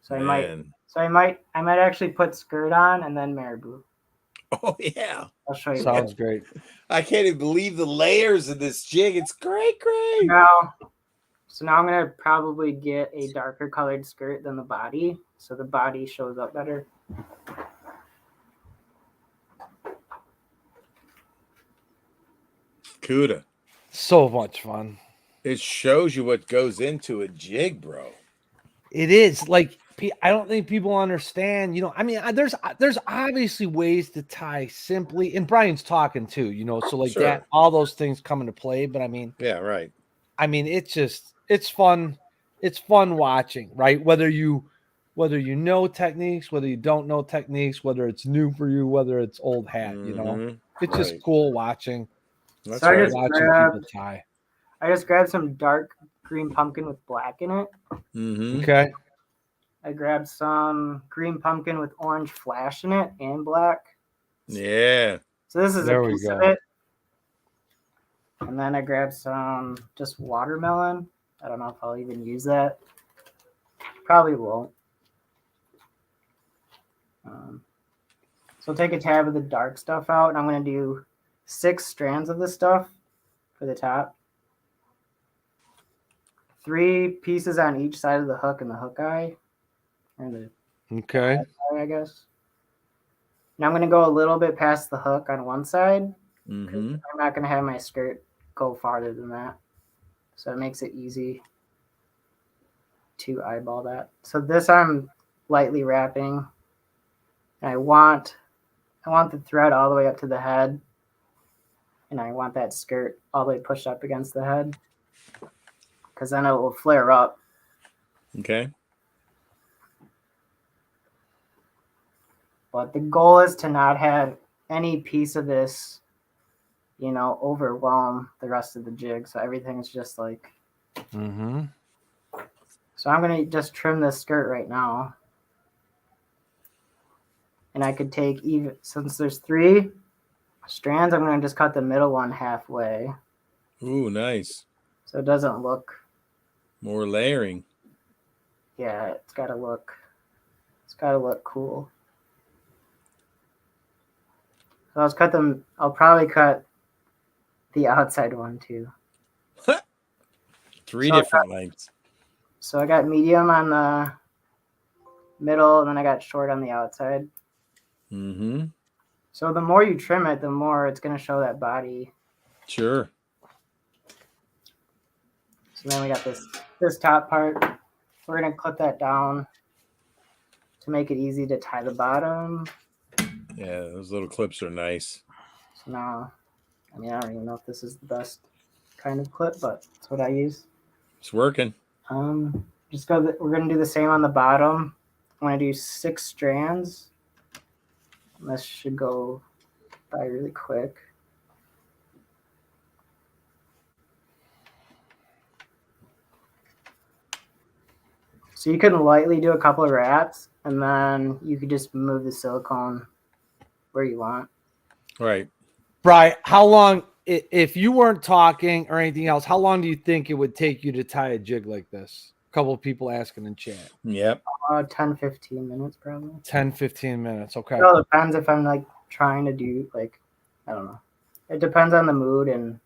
Speaker 3: So I might actually put skirt on and then marabou.
Speaker 2: Oh yeah.
Speaker 3: I'll show you.
Speaker 1: Sounds great.
Speaker 2: I can't even believe the layers of this jig. It's great.
Speaker 3: So now I'm gonna probably get a darker colored skirt than the body, so the body shows up better.
Speaker 2: Kuda.
Speaker 1: So much fun.
Speaker 2: It shows you what goes into a jig, bro.
Speaker 1: It is like I don't think people understand. You know, I mean, there's obviously ways to tie simply, and Brian's talking too. You know, so like
Speaker 2: Sure.
Speaker 1: that, all those things come into play. But I mean,
Speaker 2: Yeah, right.
Speaker 1: I mean, it's fun. It's fun watching, right? Whether you know techniques, whether you don't know techniques, whether it's new for you, whether it's old hat. You know, it's just cool watching.
Speaker 2: That's
Speaker 3: So
Speaker 2: right.
Speaker 1: Watching people tie.
Speaker 3: I just grabbed some dark green pumpkin with black in it.
Speaker 1: Okay.
Speaker 3: I grabbed some green pumpkin with orange flash in it and black.
Speaker 2: Yeah.
Speaker 3: So this is
Speaker 1: There
Speaker 3: a
Speaker 1: we
Speaker 3: piece
Speaker 1: go.
Speaker 3: of it. And then I grabbed some just watermelon. I don't know if I'll even use that. Probably won't. So take a tab of the dark stuff out, and I'm going to do 6 strands of this stuff for the top. 3 pieces on each side of the hook and the hook eye. Or the
Speaker 1: Okay.
Speaker 3: eye, I guess. Now I'm going to go a little bit past the hook on one side. I'm not going to have my skirt go farther than that. So it makes it easy to eyeball that. So this I'm lightly wrapping. And I want the thread all the way up to the head. And I want that skirt all the way pushed up against the head. Because then it will flare up.
Speaker 2: Okay.
Speaker 3: But the goal is to not have any piece of this, you know, overwhelm the rest of the jig. So everything's just like. So I'm going to just trim this skirt right now. And I could take since there's 3 strands, I'm going to just cut the middle one halfway.
Speaker 2: Ooh, nice.
Speaker 3: So it doesn't look.
Speaker 2: More layering.
Speaker 3: Yeah, it's got to look cool. So I'll probably cut the outside one too.
Speaker 2: 3 different lengths.
Speaker 3: So I got medium on the middle, and then I got short on the outside. So the more you trim it, the more it's going to show that body.
Speaker 2: Sure.
Speaker 3: So then we got this top part. We're going to clip that down to make it easy to tie the bottom.
Speaker 2: Yeah, those little clips are nice.
Speaker 3: So now, I mean, I don't even know if this is the best kind of clip, but it's what I use.
Speaker 2: It's working.
Speaker 3: We're going to do the same on the bottom. I'm going to do 6 strands. And this should go by really quick. So you can lightly do a couple of wraps, and then you could just move the silicone where you want.
Speaker 2: Right.
Speaker 1: Bri, how long, if you weren't talking or anything else, how long do you think it would take you to tie a jig like this? A couple of people asking in chat.
Speaker 2: Yep.
Speaker 3: 10, 15 minutes probably.
Speaker 1: 10, 15 minutes. Okay.
Speaker 3: It all depends if I'm like trying to do like, I don't know. It depends on the mood and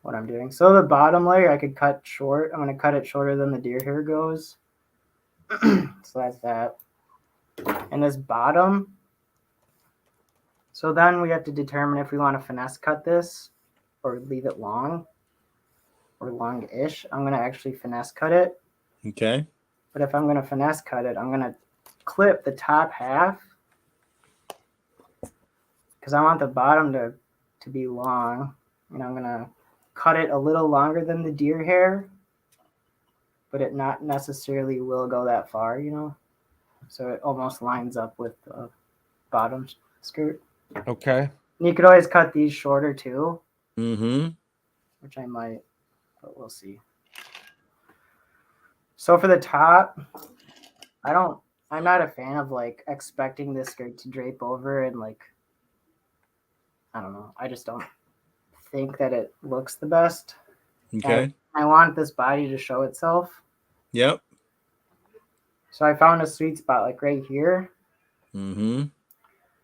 Speaker 3: what I'm doing. So the bottom layer I could cut short. I'm going to cut it shorter than the deer hair goes. So that's that. And this bottom. So then we have to determine if we want to finesse cut this or leave it long or long-ish. I'm going to actually finesse cut it.
Speaker 2: Okay.
Speaker 3: But if I'm going to finesse cut it, I'm going to clip the top half because I want the bottom to be long. And I'm going to cut it a little longer than the deer hair, but it not necessarily will go that far, you know? So it almost lines up with the bottom skirt.
Speaker 1: Okay.
Speaker 3: And you could always cut these shorter too,
Speaker 2: Mm-hmm.
Speaker 3: which I might, but we'll see. So for the top, I'm not a fan of like expecting this skirt to drape over and like, I don't know. I just don't think that it looks the best.
Speaker 2: Okay.
Speaker 3: I want this body to show itself.
Speaker 2: Yep.
Speaker 3: So I found a sweet spot like right here.
Speaker 2: Mm-hmm.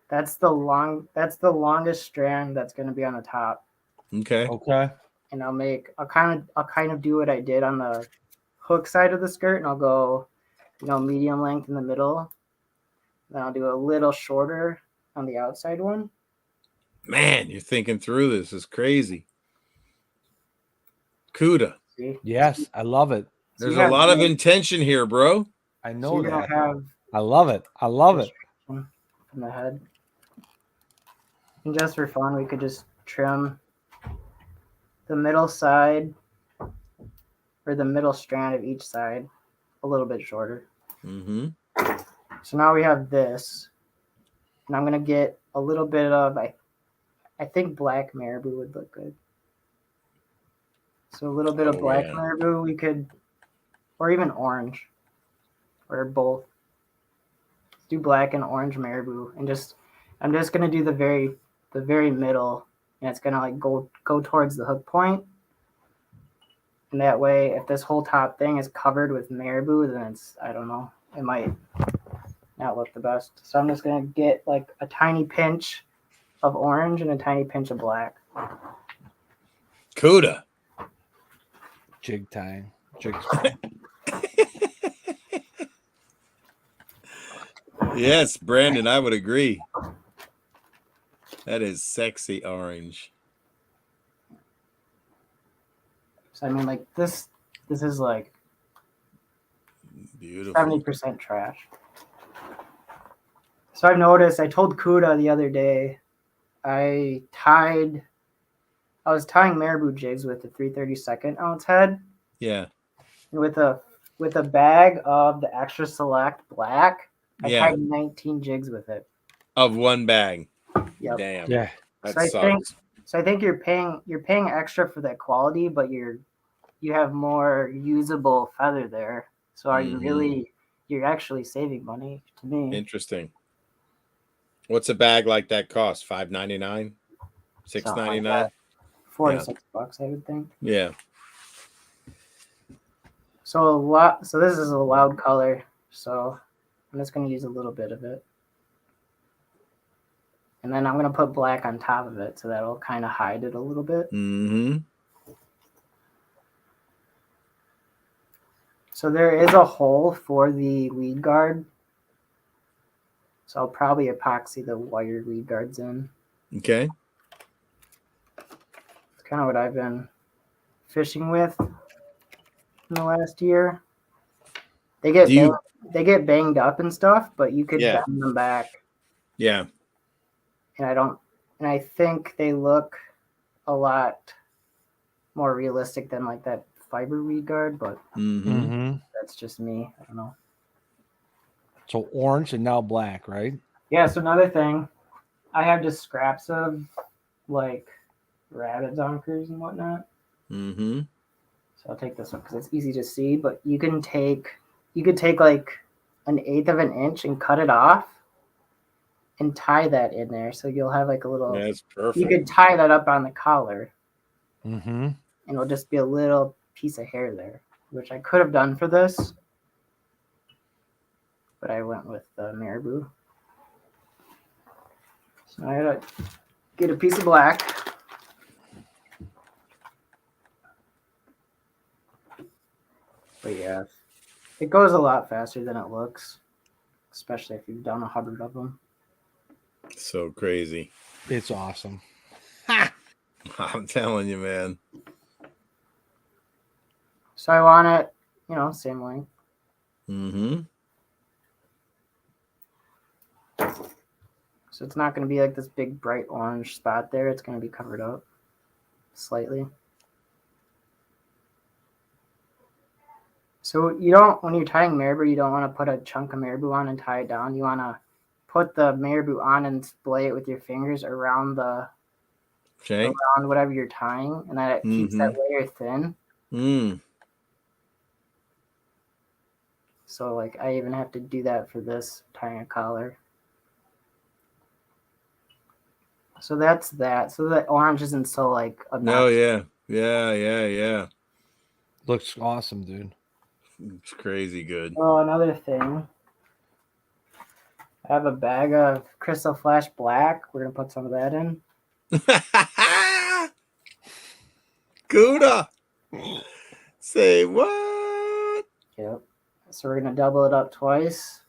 Speaker 3: That's the longest strand that's going to be on the top.
Speaker 2: Okay.
Speaker 1: Okay.
Speaker 3: And I'll kind of do what I did on the hook side of the skirt, and I'll go, medium length in the middle. Then I'll do a little shorter on the outside one.
Speaker 2: Man, you're thinking through this. Is crazy. Kuda.
Speaker 3: See?
Speaker 1: Yes, I love it.
Speaker 2: There's a lot of intention here, bro.
Speaker 1: I
Speaker 3: So
Speaker 1: know
Speaker 3: you're
Speaker 1: that.
Speaker 3: gonna have
Speaker 1: I love it. I love it.
Speaker 3: from the head. And just for fun, we could just trim the middle side or the middle strand of each side a little bit shorter.
Speaker 2: Mm-hmm.
Speaker 3: So now we have this, and I'm gonna get a little bit of I think black marabou would look good. So a little bit of black marabou we could, or even orange, or both. Let's do black and orange marabou, and I'm just gonna do the very middle, and it's gonna like go towards the hook point. And that way, if this whole top thing is covered with marabou, then I don't know, it might not look the best. So I'm just gonna get like a tiny pinch of orange and a tiny pinch of black.
Speaker 2: Kuda.
Speaker 1: Jig tying.
Speaker 2: Yes, Brandon, I would agree. That is sexy orange.
Speaker 3: So I mean, like this is like
Speaker 2: Beautiful.
Speaker 3: 70% trash. So I've noticed, I told Kuda the other day, I was tying marabou jigs with a 3/32 ounce head.
Speaker 2: Yeah.
Speaker 3: With a bag of the extra select black, I tied 19 jigs with it.
Speaker 2: Of one bag.
Speaker 3: Yep.
Speaker 2: Damn.
Speaker 1: Yeah.
Speaker 2: That
Speaker 3: So
Speaker 2: sucks.
Speaker 3: I think you're paying extra for that quality, but you have more usable feather there. So are you really, you're actually saving money to me.
Speaker 2: Interesting. What's a bag like that cost? $5.99? $6.99?
Speaker 3: Like $4 to $6, I would think.
Speaker 2: Yeah.
Speaker 3: So this is a loud color, so I'm just gonna use a little bit of it. And then I'm gonna put black on top of it, so that'll kind of hide it a little bit.
Speaker 2: Mm-hmm.
Speaker 3: So there is a hole for the lead guard. So I'll probably epoxy the wired lead guards in.
Speaker 2: Okay.
Speaker 3: It's kind of what I've been fishing with in the last year. They get banged up and stuff, but you could bend them back.
Speaker 2: Yeah.
Speaker 3: And I think they look a lot more realistic than like that fiber lead guard, but that's just me. I don't know.
Speaker 1: So orange and now black, right?
Speaker 3: Yeah, so another thing, I have just scraps of like rabbit zonkers and whatnot.
Speaker 2: Mm-hmm.
Speaker 3: So I'll take this one because it's easy to see, but you can take you could take like 1/8 of an inch and cut it off and tie that in there. So you'll have like a little,
Speaker 2: That's perfect.
Speaker 3: you could tie that up on the collar
Speaker 1: Mm-hmm.
Speaker 3: and it'll just be a little piece of hair there, which I could have done for this, but I went with the marabou. So I gotta get a piece of black. But yeah, it goes a lot faster than it looks, especially if you've done 100 of them.
Speaker 2: So crazy.
Speaker 1: It's awesome.
Speaker 2: I'm telling you, man.
Speaker 3: So I want it, you know, same length.
Speaker 2: Mm-hmm.
Speaker 3: So it's not going to be like this big bright orange spot there. It's going to be covered up slightly. So you don't, when you're tying marabou, you don't want to put a chunk of marabou on and tie it down. You want to put the marabou on and splay it with your fingers around the
Speaker 2: Okay.
Speaker 3: around whatever you're tying, and that it keeps that layer thin.
Speaker 2: Mm.
Speaker 3: So like I even have to do that for this tying a collar. So that's that. So the orange isn't so like obnoxious.
Speaker 2: Yeah.
Speaker 1: Looks awesome, dude.
Speaker 2: It's crazy good.
Speaker 3: Oh, another thing. I have a bag of Crystal Flash Black. We're gonna put some of that in.
Speaker 2: Gouda. Say what?
Speaker 3: Yep. So we're gonna double it up twice.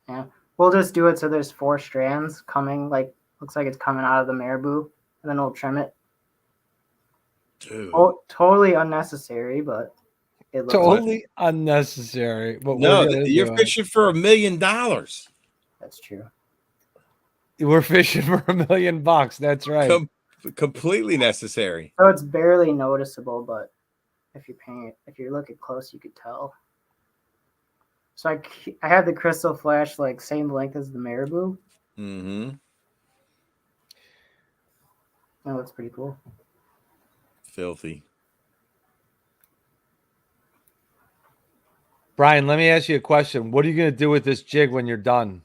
Speaker 3: Yeah. We'll just do it so there's 4 strands coming, like looks like it's coming out of the marabou, and then we'll trim it.
Speaker 2: Dude.
Speaker 3: Oh, totally unnecessary, but it looks
Speaker 1: Totally unnecessary. But
Speaker 2: No,
Speaker 1: we're
Speaker 2: you're
Speaker 1: do it.
Speaker 2: fishing for $1 million.
Speaker 3: That's true.
Speaker 1: We're fishing for $1 million. That's right.
Speaker 2: Completely necessary.
Speaker 3: So it's barely noticeable, but if you're looking close, you could tell. So I have the Crystal Flash like same length as the marabou.
Speaker 2: Mm-hmm.
Speaker 3: That looks pretty cool.
Speaker 2: Filthy.
Speaker 1: Brian, let me ask you a question. What are you going to do with this jig when you're done?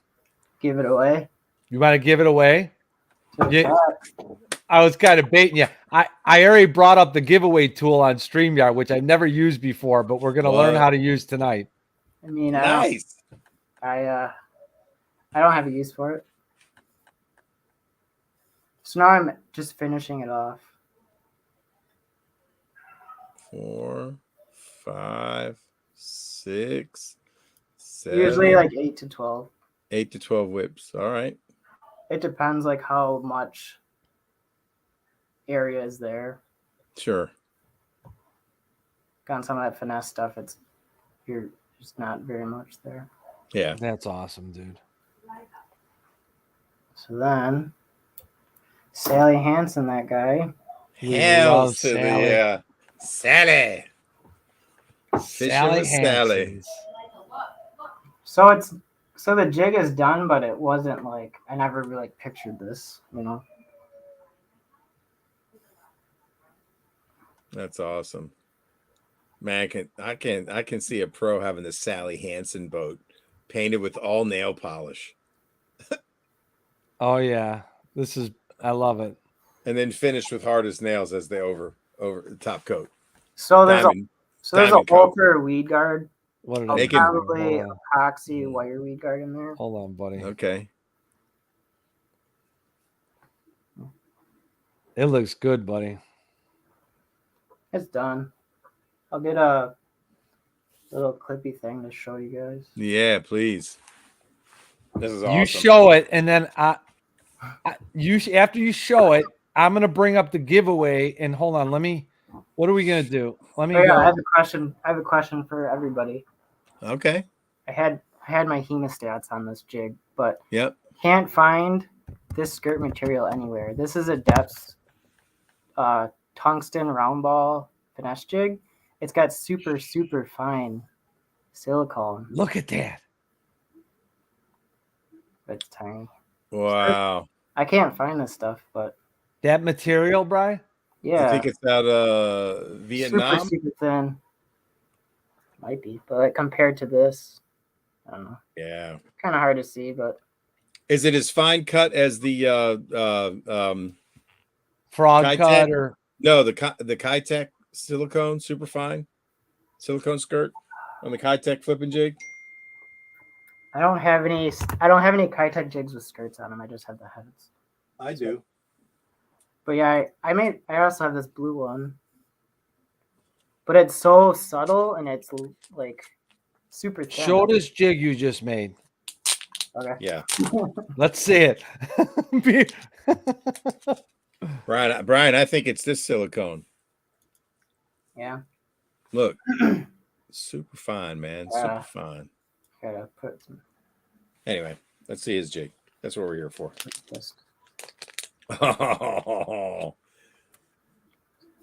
Speaker 3: Give it away.
Speaker 1: You want to give it away?
Speaker 3: To the
Speaker 1: Yeah.
Speaker 3: chat.
Speaker 1: I was kind of baiting you. I already brought up the giveaway tool on StreamYard, which I've never used before, but we're going to learn how to use tonight.
Speaker 3: I mean,
Speaker 2: Nice.
Speaker 3: I don't have a use for it. So now I'm just finishing it off.
Speaker 2: 4, 5, 6, 7.
Speaker 3: Usually like 8 to 12.
Speaker 2: 8 to 12 whips. All right.
Speaker 3: It depends like how much area is there.
Speaker 2: Sure.
Speaker 3: On some of that finesse stuff, you're just not very much there.
Speaker 2: Yeah.
Speaker 1: That's awesome, dude.
Speaker 3: So then Sally Hansen, that guy.
Speaker 2: Hell
Speaker 1: love
Speaker 2: to the
Speaker 1: Sally.
Speaker 2: Sally. Fishing
Speaker 1: Sally
Speaker 2: with Sally.
Speaker 1: Hansen's.
Speaker 3: So the jig is done, but it wasn't like I never really pictured this, you know.
Speaker 2: That's awesome. Man, I can see a pro having the Sally Hansen boat painted with all nail polish.
Speaker 1: Oh yeah. I love it.
Speaker 2: And then finished with hard as nails as the over the top coat.
Speaker 3: So there's
Speaker 2: Diamond
Speaker 3: a
Speaker 2: coat.
Speaker 3: hole for a weed guard.
Speaker 1: What did
Speaker 3: I'll
Speaker 1: I
Speaker 2: Make it-
Speaker 1: do?
Speaker 3: probably
Speaker 1: Hold on.
Speaker 3: epoxy wire weed guard in there.
Speaker 1: Hold on, buddy.
Speaker 2: Okay.
Speaker 1: It looks good, buddy.
Speaker 3: It's done. I'll get a little clippy thing to show you guys.
Speaker 2: Yeah, please. This is awesome.
Speaker 1: You show it, and then after you show it, I'm gonna bring up the giveaway. And hold on, what are we gonna do? Let me
Speaker 3: Oh, yeah,
Speaker 1: go.
Speaker 3: I have a question for everybody.
Speaker 2: Okay.
Speaker 3: I had my hemostats on this jig, but
Speaker 2: Yep.
Speaker 3: can't find this skirt material anywhere. This is a depth tungsten round ball finesse jig. It's got super, super fine silicone.
Speaker 1: Look at that.
Speaker 3: It's tiny.
Speaker 2: Wow.
Speaker 3: I can't find this stuff, but
Speaker 1: That material, Bri?
Speaker 2: You
Speaker 3: yeah.
Speaker 2: think it's out of Vietnam?
Speaker 3: Super, super thin. Might be, but like compared to this, I don't know.
Speaker 2: Yeah.
Speaker 3: Kind of hard to see, but
Speaker 2: Is it as fine cut as the
Speaker 1: Frog
Speaker 2: Kitech?
Speaker 1: cut or
Speaker 2: No, the Kitech silicone super fine silicone skirt on the Kitech flipping jig?
Speaker 3: I don't have any Kitech jigs with skirts on them. I just have the heads.
Speaker 2: I do.
Speaker 3: But yeah, I also have this blue one. But it's so subtle and it's like super thin.
Speaker 1: show this jig you just made.
Speaker 3: Okay.
Speaker 2: Yeah.
Speaker 1: Let's see it.
Speaker 2: Brian, I think it's this silicone.
Speaker 3: Yeah.
Speaker 2: Look. Super fine, man. Super fine.
Speaker 3: Gotta put some.
Speaker 2: Anyway, let's see his jig. That's what we're here for.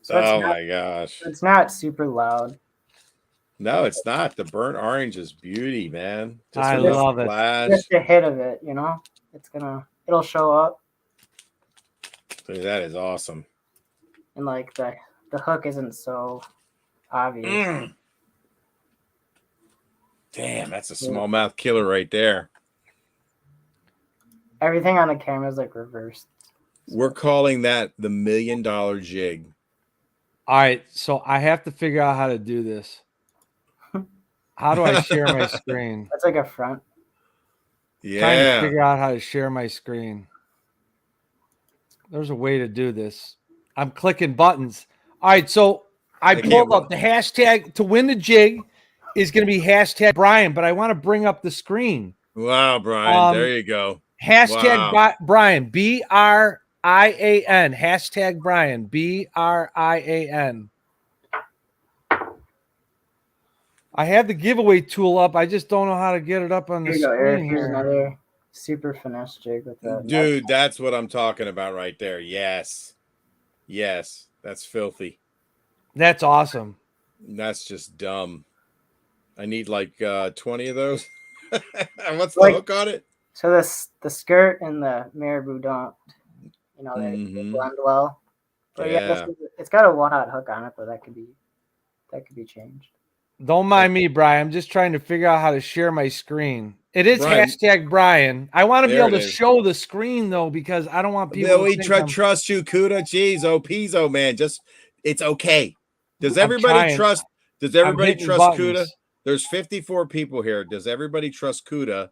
Speaker 3: So
Speaker 2: oh my gosh.
Speaker 3: It's not super loud.
Speaker 2: No, it's not. The burnt orange is beauty, man.
Speaker 1: I love it.
Speaker 3: Just a hit of it, you know? It'll show up.
Speaker 2: That is awesome.
Speaker 3: And like the hook isn't so obvious.
Speaker 2: Damn, that's a smallmouth killer right there.
Speaker 3: Everything on the camera is like reversed.
Speaker 2: We're calling that the $1 million jig.
Speaker 1: All right, so I have to figure out how to do this. How do I share my screen?
Speaker 3: That's like a front.
Speaker 2: Yeah.
Speaker 1: Trying to figure out how to share my screen. There's a way to do this. I'm clicking buttons. All right, so I pulled up the hashtag to win the jig is going to be hashtag Brian, but I want to bring up the screen.
Speaker 2: Wow, Brian. There you go.
Speaker 1: Hashtag Brian, BRIAN. Hashtag Brian, BRIAN. I have the giveaway tool up. I just don't know how to get it up on the screen.
Speaker 3: Here's another super finesse jig with that.
Speaker 2: Dude, that's what I'm talking about right there. Yes. Yes. That's filthy.
Speaker 1: That's awesome.
Speaker 2: That's just dumb. I need like 20 of those. What's the hook on it?
Speaker 3: So the skirt and the marabou don't, they blend well. But yeah, it's got a 1/0 hook on it, but that could be changed.
Speaker 1: Don't mind me, Brian. I'm just trying to figure out how to share my screen. It is hashtag Brian. I want to be able to show the screen though, because I don't want people.
Speaker 2: We trust you, Kuda. Jeez, Pizzo, man. It's okay. Does everybody trust? Does everybody trust Kuda? There's 54 people here. Does everybody trust Kuda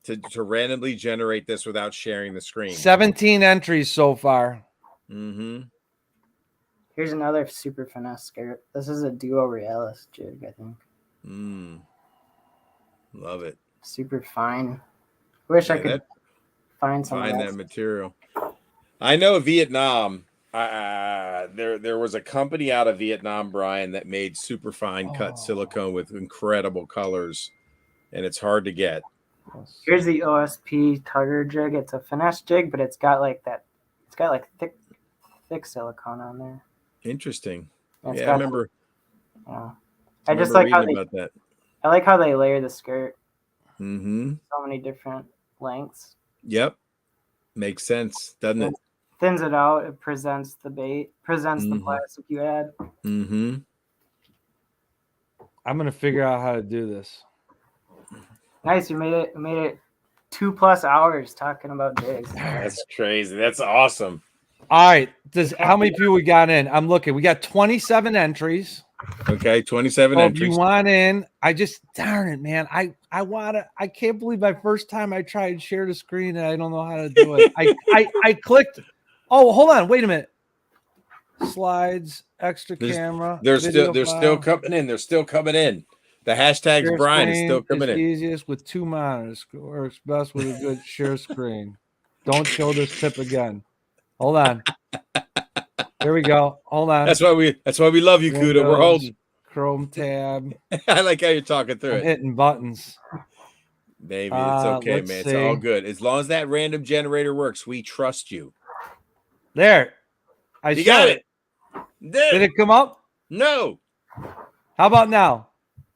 Speaker 2: to randomly generate this without sharing the screen?
Speaker 1: 17 entries so far.
Speaker 2: Mm-hmm.
Speaker 3: Here's another super finesse skirt. This is a Duo Realis jig, I think.
Speaker 2: Love it.
Speaker 3: Super fine. Wish I could find some.
Speaker 2: Find that material. I know Vietnam. There was a company out of Vietnam, Brian, that made super fine cut silicone with incredible colors, and it's hard to get.
Speaker 3: Here's the OSP Tugger jig. It's a finesse jig, but it's got like thick silicone on there.
Speaker 2: Interesting.
Speaker 3: And
Speaker 2: I remember.
Speaker 3: I just like how
Speaker 2: that.
Speaker 3: I like how they layer the skirt.
Speaker 2: Mm-hmm.
Speaker 3: So many different lengths.
Speaker 2: Yep. Makes sense, doesn't it?
Speaker 3: Thins it out. It presents the bait. Presents the plastic you add.
Speaker 2: Mm-hmm.
Speaker 1: I'm gonna figure out how to do this.
Speaker 3: Nice. You made it. You made it 2+ hours talking about jigs.
Speaker 2: That's crazy. That's awesome.
Speaker 1: All right. How many people we got in? I'm looking. We got 27 entries.
Speaker 2: Okay, 27 entries.
Speaker 1: If you want in, darn it, man. I can't believe my first time I tried to share the screen and I don't know how to do it. I clicked. Oh, hold on. Wait a minute. Slides, extra camera.
Speaker 2: They're still coming in. They're still coming in. The hashtag's Brian is still coming in.
Speaker 1: Easiest with 2 monitors. Works best with a good share screen. Don't show this tip again. Hold on. Here we go. Hold on.
Speaker 2: That's why we love you, Kuda. We're holding.
Speaker 1: Chrome tab.
Speaker 2: I like how you're talking through it.
Speaker 1: Hitting buttons.
Speaker 2: Baby, it's okay, man. It's all good. As long as that random generator works, we trust you.
Speaker 1: There.
Speaker 2: You got it.
Speaker 1: Did it come up?
Speaker 2: No.
Speaker 1: How about now?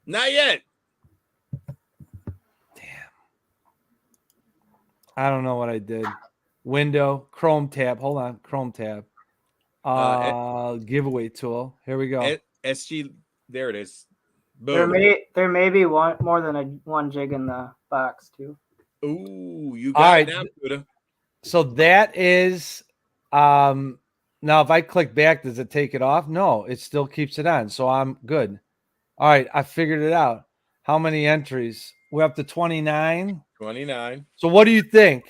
Speaker 2: Not yet.
Speaker 1: Damn. I don't know what I did. Window, Chrome tab. Hold on. Chrome tab. Giveaway tool. Here we go.
Speaker 2: SG. There it is. Boom.
Speaker 3: There may be more than one jig in the box too.
Speaker 2: Ooh, you
Speaker 1: All
Speaker 2: got
Speaker 1: right.
Speaker 2: it now, Kuda.
Speaker 1: So that is now if I click back, does it take it off? No, it still keeps it on. So I'm good. All right, I figured it out. How many entries? We're up to 29.
Speaker 2: 29.
Speaker 1: So what do you think?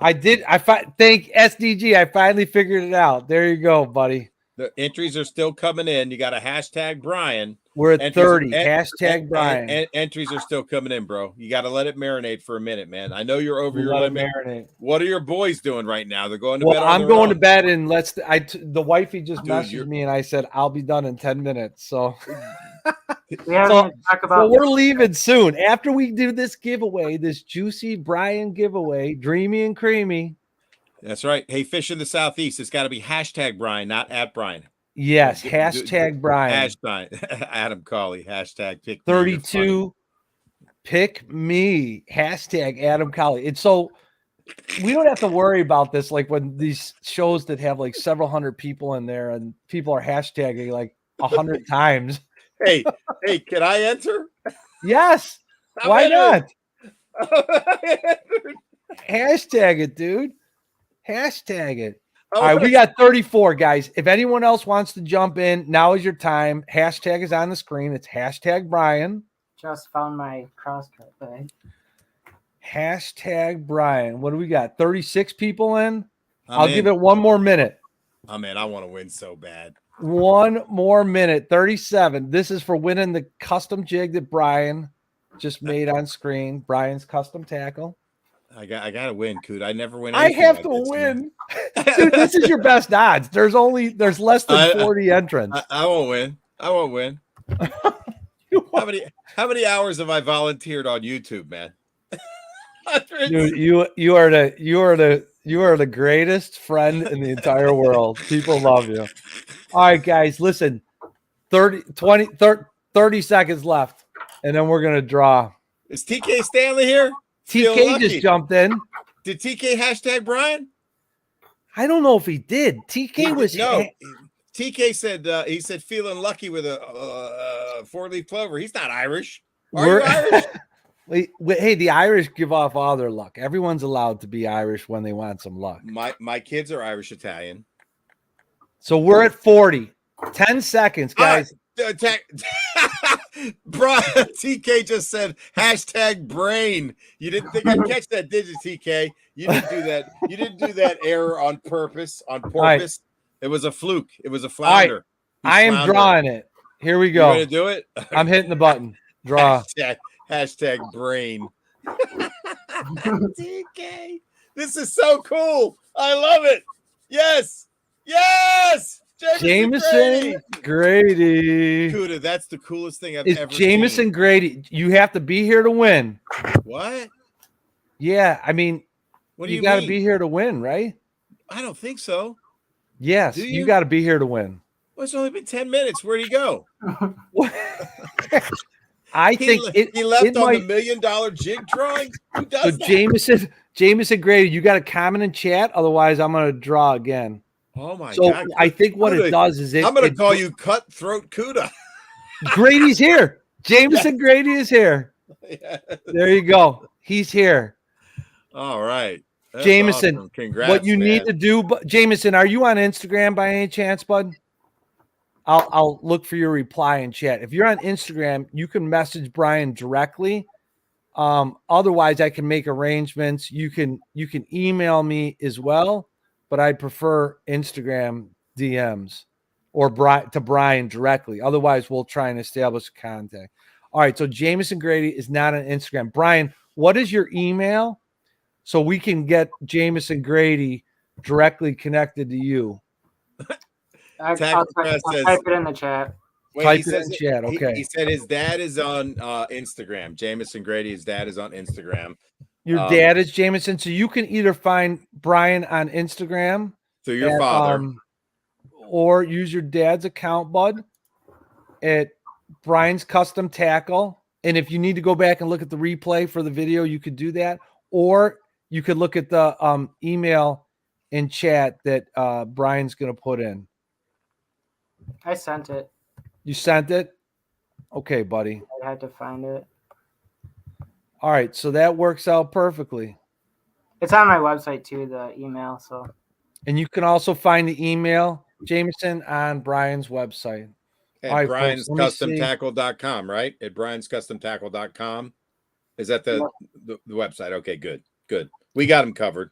Speaker 1: Thank SDG. I finally figured it out. There you go, buddy.
Speaker 2: The entries are still coming in. You got a hashtag Brian.
Speaker 1: We're at
Speaker 2: Entries,
Speaker 1: 30. Hashtag Brian.
Speaker 2: And entries are still coming in, bro. You got to let it marinate for a minute, man. I know you're over your
Speaker 1: Let it
Speaker 2: limit.
Speaker 1: marinate.
Speaker 2: What are your boys doing right now? They're going to
Speaker 1: Well,
Speaker 2: bed.
Speaker 1: I'm going to bed, and the wifey just
Speaker 2: Dude,
Speaker 1: messaged me, and I said I'll be done in 10 minutes. So,
Speaker 3: We haven't even talked about.
Speaker 1: so we're leaving soon. After we do this giveaway, this juicy Brian giveaway, dreamy and creamy.
Speaker 2: That's right. Hey, Fish in the Southeast. It's got to be hashtag Brian, not at Brian.
Speaker 1: Yes, hashtag Brian.
Speaker 2: Hashtag Adam Cawley. Hashtag pick me,
Speaker 1: 32. Pick me. Hashtag Adam Colley. It's so we don't have to worry about this. Like when these shows that have like several hundred people in there and people are hashtagging like 100 times.
Speaker 2: Hey, can I enter?
Speaker 1: Yes. Why not?
Speaker 2: Not?
Speaker 1: Hashtag it, dude. Hashtag it. All right, we got 34, guys. If anyone else wants to jump in, now is your time. Hashtag is on the screen. It's hashtag Brian.
Speaker 3: Just found my crosscut bag.
Speaker 1: Hashtag Brian. What do we got? 36 people in? I'll give it one more minute.
Speaker 2: I'm in. I want to win so bad.
Speaker 1: One more minute. 37. This is for winning the custom jig that Brian just made on screen. Brian's custom tackle.
Speaker 2: I gotta win, Coot. I never win.
Speaker 1: I have to win. Dude, this is your best odds. There's less than 40 entrants.
Speaker 2: I won't win. I won't win. How many hours have I volunteered on YouTube, man?
Speaker 1: Dude, you are the greatest friend in the entire world. People love you. All right, guys, listen. 30 seconds left, and then we're gonna draw.
Speaker 2: Is TK Stanley here?
Speaker 1: TK just jumped in.
Speaker 2: Did TK hashtag Brian?
Speaker 1: I don't know if he did.
Speaker 2: TK said he said feeling lucky with a 4-leaf clover. He's not Irish. Are you Irish?
Speaker 1: Hey, the Irish give off all their luck. Everyone's allowed to be Irish when they want some luck.
Speaker 2: My kids are Irish Italian.
Speaker 1: So we're at 40. 10 seconds, guys.
Speaker 2: Brian, TK just said hashtag brain. You didn't think I'd catch that, did you, TK? You didn't do that. You didn't do that error on purpose.
Speaker 1: Right.
Speaker 2: It was a fluke. It was a flounder.
Speaker 1: Right. I am drawing it. Here we go.
Speaker 2: You're gonna do it?
Speaker 1: I'm hitting the button. Draw.
Speaker 2: Hashtag brain. TK. This is so cool. I love it. Yes.
Speaker 1: Jameson Grady.
Speaker 2: Kuda, that's the coolest thing I've ever
Speaker 1: Jameson
Speaker 2: seen.
Speaker 1: Grady. You have to be here to win.
Speaker 2: What?
Speaker 1: Yeah, I mean,
Speaker 2: what do you
Speaker 1: got to be here to win, right?
Speaker 2: I don't think so.
Speaker 1: Yes, you got to be here to win.
Speaker 2: Well, it's only been 10 minutes. Where'd he go?
Speaker 1: I think
Speaker 2: he left on the $1 million jig drawing. Who does that?
Speaker 1: Jameson Grady, you got a comment in chat. Otherwise, I'm going to draw again.
Speaker 2: Oh my
Speaker 1: God!
Speaker 2: God!
Speaker 1: I think what it does is
Speaker 2: I'm going to call you Cutthroat Kuda.
Speaker 1: Grady's here. Jameson Grady is here. Yes. There you go. He's here.
Speaker 2: All right, that's
Speaker 1: Jameson.
Speaker 2: Awesome. Congrats.
Speaker 1: What you need to do, Jameson? Are you on Instagram by any chance, bud? I'll look for your reply in chat. If you're on Instagram, you can message Brian directly. Otherwise, I can make arrangements. You can email me as well. But I prefer Instagram DMs or to Brian directly. Otherwise, we'll try and establish contact. All right, so Jameson Grady is not on Instagram. Brian, what is your email so we can get Jameson Grady directly connected to you?
Speaker 3: I'll type it in the chat.
Speaker 2: Type it in the chat, okay. He said his dad is on Instagram. Jameson Grady, his dad is on Instagram.
Speaker 1: Your dad is Jameson, so you can either find Brian on Instagram
Speaker 2: through your father,
Speaker 1: or use your dad's account, bud, at Brian's Custom Tackle. And if you need to go back and look at the replay for the video, you could do that, or you could look at the email in chat that Brian's going to put in.
Speaker 3: I sent it.
Speaker 1: You sent it? Okay, buddy.
Speaker 3: I had to find it.
Speaker 1: All right, so that works out perfectly.
Speaker 3: It's on my website too, the email. So.
Speaker 1: And you can also find the email, Jameson, on Brian's website.
Speaker 2: At
Speaker 1: All right, folks, let me see.
Speaker 2: brianscustomtackle.com, right? At brianscustomtackle.com. Is that the website? Okay, good. We got him covered.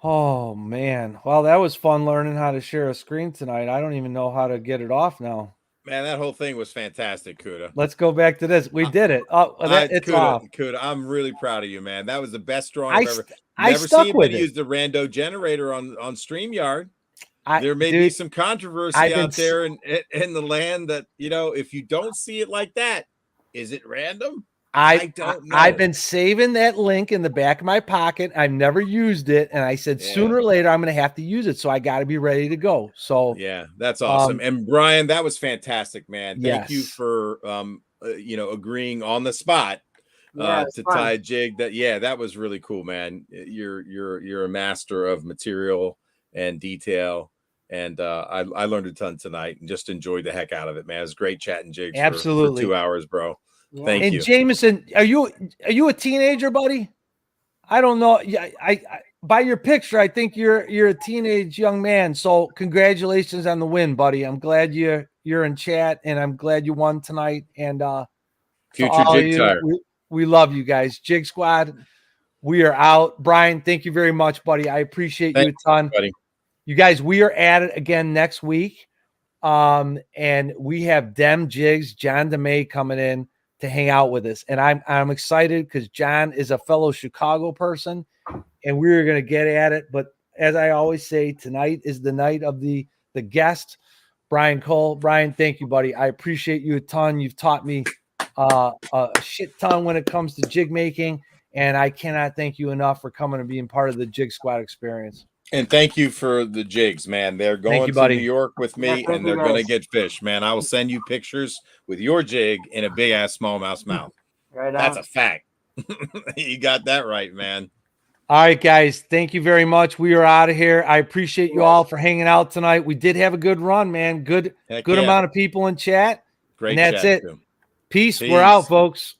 Speaker 1: Oh, man. Well, that was fun learning how to share a screen tonight. I don't even know how to get it off now.
Speaker 2: Man, that whole thing was fantastic, Kuda.
Speaker 1: Let's go back to this. We did it. Oh, it's off.
Speaker 2: Kuda, I'm really proud of you, man. That was the best drawing I've ever.
Speaker 1: I
Speaker 2: Never
Speaker 1: stuck
Speaker 2: seen
Speaker 1: with
Speaker 2: anybody
Speaker 1: it.
Speaker 2: use the rando generator on StreamYard. There may be some controversy out there in the land that, if you don't see it like that, is it random? I don't know.
Speaker 1: I've been saving that link in the back of my pocket. I've never used it. And I said, sooner or later, I'm going to have to use it. So I got to be ready to go. So
Speaker 2: yeah, that's awesome. And Brian, that was fantastic, man. Thank you for, agreeing on the spot to tie a jig. That was really cool, man. You're a master of material and detail. And I learned a ton tonight and just enjoyed the heck out of it, man. It was great chatting jigs for 2 hours, bro. Yeah. Thank you.
Speaker 1: And Jameson, are you a teenager, buddy? I don't know. Yeah, I by your picture, I think you're a teenage young man. So congratulations on the win, buddy. I'm glad you're in chat, and I'm glad you won tonight. And
Speaker 2: future Jig Tire.
Speaker 1: We love you guys. Jig Squad, we are out. Brian, thank you very much, buddy. I appreciate you a ton.
Speaker 2: Buddy.
Speaker 1: You guys, we are at it again next week. And we have Dem Jigs, John DeMay coming in to hang out with us. And I'm excited because John is a fellow Chicago person and we're going to get at it. But as I always say, tonight is the night of the guest, Brian Kohl. Brian, thank you, buddy. I appreciate you a ton. You've taught me a shit ton when it comes to jig making. And I cannot thank you enough for coming and being part of the Jig Squad experience.
Speaker 2: And thank you for the jigs, man. They're going to New York with me, and they're going to get fish, man. I will send you pictures with your jig in a big-ass smallmouth mouth.
Speaker 3: Right on.
Speaker 2: That's a fact. You got that right, man.
Speaker 1: All right, guys. Thank you very much. We are out of here. I appreciate you all for hanging out tonight. We did have a good run, man. Good amount of people in chat.
Speaker 2: Great
Speaker 1: and that's
Speaker 2: chat,
Speaker 1: it. Peace. We're out, folks.